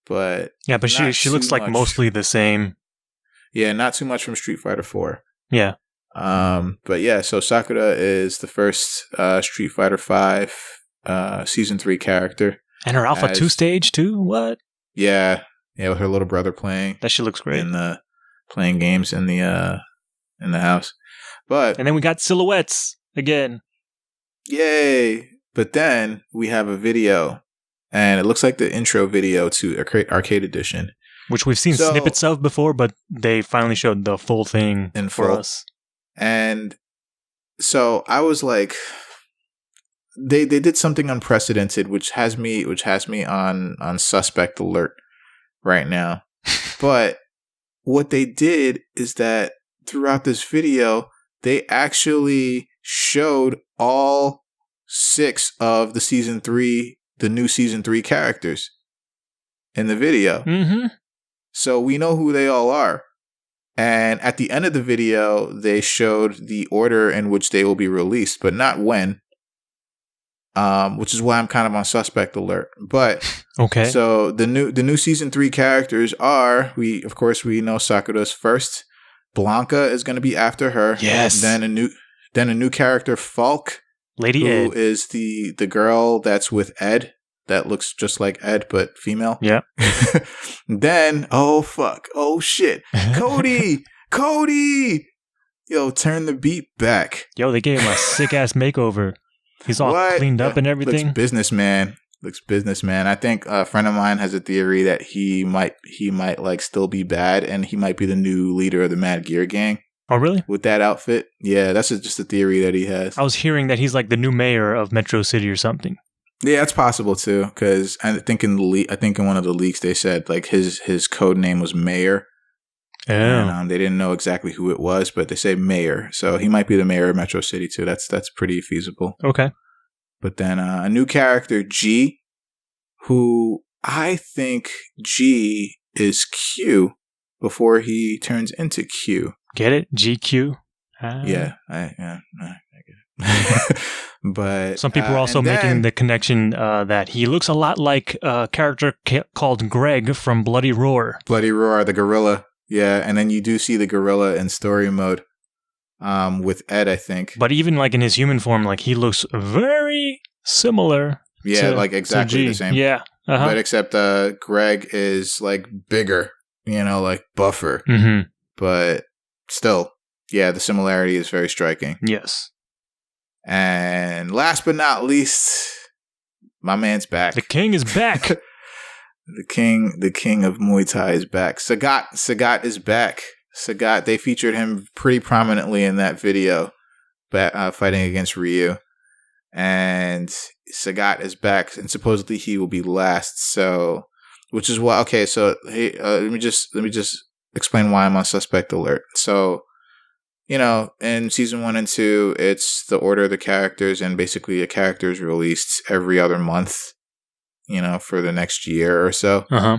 Speaker 1: But
Speaker 2: yeah, but she looks like mostly the same.
Speaker 1: Yeah, not too much from Street Fighter 4.
Speaker 2: Yeah.
Speaker 1: But yeah, so Sakura is the first Street Fighter 5 season 3 character.
Speaker 2: And her Alpha 2 stage too? What?
Speaker 1: Yeah, with her little brother playing.
Speaker 2: That shit looks great.
Speaker 1: And playing games in the house. And
Speaker 2: then we got silhouettes again.
Speaker 1: Yay! But then we have a video. And it looks like the intro video to Arcade Edition.
Speaker 2: Which we've seen snippets of before, but they finally showed the full thing for us.
Speaker 1: And so I was like, they did something unprecedented, which has me on suspect alert right now. But what they did is that throughout this video, they actually showed all 6 of the new season 3 characters in the video.
Speaker 2: Mm-hmm.
Speaker 1: So we know who they all are. And at the end of the video, they showed the order in which they will be released, but not when. which is why I'm kind of on suspect alert. But
Speaker 2: Okay.
Speaker 1: so the new season 3 characters are we know Sakura's first. Blanca is going to be after her.
Speaker 2: Yes.
Speaker 1: Then a new character, Falk,
Speaker 2: Lady
Speaker 1: who
Speaker 2: Ed.
Speaker 1: is the girl that's with Ed. That looks just like Ed, but female.
Speaker 2: Yeah.
Speaker 1: Then, oh shit, Cody, yo, turn the beat back.
Speaker 2: Yo, they gave him a sick ass makeover. He's all cleaned up and everything.
Speaker 1: Looks businessman. I think a friend of mine has a theory that he might like still be bad, and he might be the new leader of the Mad Gear Gang.
Speaker 2: Oh, really?
Speaker 1: With that outfit, yeah, that's just a theory that he has.
Speaker 2: I was hearing that he's like the new mayor of Metro City or something.
Speaker 1: Yeah, it's possible too, because I think in one of the leaks they said like his code name was Mayor.
Speaker 2: Oh.
Speaker 1: And they didn't know exactly who it was, but they say Mayor, so he might be the mayor of Metro City too. That's pretty feasible.
Speaker 2: Okay.
Speaker 1: But then a new character, G, who I think G is Q before he turns into Q.
Speaker 2: Get it? GQ?
Speaker 1: Yeah, I get it. But
Speaker 2: some people are also making the connection that he looks a lot like a character called Greg from Bloody Roar.
Speaker 1: Bloody Roar, the gorilla. Yeah, and then you do see the gorilla in story mode with Ed, I think.
Speaker 2: But even like in his human form, like he looks very similar.
Speaker 1: Yeah, like exactly the same.
Speaker 2: Yeah.
Speaker 1: But except Greg is like bigger, like buffer.
Speaker 2: Mm-hmm.
Speaker 1: But still, yeah, the similarity is very striking.
Speaker 2: Yes.
Speaker 1: And last but not least, my man's back.
Speaker 2: The king is back.
Speaker 1: The king of Muay Thai is back. Sagat is back. Sagat, they featured him pretty prominently in that video, fighting against Ryu. And Sagat is back, and supposedly he will be last. So, which is why. Okay, so hey, let me just explain why I'm on suspect alert. So, in season 1 and 2, it's the order of the characters, and basically a character is released every other month, for the next year or so.
Speaker 2: Uh-huh.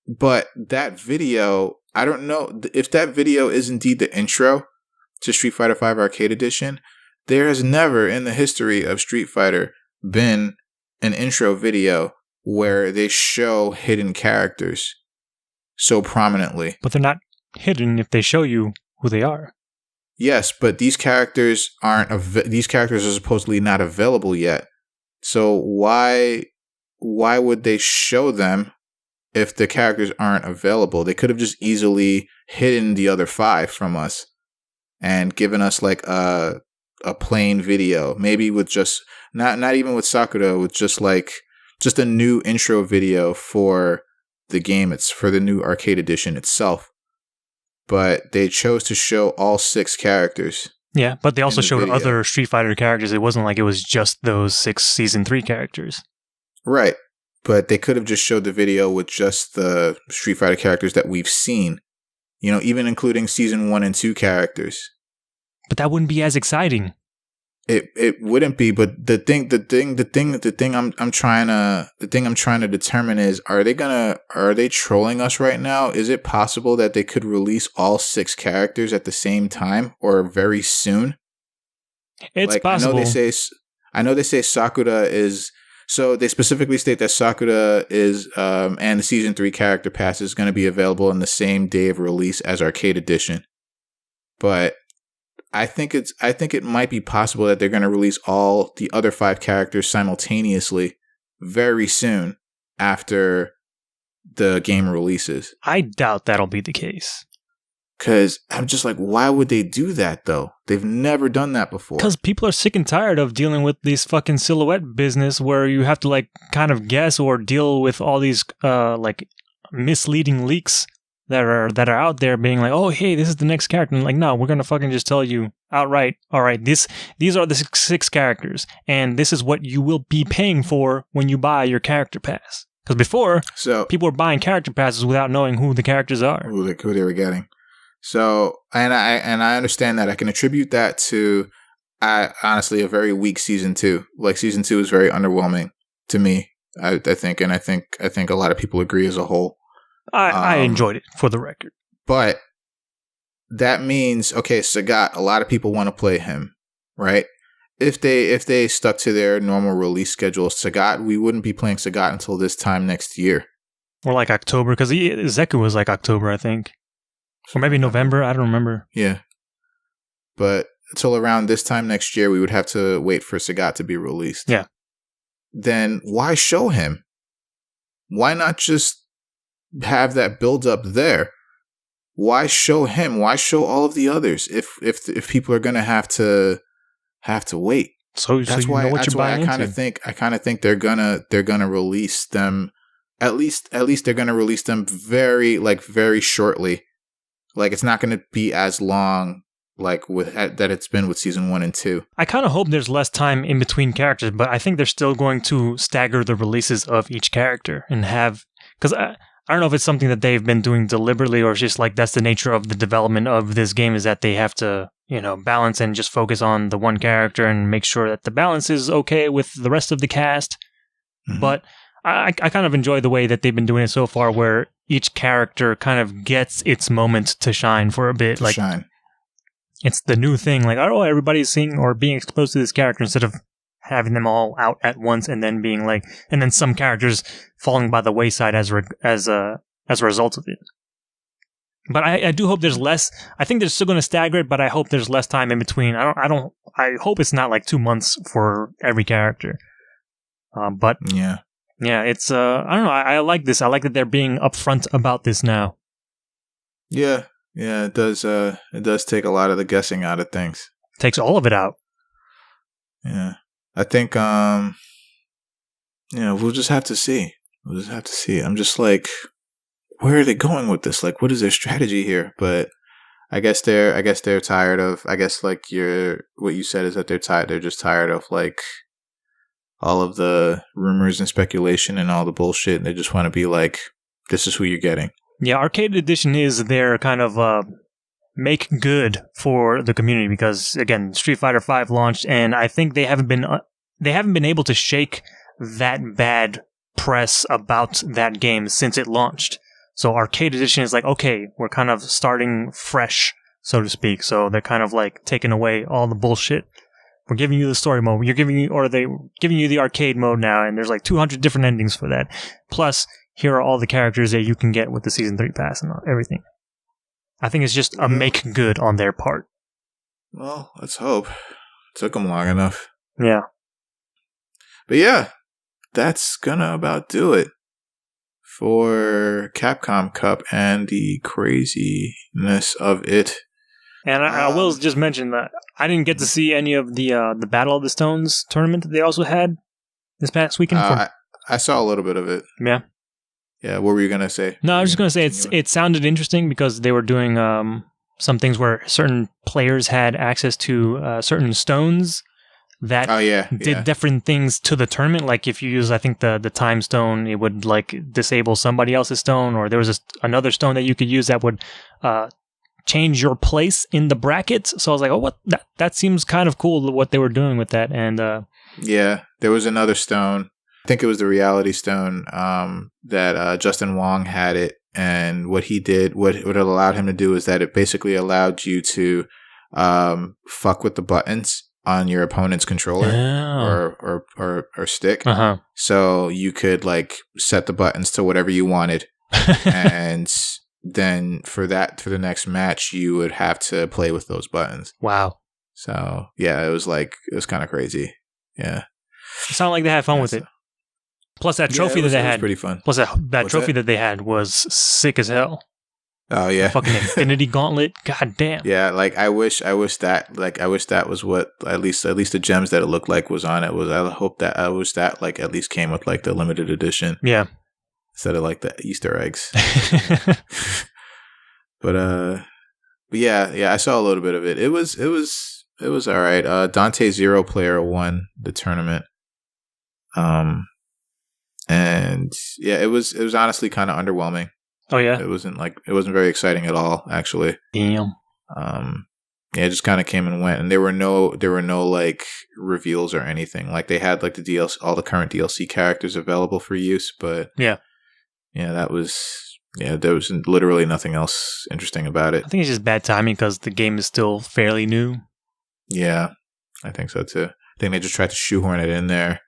Speaker 1: But that video, I don't know if that video is indeed the intro to Street Fighter V Arcade Edition. There has never in the history of Street Fighter been an intro video where they show hidden characters so prominently.
Speaker 2: But they're not hidden if they show you who they are.
Speaker 1: Yes, but these characters these characters are supposedly not available yet. So why would they show them if the characters aren't available? They could have just easily hidden the other 5 from us and given us like a plain video, maybe with just not even with Sakura, with just a new intro video for the game. It's for the new arcade edition itself. But they chose to show all 6 characters.
Speaker 2: Yeah, but they also showed other Street Fighter characters. It wasn't like it was just those 6 Season 3 characters.
Speaker 1: Right. But they could have just showed the video with just the Street Fighter characters that we've seen. Even including Season 1 and 2 characters.
Speaker 2: But that wouldn't be as exciting.
Speaker 1: It wouldn't be, but the thing I'm trying to determine is, are they trolling us right now? Is it possible that they could release all 6 characters at the same time or very soon?
Speaker 2: It's possible.
Speaker 1: I know they say Sakura is, so they specifically state that Sakura is and the Season 3 character pass is going to be available on the same day of release as Arcade Edition. But I think it might be possible that they're going to release all the other 5 characters simultaneously very soon after the game releases.
Speaker 2: I doubt that'll be the case.
Speaker 1: Because I'm just like, why would they do that, though? They've never done that before.
Speaker 2: Because people are sick and tired of dealing with these fucking silhouette business where you have to, like, kind of guess or deal with all these, like, misleading leaks that are out there being like, oh, hey, this is the next character. And like, no, we're going to fucking just tell you outright, all right, these are the 6 characters, and this is what you will be paying for when you buy your character pass. Because before, people were buying character passes without knowing who the characters are.
Speaker 1: Who they were getting. So, and I understand that. I can attribute that to, honestly, a very weak Season 2. Like, Season 2 is very underwhelming to me, I think, and I think a lot of people agree as a whole.
Speaker 2: I enjoyed it, for the record.
Speaker 1: But that means, okay, Sagat, a lot of people want to play him, right? if they stuck to their normal release schedule, Sagat, we wouldn't be playing Sagat until this time next year.
Speaker 2: Or like October, because Zeku was like October, I think. Or maybe November, I don't remember.
Speaker 1: Yeah. But until around this time next year, we would have to wait for Sagat to be released.
Speaker 2: Yeah.
Speaker 1: Then why show him? Why not just have that build up there? Why show him? Why show all of the others if people are gonna have to wait?
Speaker 2: So
Speaker 1: that's
Speaker 2: you
Speaker 1: why
Speaker 2: know what
Speaker 1: that's
Speaker 2: you're
Speaker 1: why
Speaker 2: buying
Speaker 1: I kind of think they're gonna release them at least they're gonna release them very shortly. Like it's not gonna be as long like with that it's been with season 1 and 2.
Speaker 2: I kind of hope there's less time in between characters, but I think they're still going to stagger the releases of each character and have, because I don't know if it's something that they've been doing deliberately or it's just like that's the nature of the development of this game, is that they have to, balance and just focus on the one character and make sure that the balance is okay with the rest of the cast. Mm-hmm. But I kind of enjoy the way that they've been doing it so far, where each character kind of gets its moment to shine for a bit. It's the new thing, like, oh, everybody's seeing or being exposed to this character instead of having them all out at once and then being like, and then some characters falling by the wayside as a result of it. But I do hope there's less. I think they're still going to stagger it, but I hope there's less time in between. I hope it's not like 2 months for every character. But yeah, it's I don't know. I like this. I like that they're being upfront about this now.
Speaker 1: Yeah. Yeah, it does. It does take a lot of the guessing out of things.
Speaker 2: Takes all of it out.
Speaker 1: Yeah, I think. We'll just have to see. I'm just like, where are they going with this? Like, what is their strategy here? But I guess they're tired of. I guess like what you said is that they're tired. They're just tired of like all of the rumors and speculation and all the bullshit. And they just want to be like, this is who you're getting. Yeah,
Speaker 2: Arcade Edition is their kind of make good for the community because, again, Street Fighter V launched, and I think they haven't been able to shake that bad press about that game since it launched. So Arcade Edition is like, okay, we're kind of starting fresh, so to speak. So they're kind of like taking away all the bullshit. We're giving you the story mode. They're giving you the arcade mode now, and there's like 200 different endings for that. Plus, here are all the characters that you can get with the Season 3 pass and everything. I think it's just a make good on their part.
Speaker 1: Well, let's hope. It took them long enough.
Speaker 2: Yeah.
Speaker 1: But yeah, that's gonna about do it for Capcom Cup and the craziness of it.
Speaker 2: And I will just mention that I didn't get to see any of the Battle of the Stones tournament that they also had this past weekend.
Speaker 1: I saw a little bit of it.
Speaker 2: Yeah.
Speaker 1: Yeah, what were you going to say?
Speaker 2: No, I was just going to say it sounded interesting because they were doing some things where certain players had access to certain stones that did different things to the tournament. Like if you use, I think, the time stone, it would like disable somebody else's stone, or there was another stone that you could use that would change your place in the brackets. So I was like, oh, that seems kind of cool what they were doing with that. And
Speaker 1: yeah, there was another stone. I think it was the Reality Stone that Justin Wong had it, and what he did, what it allowed him to do is that it basically allowed you to fuck with the buttons on your opponent's controller or stick.
Speaker 2: Uh-huh.
Speaker 1: So you could like set the buttons to whatever you wanted, and then for the next match you would have to play with those buttons.
Speaker 2: Wow.
Speaker 1: So yeah, it was kind of crazy. Yeah.
Speaker 2: It sounded like they had fun with it. Plus that trophy that they had.
Speaker 1: Pretty fun.
Speaker 2: Plus that trophy that they had was sick as hell.
Speaker 1: Oh yeah.
Speaker 2: The fucking Infinity Gauntlet. God damn.
Speaker 1: Yeah, like I wish that was what at least the gems that it looked like was on it. I wish that like at least came with like the limited edition.
Speaker 2: Yeah.
Speaker 1: Instead of like the Easter eggs. But yeah, I saw a little bit of it. It was all right. Dante Zero Player won the tournament. And yeah, it was honestly kind of underwhelming.
Speaker 2: Oh yeah,
Speaker 1: it wasn't very exciting at all, actually.
Speaker 2: Damn.
Speaker 1: Yeah, it just kind of came and went, and there were no like reveals or anything. Like they had like the DLC, all the current DLC characters available for use, but there was literally nothing else interesting about it.
Speaker 2: I think it's just bad timing because the game is still fairly new.
Speaker 1: Yeah, I think so too. think they just tried to shoehorn it in there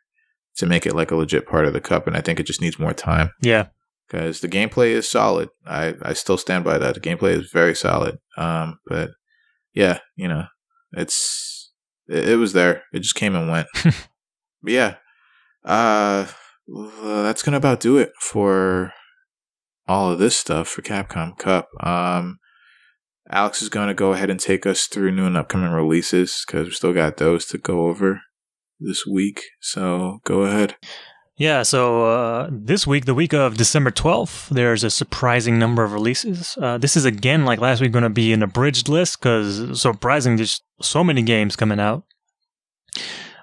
Speaker 1: to make it like a legit part of the cup, and I think it just needs more time.
Speaker 2: Yeah.
Speaker 1: Because the gameplay is solid. I still stand by that. The gameplay is very solid. But yeah, you know, it was there. It just came and went. But yeah, that's gonna about do it for all of this stuff for Capcom Cup. Alex is gonna go ahead and take us through new and upcoming releases because we still got those to go over this week. So go ahead.
Speaker 2: Yeah, so this week, the week of December 12th, there's a surprising number of releases. This is, again, like last week, going to be an abridged list because, surprisingly, there's so many games coming out.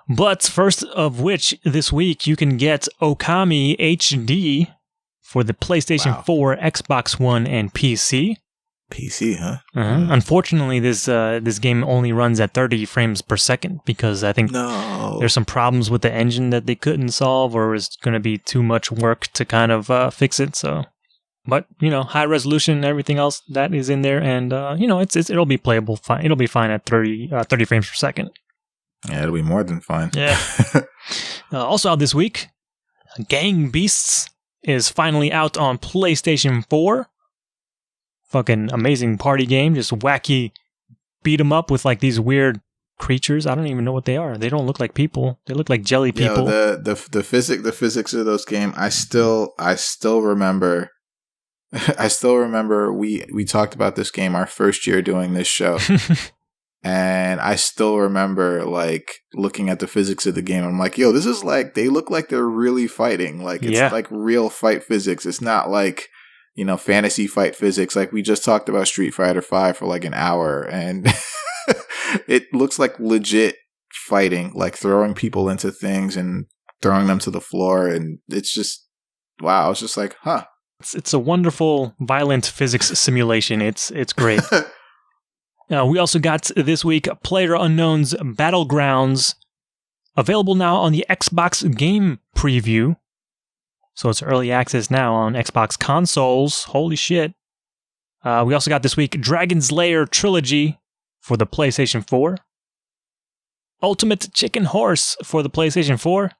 Speaker 2: But first of which, this week, you can get Okami HD for the PlayStation 4, Xbox One, and PC.
Speaker 1: PC, huh?
Speaker 2: Unfortunately, this game only runs at 30 frames per second because I think there's some problems with the engine that they couldn't solve, or it's going to be too much work to kind of fix it. So, but you know, high resolution and everything else that is in there, and you know, it'll be playable. Fine, it'll be fine at 30 frames per second.
Speaker 1: Yeah, it'll be more than fine.
Speaker 2: Yeah. Also out this week, Gang Beasts is finally out on PlayStation 4. Fucking amazing party game, just wacky beat 'em up with like these weird creatures. I don't even know what they are. They don't look like people. They look like jelly people.
Speaker 1: The physics of those games. I still remember. I still remember we talked about this game our first year doing this show, and I still remember like looking at the physics of the game. I'm like, yo, this is like they look like they're really fighting. Like it's like real fight physics. It's not like, you know, fantasy fight physics. Like we just talked about Street Fighter 5 for like an hour, and it looks like legit fighting, like throwing people into things and throwing them to the floor. And it's just, wow. I was just like, huh.
Speaker 2: It's a wonderful violent physics simulation. It's great. We also got this week PlayerUnknown's Battlegrounds, available now on the Xbox Game Preview. So it's early access now on Xbox consoles. Holy shit. We also got this week Dragon's Lair Trilogy for the PlayStation 4. Ultimate Chicken Horse for the PlayStation 4.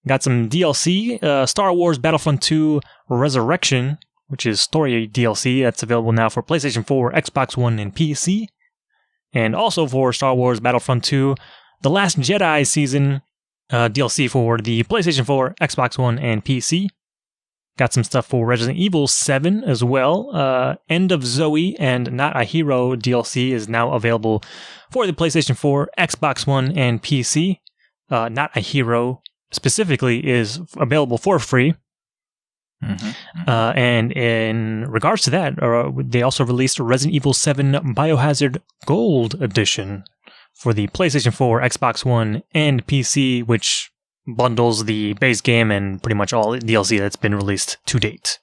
Speaker 2: Got some DLC. Star Wars Battlefront 2 Resurrection, which is story DLC. That's available now for PlayStation 4, Xbox One, and PC. And also for Star Wars Battlefront 2, The Last Jedi Season DLC for the PlayStation 4, Xbox One, and PC. Got some stuff for Resident Evil 7 as well. End of Zoe and Not a Hero DLC is now available for the PlayStation 4, Xbox One, and PC. Not a Hero specifically is available for free. And in regards to that, they also released Resident Evil 7 Biohazard Gold Edition for the PlayStation 4, Xbox One, and PC, which bundles the base game and pretty much all DLC that's been released to date.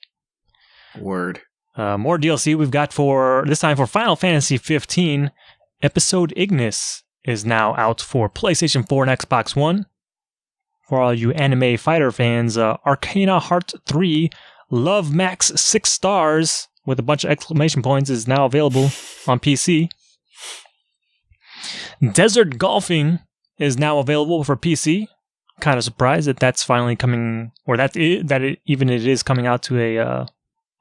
Speaker 1: Word.
Speaker 2: More DLC we've got for, this time for Final Fantasy 15. Episode Ignis is now out for PlayStation 4 and Xbox One. For all you anime fighter fans, Arcana Heart 3 Love Max 6 stars with a bunch of exclamation points is now available on PC. Desert Golfing is now available for PC. Kind of surprised that that's finally coming, or it is coming out to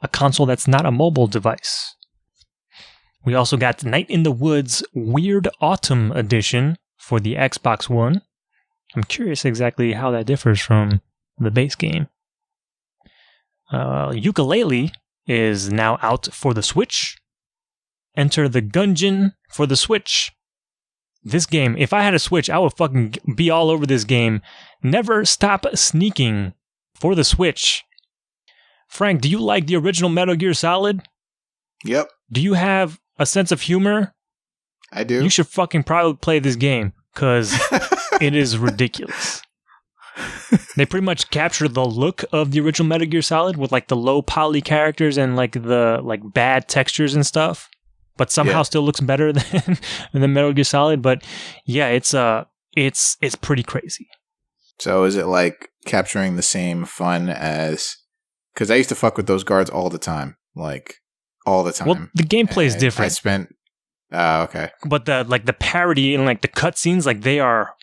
Speaker 2: a console that's not a mobile device. We also got Night in the Woods Weird Autumn Edition for the Xbox One. I'm curious exactly how that differs from the base game. Yooka-Laylee is now out for the Switch. Enter the Gungeon for the Switch. This game, if I had a Switch, I would fucking be all over this game. Never Stop Sneaking for the Switch. Frank, do you like the original Metal Gear Solid?
Speaker 1: Yep.
Speaker 2: Do you have a sense of humor?
Speaker 1: I do.
Speaker 2: You should fucking probably play this game, because it is ridiculous. They pretty much capture the look of the original Metal Gear Solid with like the low poly characters and like the like bad textures and stuff, but somehow still looks better than Metal Gear Solid. But yeah, it's pretty crazy.
Speaker 1: So is it like capturing the same fun as? Because I used to fuck with those guards all the time, like all the time.
Speaker 2: Well, the gameplay is different.
Speaker 1: I spent. Okay.
Speaker 2: But the parody and like the cutscenes, like they are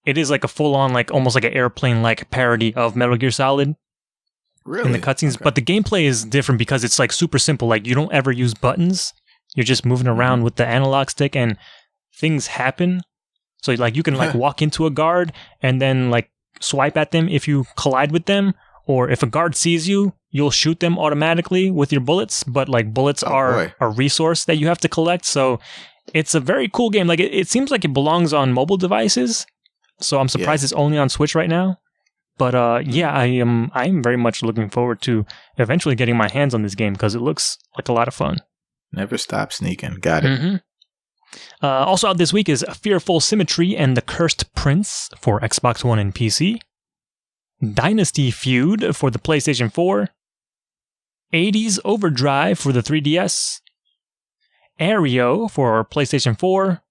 Speaker 2: it is like a full-on, like almost like an airplane-like parody of Metal Gear Solid.
Speaker 1: Really?
Speaker 2: In the cutscenes.
Speaker 1: Okay.
Speaker 2: But the gameplay is different because it's like super simple. Like you don't ever use buttons. You're just moving around with the analog stick and things happen. So like you can like walk into a guard and then like swipe at them if you collide with them. Or if a guard sees you, you'll shoot them automatically with your bullets. But like bullets are a resource that you have to collect. So it's a very cool game. Like it seems like it belongs on mobile devices. So I'm surprised it's only on Switch right now. But yeah, I am very much looking forward to eventually getting my hands on this game because it looks like a lot of fun.
Speaker 1: Never stop sneaking. Got it.
Speaker 2: Mm-hmm. Also out this week is Fearful Symmetry and the Cursed Prince for Xbox One and PC. Dynasty Feud for the PlayStation 4. 80s Overdrive for the 3DS. Aereo for PlayStation 4.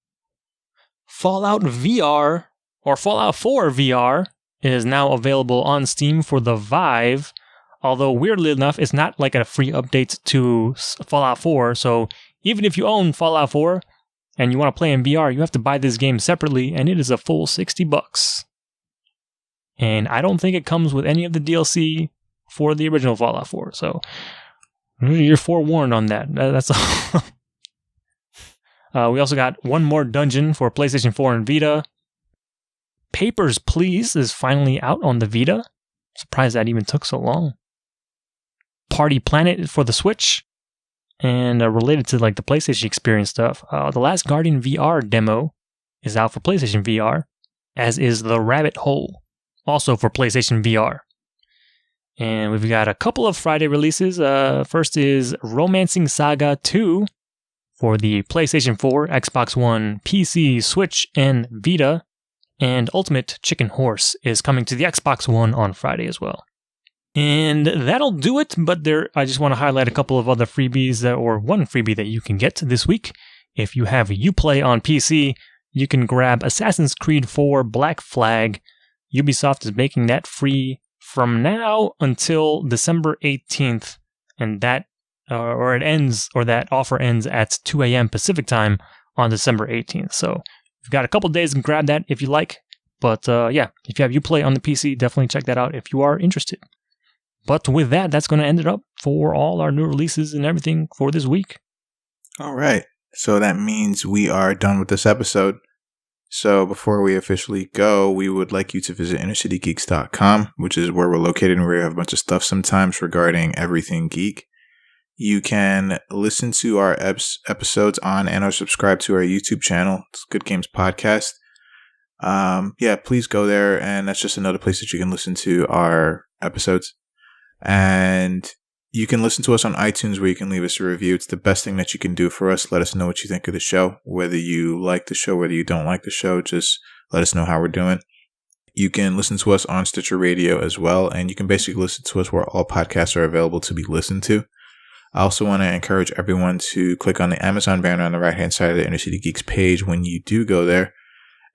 Speaker 2: Fallout VR or Fallout 4 VR is now available on Steam for the Vive, although weirdly enough, it's not like a free update to Fallout 4, so even if you own Fallout 4 and you want to play in VR, you have to buy this game separately, and it is a full $60. And I don't think it comes with any of the DLC for the original Fallout 4, so you're forewarned on that. That's all. We also got one more dungeon for PlayStation 4 and Vita. Papers, Please is finally out on the Vita. Surprised that even took so long. Party Planet for the Switch. And related to like the PlayStation experience stuff, The Last Guardian VR demo is out for PlayStation VR, as is The Rabbit Hole, also for PlayStation VR. And we've got a couple of Friday releases. First is Romancing Saga 2 for the PlayStation 4, Xbox One, PC, Switch, and Vita. And Ultimate Chicken Horse is coming to the Xbox One on Friday as well. And that'll do it, but I just want to highlight a couple of other freebies, or one freebie that you can get this week. If you have Uplay on PC, you can grab Assassin's Creed 4 Black Flag. Ubisoft is making that free from now until December 18th, and that offer ends at 2 a.m. Pacific time on December 18th. So you've got a couple days to grab that if you like. But yeah, if you have Uplay on the PC, definitely check that out if you are interested. But with that, that's going to end it up for all our new releases and everything for this week.
Speaker 1: All right. So that means we are done with this episode. So before we officially go, we would like you to visit innercitygeeks.com, which is where we're located and where we have a bunch of stuff sometimes regarding everything geek. You can listen to our episodes on and or subscribe to our YouTube channel. It's Good Games Podcast. Yeah, please go there. And that's just another place that you can listen to our episodes. And you can listen to us on iTunes where you can leave us a review. It's the best thing that you can do for us. Let us know what you think of the show. Whether you like the show, whether you don't like the show, just let us know how we're doing. You can listen to us on Stitcher Radio as well. And you can basically listen to us where all podcasts are available to be listened to. I also want to encourage everyone to click on the Amazon banner on the right-hand side of the Inner City Geeks page when you do go there.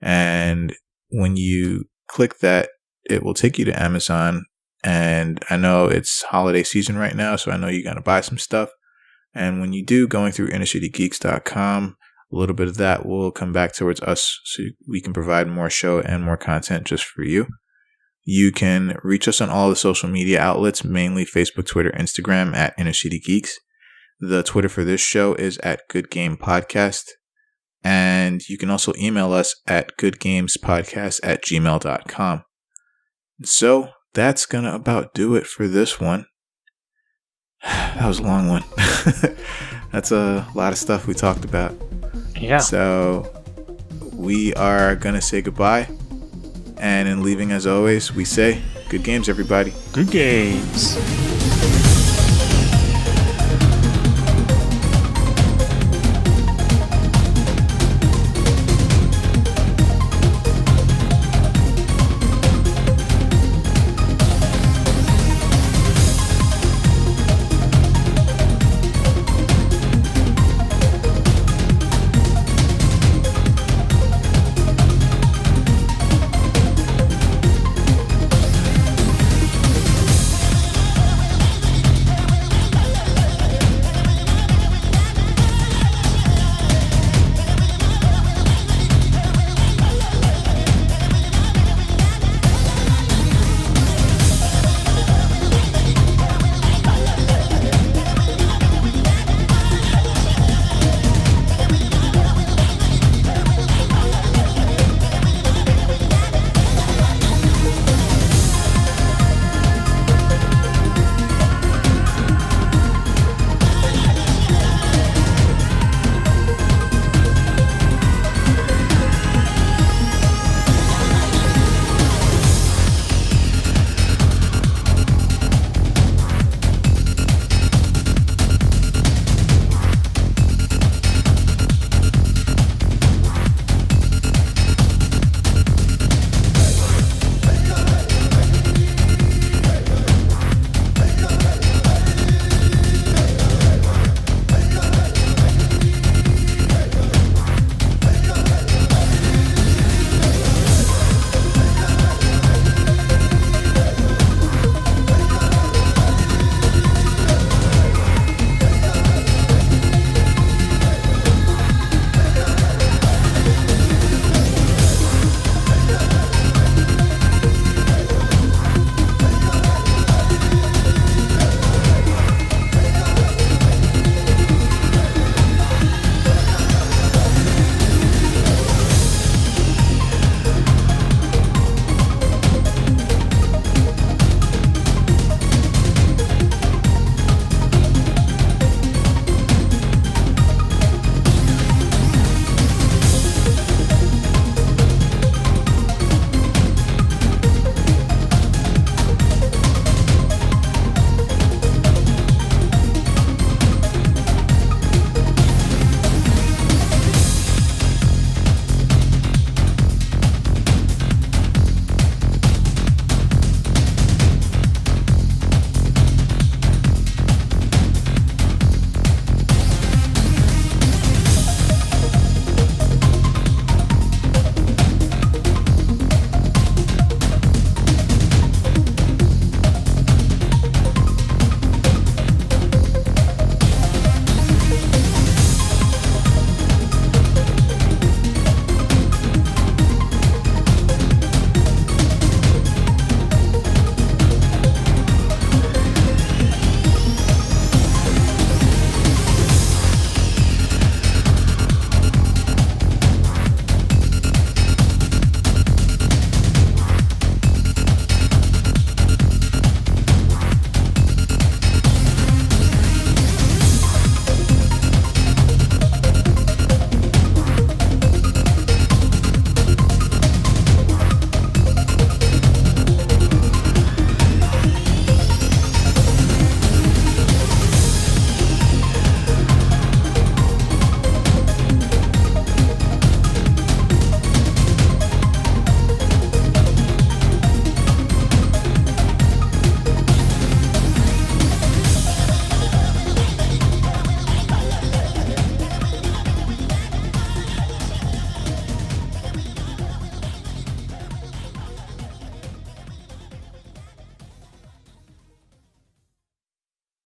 Speaker 1: And when you click that, it will take you to Amazon. And I know it's holiday season right now, so I know you're going to buy some stuff. And when you do, going through innercitygeeks.com, a little bit of that will come back towards us so we can provide more show and more content just for you. You can reach us on all the social media outlets, mainly Facebook, Twitter, Instagram, at Inner City Geeks. The Twitter for this show is at Good Game Podcast. And you can also email us at goodgamespodcast@gmail.com. So that's going to about do it for this one. That was a long one. That's a lot of stuff we talked about.
Speaker 2: Yeah.
Speaker 1: So we are going to say goodbye. And in leaving, as always, we say, good games, everybody.
Speaker 2: Good games.